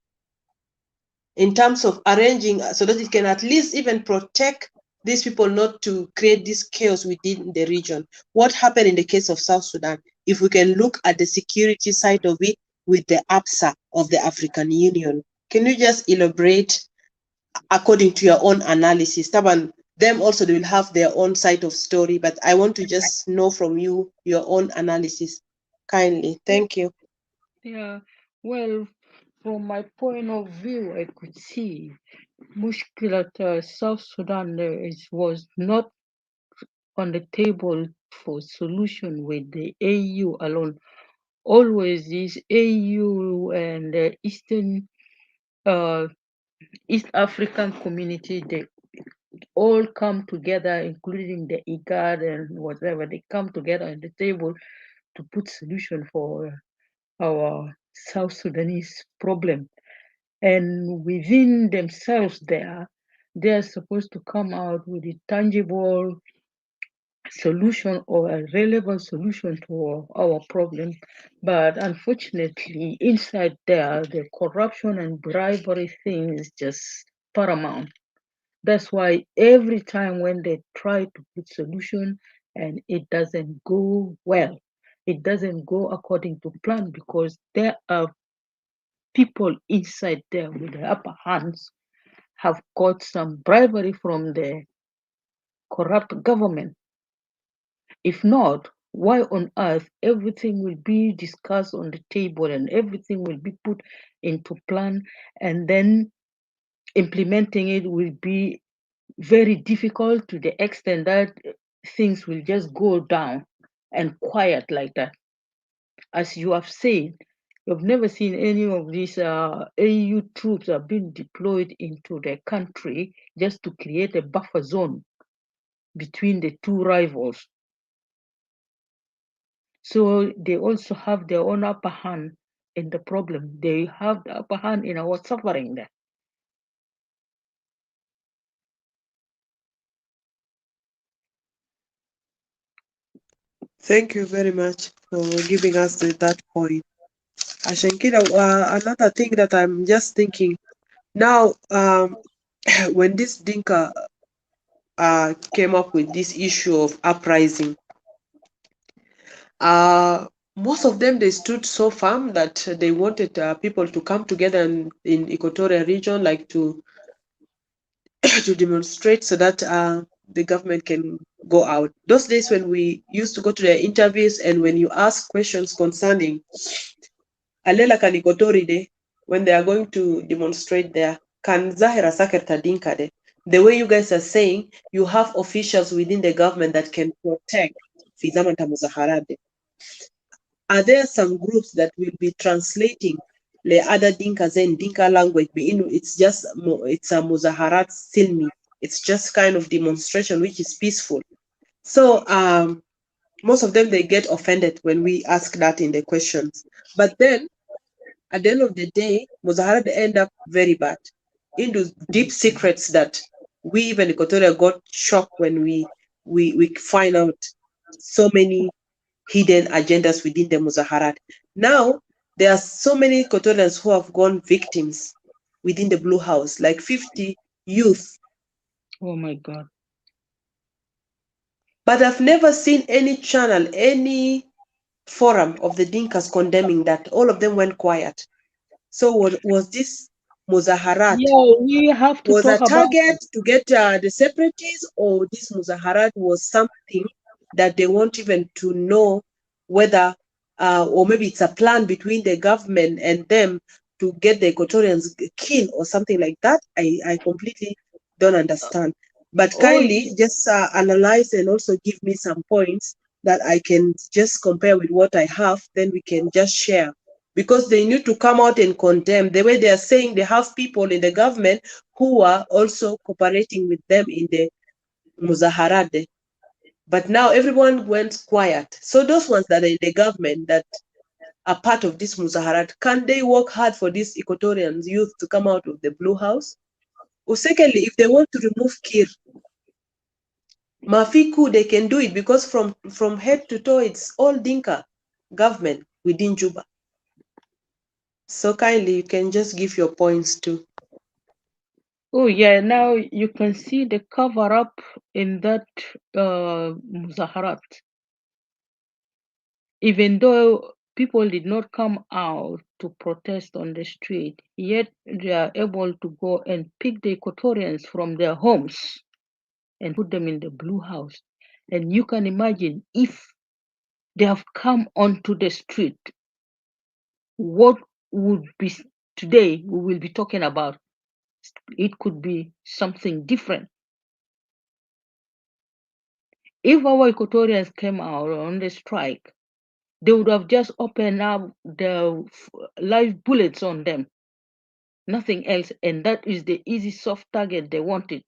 in terms of arranging so that it can at least even protect these people not to create this chaos within the region. What happened in the case of South Sudan? If we can look at the security side of it with the APSA of the African Union, can you just elaborate according to your own analysis? Taban, them also they will have their own side of story, but I want to just know from you your own analysis. Kindly, thank you. Yeah, well, from my point of view, I could see Mushkilat South Sudan was not on the table for solution with the AU alone. Always this AU and the East African community, they all come together, including the IGAD and whatever. They come together at the table to put solution for our South Sudanese problem. And within themselves they're supposed to come out with a tangible solution or a relevant solution to our problem. But unfortunately, inside there, the corruption and bribery thing is just paramount. That's why every time when they try to put solution and it doesn't go well, it doesn't go according to plan because there are people inside there with the upper hands have got some bribery from the corrupt government. If not, Why on earth everything will be discussed on the table and everything will be put into plan, and then implementing it will be very difficult to the extent that things will just go down and quiet like that? As you have said, you've never seen any of these AU troops have been deployed into the country just to create a buffer zone between the two rivals. So they also have their own upper hand in the problem. They have the upper hand in our suffering there. Thank you very much for giving us that point. Ashankida, another thing that I'm just thinking now, when this Dinka came up with this issue of uprising, most of them, they stood so firm that they wanted people to come together in Equatorial region, like to to demonstrate so that the government can go out. Those days when we used to go to the interviews and when you ask questions concerning Alela kan Equatori de, when they are going to demonstrate there, kan Zahira Saker Tadinka de, the way you guys are saying, you have officials within the government that can protect Fizama Tamuzaharade. Are there some groups that will be translating the other Dinkas and Dinka language? It's just it's a Muzaharat Silmi. It's just kind of demonstration which is peaceful. So most of them, they get offended when we ask that in the questions. But then at the end of the day, Muzaharat end up very bad into deep secrets that we even Equatoria got shocked when we find out so many hidden agendas within the Muzaharat. Now, there are so many Equatorians who have gone victims within the Blue House, like 50 youth. Oh my God. But I've never seen any channel, any forum of the Dinkas condemning that. All of them went quiet. So was this Muzaharat Yeah, we have to was a talk about target it. to get the separatists, or this Muzaharat was something that they won't even to know whether, or maybe it's a plan between the government and them to get the Equatorians killed or something like that? I completely don't understand. But Oh, kindly just analyze and also give me some points that I can just compare with what I have, then we can just share. Because they need to come out and condemn the way they are saying they have people in the government who are also cooperating with them in the Muzaharade. But now everyone went quiet. So those ones that are in the government that are part of this Muzaharat, can they work hard for these Equatorians youth to come out of the Blue House? Or secondly, if they want to remove Kir, Mafiku, they can do it because from head to toe, it's all Dinka government within Juba. So kindly, you can just give your points too. oh yeah, now you can see the cover up in that Muzaharat. Even though people did not come out to protest on the street, yet they are able to go and pick the Equatorians from their homes and put them in the Blue House. And you can imagine if they have come onto the street, what would be today we will be talking about? It could be something different. If our Equatorians came out on the strike, they would have just opened up the live bullets on them, nothing else, and that is the easy soft target they wanted.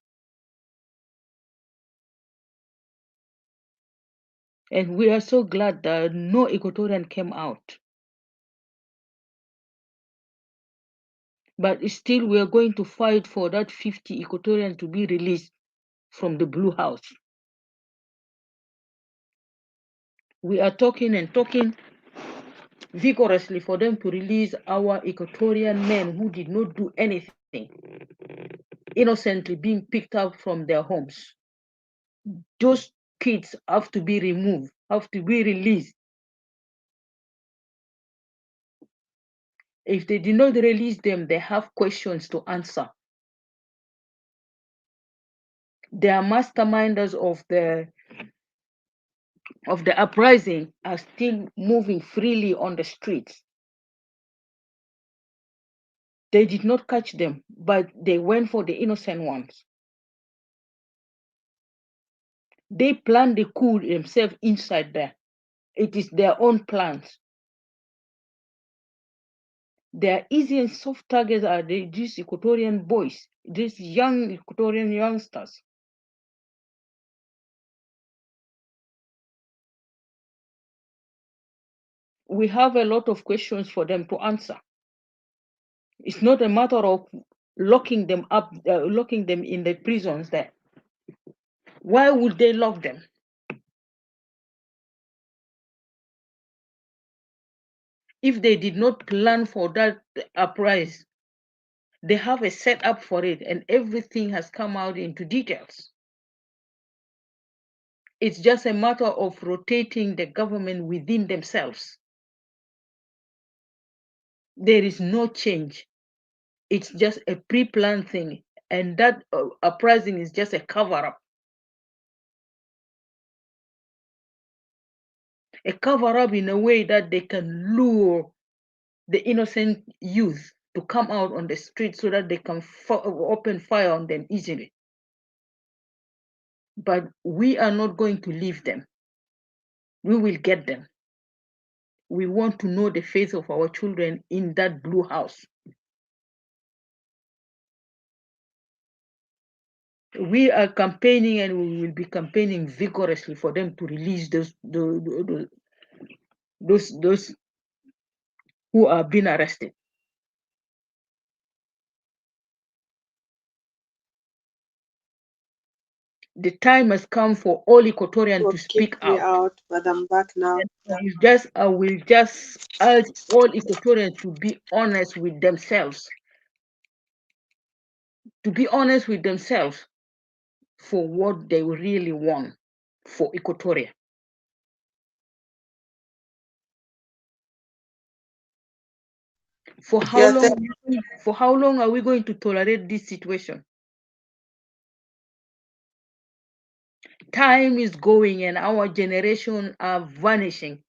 And we are so glad that no Equatorian came out. But still, we are going to fight for that 50 Equatorian to be released from the Blue House. We are talking and talking vigorously for them to release our Equatorian men who did not do anything, innocently being picked up from their homes. Those kids have to be removed, have to be released. If they did not release them, they have questions to answer. They are masterminders of the of the uprising are still moving freely on the streets. They did not catch them, but they went for the innocent ones. They planned the coup themselves inside there. It is their own plans. Their easy and soft targets are these Equatorian boys, these young Equatorian youngsters. We have a lot of questions for them to answer. It's not a matter of locking them up, locking them in the prisons there. Why would they lock them? If they did not plan for that uprising, they have a setup for it, and everything has come out into details. It's just a matter of rotating the government within themselves. There is no change. It's just a pre-planned thing, and that uprising is just a cover-up. A cover-up in a way that they can lure the innocent youth to come out on the street so that they can open fire on them easily. But we are not going to leave them. We will get them. We want to know the face of our children in that blue house. We are campaigning, and we will be campaigning vigorously for them to release those who are being arrested. The time has come for all Equatorians to speak out. But I'm back now. I will just urge all Equatorians to be honest with themselves. To be honest with themselves for what they really want for Equatoria. For how long are we going to tolerate this situation? Time is going and our generation are vanishing.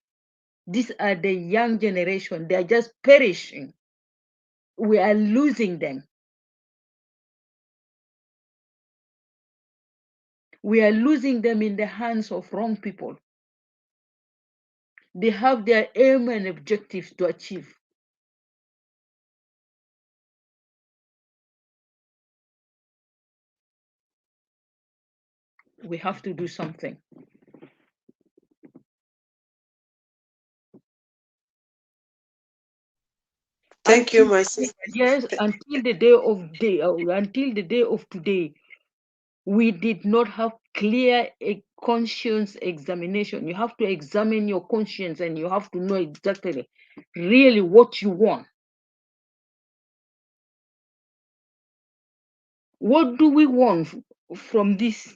These are the young generation. They are just perishing. We are losing them. We are losing them in the hands of wrong people. They have their aim and objectives to achieve. We have to do something. Thank you, my sister. Yes, until the day of today, we did not have clear conscience examination. You have to examine your conscience, and you have to know exactly really what you want. What do we want from this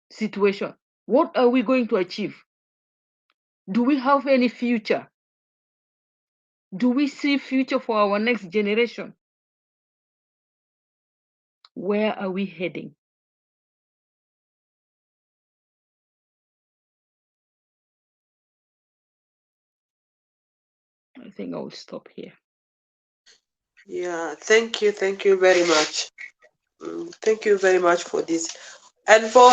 situation? What are we going to achieve? Do we have any future? Do we see future for our next generation? Where are we heading? I think I will stop here. Yeah, thank you very much. Thank you very much for this. And for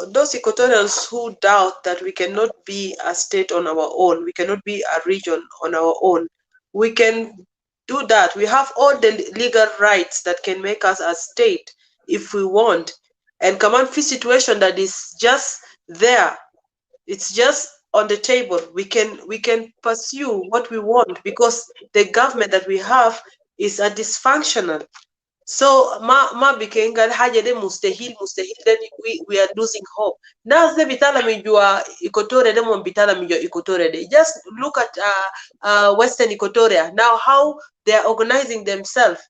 those Equatorians who doubt that we cannot be a state on our own, we cannot be a region on our own, we can do that. We have all the legal rights that can make us a state if we want. And command fee situation that is just there, it's just on the table. We can pursue what we want because the government that we have is a dysfunctional. So ma bikenga haja de mustahil then we are losing hope. Now the bitala mijua Equatoria de mon bitala mijua Equatoria de. Just look at Western Equatoria now, how they are organizing themselves.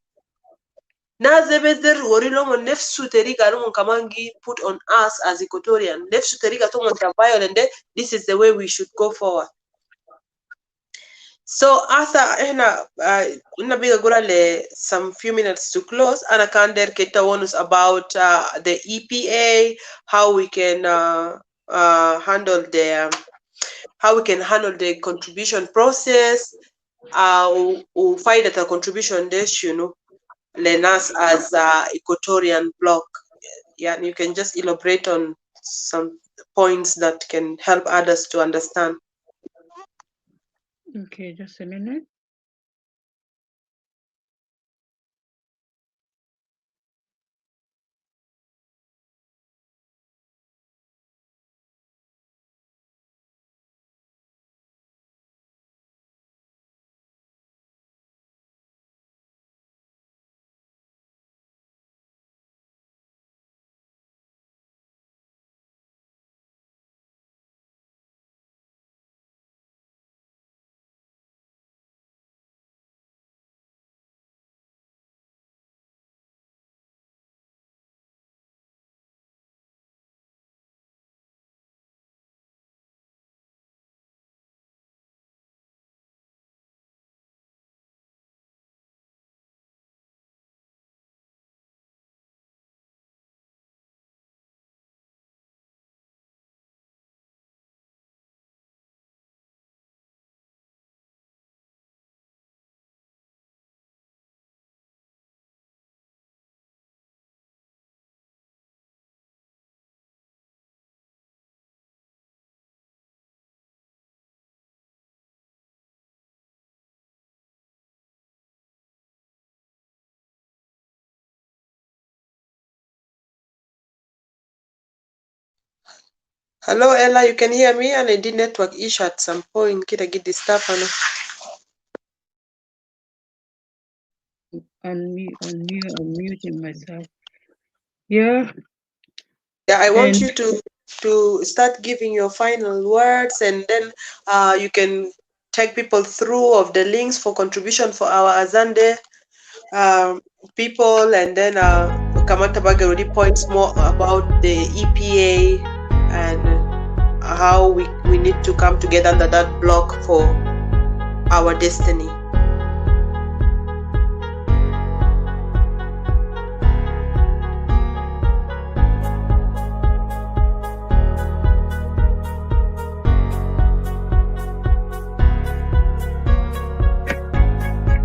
Now the better worilo mon nefsu teriga no kamangi put on us as Equatorian. Nefsu teriga to mon violent. This is the way we should go forward. So after some few minutes to close, Ana Kander Keta warn us about the EPA, how we can handle the how we can handle the contribution process. Ufaida contribution dash, you know, Lenas as Equatorian block. Yeah, and you can just elaborate on some points that can help others to understand. Okay, just a minute. Hello, Ella, you can hear me? And I did network issue at some point. Kita get this stuff. Unmuting myself. Yeah. Yeah, I want And you to start giving your final words, and then you can take people through of the links for contribution for our Azande people, and then Kamata already points more about the EPA and how we need to come together under that block for our destiny.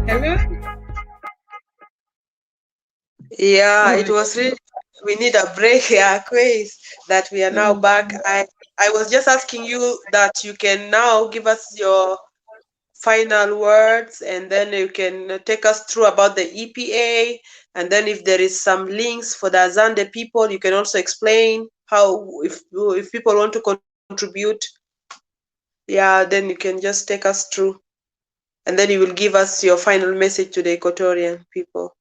hello. Yeah, Oh, it was really, we need a break here, quiz, that we are now back. I was just asking you that you can now give us your final words, and then you can take us through about the EPA, and then if there is some links for the Azande people, you can also explain how, if people want to contribute, yeah, then you can just take us through, and then you will give us your final message to the Equatorian people.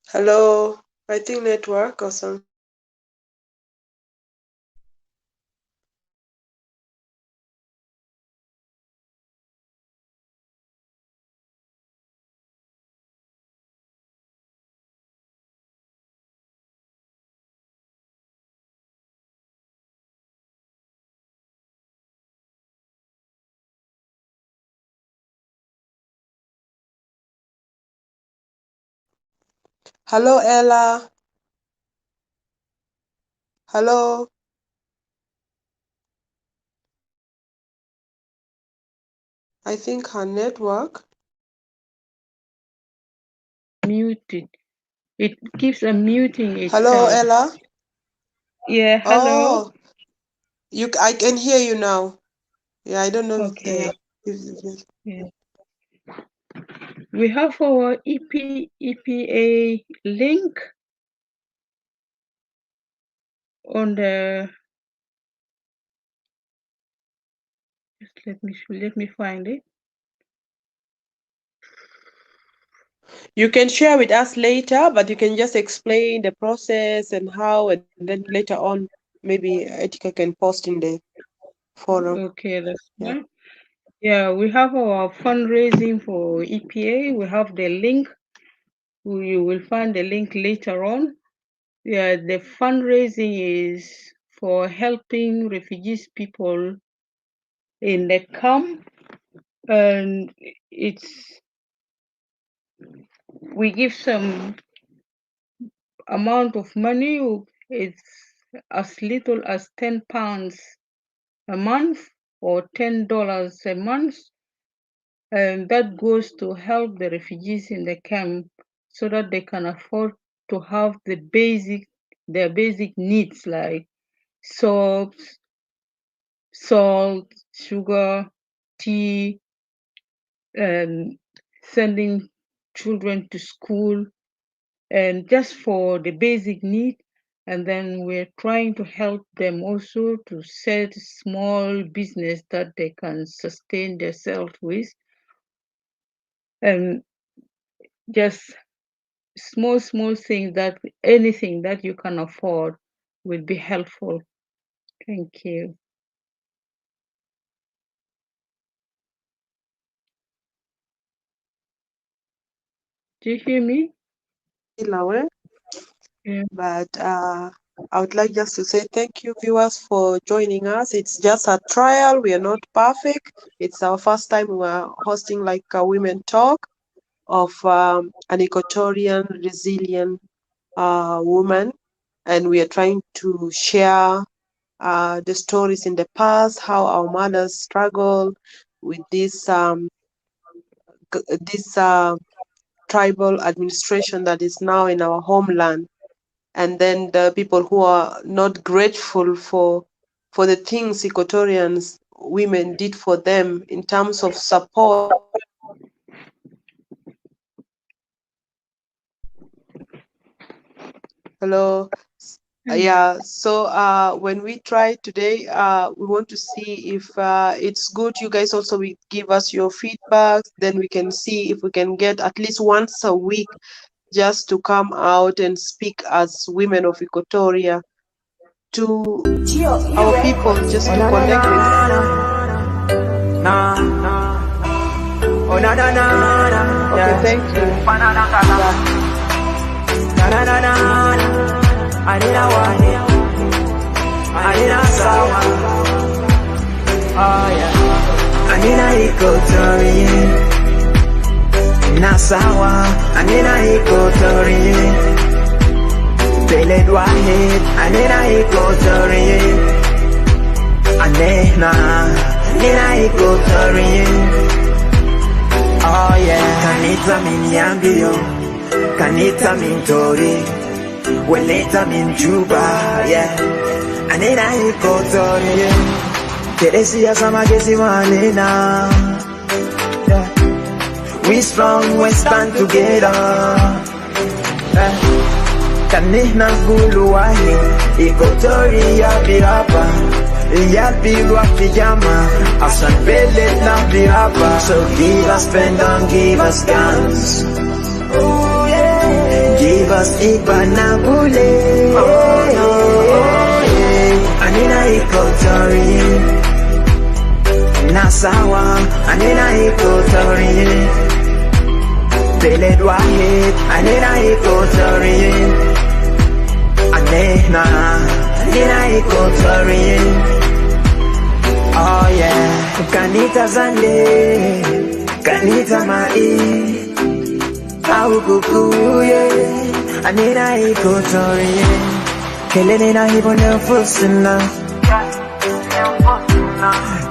Hello, I think network or something. Hello, Ella. Hello. I think her network. muted. It keeps unmuting Hello, itself. Ella. Yeah, hello. Oh, I can hear you now. Yeah, I don't know Okay. if Yeah. We have our EPA link on the. Just let me find it. you can share with us later, but you can just explain the process and how, and then later on, maybe Etika can post in the forum. Okay, that's Yeah. fine. Yeah, we have our fundraising for EPA. We have the link. You will find the link later on. Yeah, the fundraising is for helping refugees people in the camp, and we give some amount of money. It's as little as £10 a month or $10 a month, and that goes to help the refugees in the camp so that they can afford to have their basic needs like soaps, salt, sugar, tea, and sending children to school, and just for the basic need. And then we're trying to help them also to set small business that they can sustain themselves with, and just small things, that anything that you can afford will be helpful. Thank you. Do you hear me? Still away. Yeah. But I would like just to say thank you, viewers, for joining us. It's just a trial. We are not perfect. It's our first time we are hosting like a women talk of an Equatorian resilient woman, and we are trying to share the stories in the past, how our mothers struggle with this tribal administration that is now in our homeland, and then the people who are not grateful for the things Equatorians women did for them in terms of support. Hello. Yeah, so when we try today, we want to see if it's good. You guys also will give us your feedback, then we can see if we can get at least once a week just to come out and speak as women of Equatoria to our people, just to connect with Okay, thank you. Anina Equatorian Nasawa, Anina Equatorian Beled Wahid, Anina Equatorian Anena, Anina Equatorian. Oh yeah, Kanita min Yambio, Kanita min Tori, Weleta min Juba, yeah. Anina Equatorian Teresia Samagesi Manina. We strong, we stand together. Kanina Guluahi, Equatoria Birapa, Yabilwa Pijama, Asan Belet na Birapa. So give us pen and give us guns. Oh yeah. Give us Ibanabule. Oh yeah. Anina Equatoria Nasawa, Anina Equatorian Beled Wahid, Anina Equatorian Anena, Anina Equatorian. Oh yeah, Kanita Zande, Kanita Mai Aukuku, yeah. Anina Equatorian Kelenina Hibona Fusina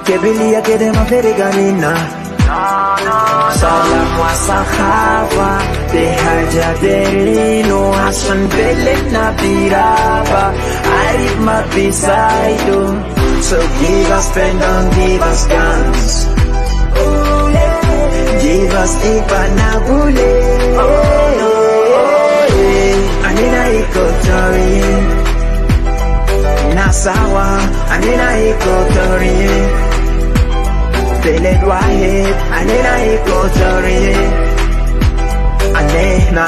Kebilia Kedema Feriganina Salam wa Sahaba Behaja Berino Hasan Belena Biraba Arif Mabisaido. So give us pen and give us guns. Oh yeah. Give us Ibanabule. Oh yeah. Anina Equatorian Nasawa, Anina Equatorian Beled Wahid, Anina Equatorian Anena,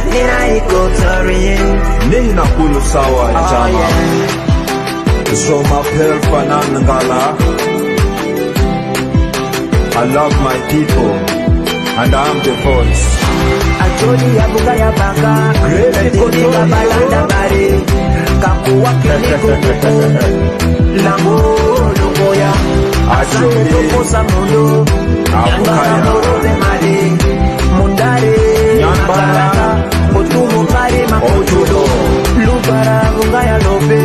Anina Equatorian Nina Kulu Sawa Jama Show my Pelfanan Ngala. I love my people and I'm the voice. Ajoli ya Bugaya Baka, Great Balanda Bari. kakuwa kinikukuku lango lokoya asante tokosa mondo nyambara morobe male mundare nyambara otumo pare makotulo lubara ngaya lobe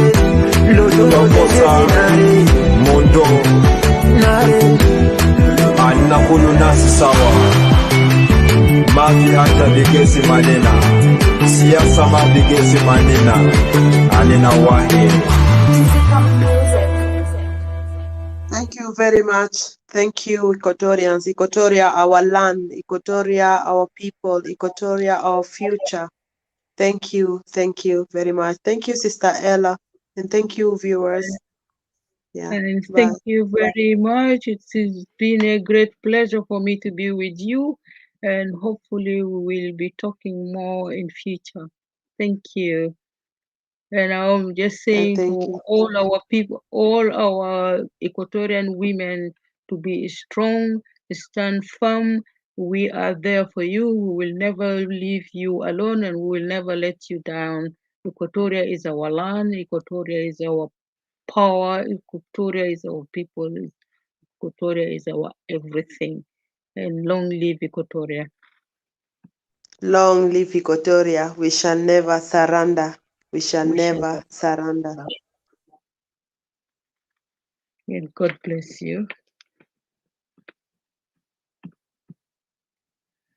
lodo lokosa mondo nare anakulu nasi sawa magi hata bigesi manena siasa mabigesi manena anena wahe. Thank you very much. Thank you, Equatorians. Equatoria, our land. Equatoria, our people. Equatoria, our future. Thank you. Thank you very much. Thank you, Sister Ella. And thank you, viewers. Yeah. And Bye. thank you very much. It has been a great pleasure for me to be with you, and hopefully we will be talking more in future. Thank you. And I'm just saying Thank to you. all our people, all our Equatorian women, to be strong, stand firm. We are there for you. We will never leave you alone, and we will never let you down. Equatoria is our land. Equatoria is our power. Equatoria is our people. Equatoria is our everything. And long live Equatoria. Long live Equatoria. We shall never surrender. We shall We shall never surrender. And God bless you.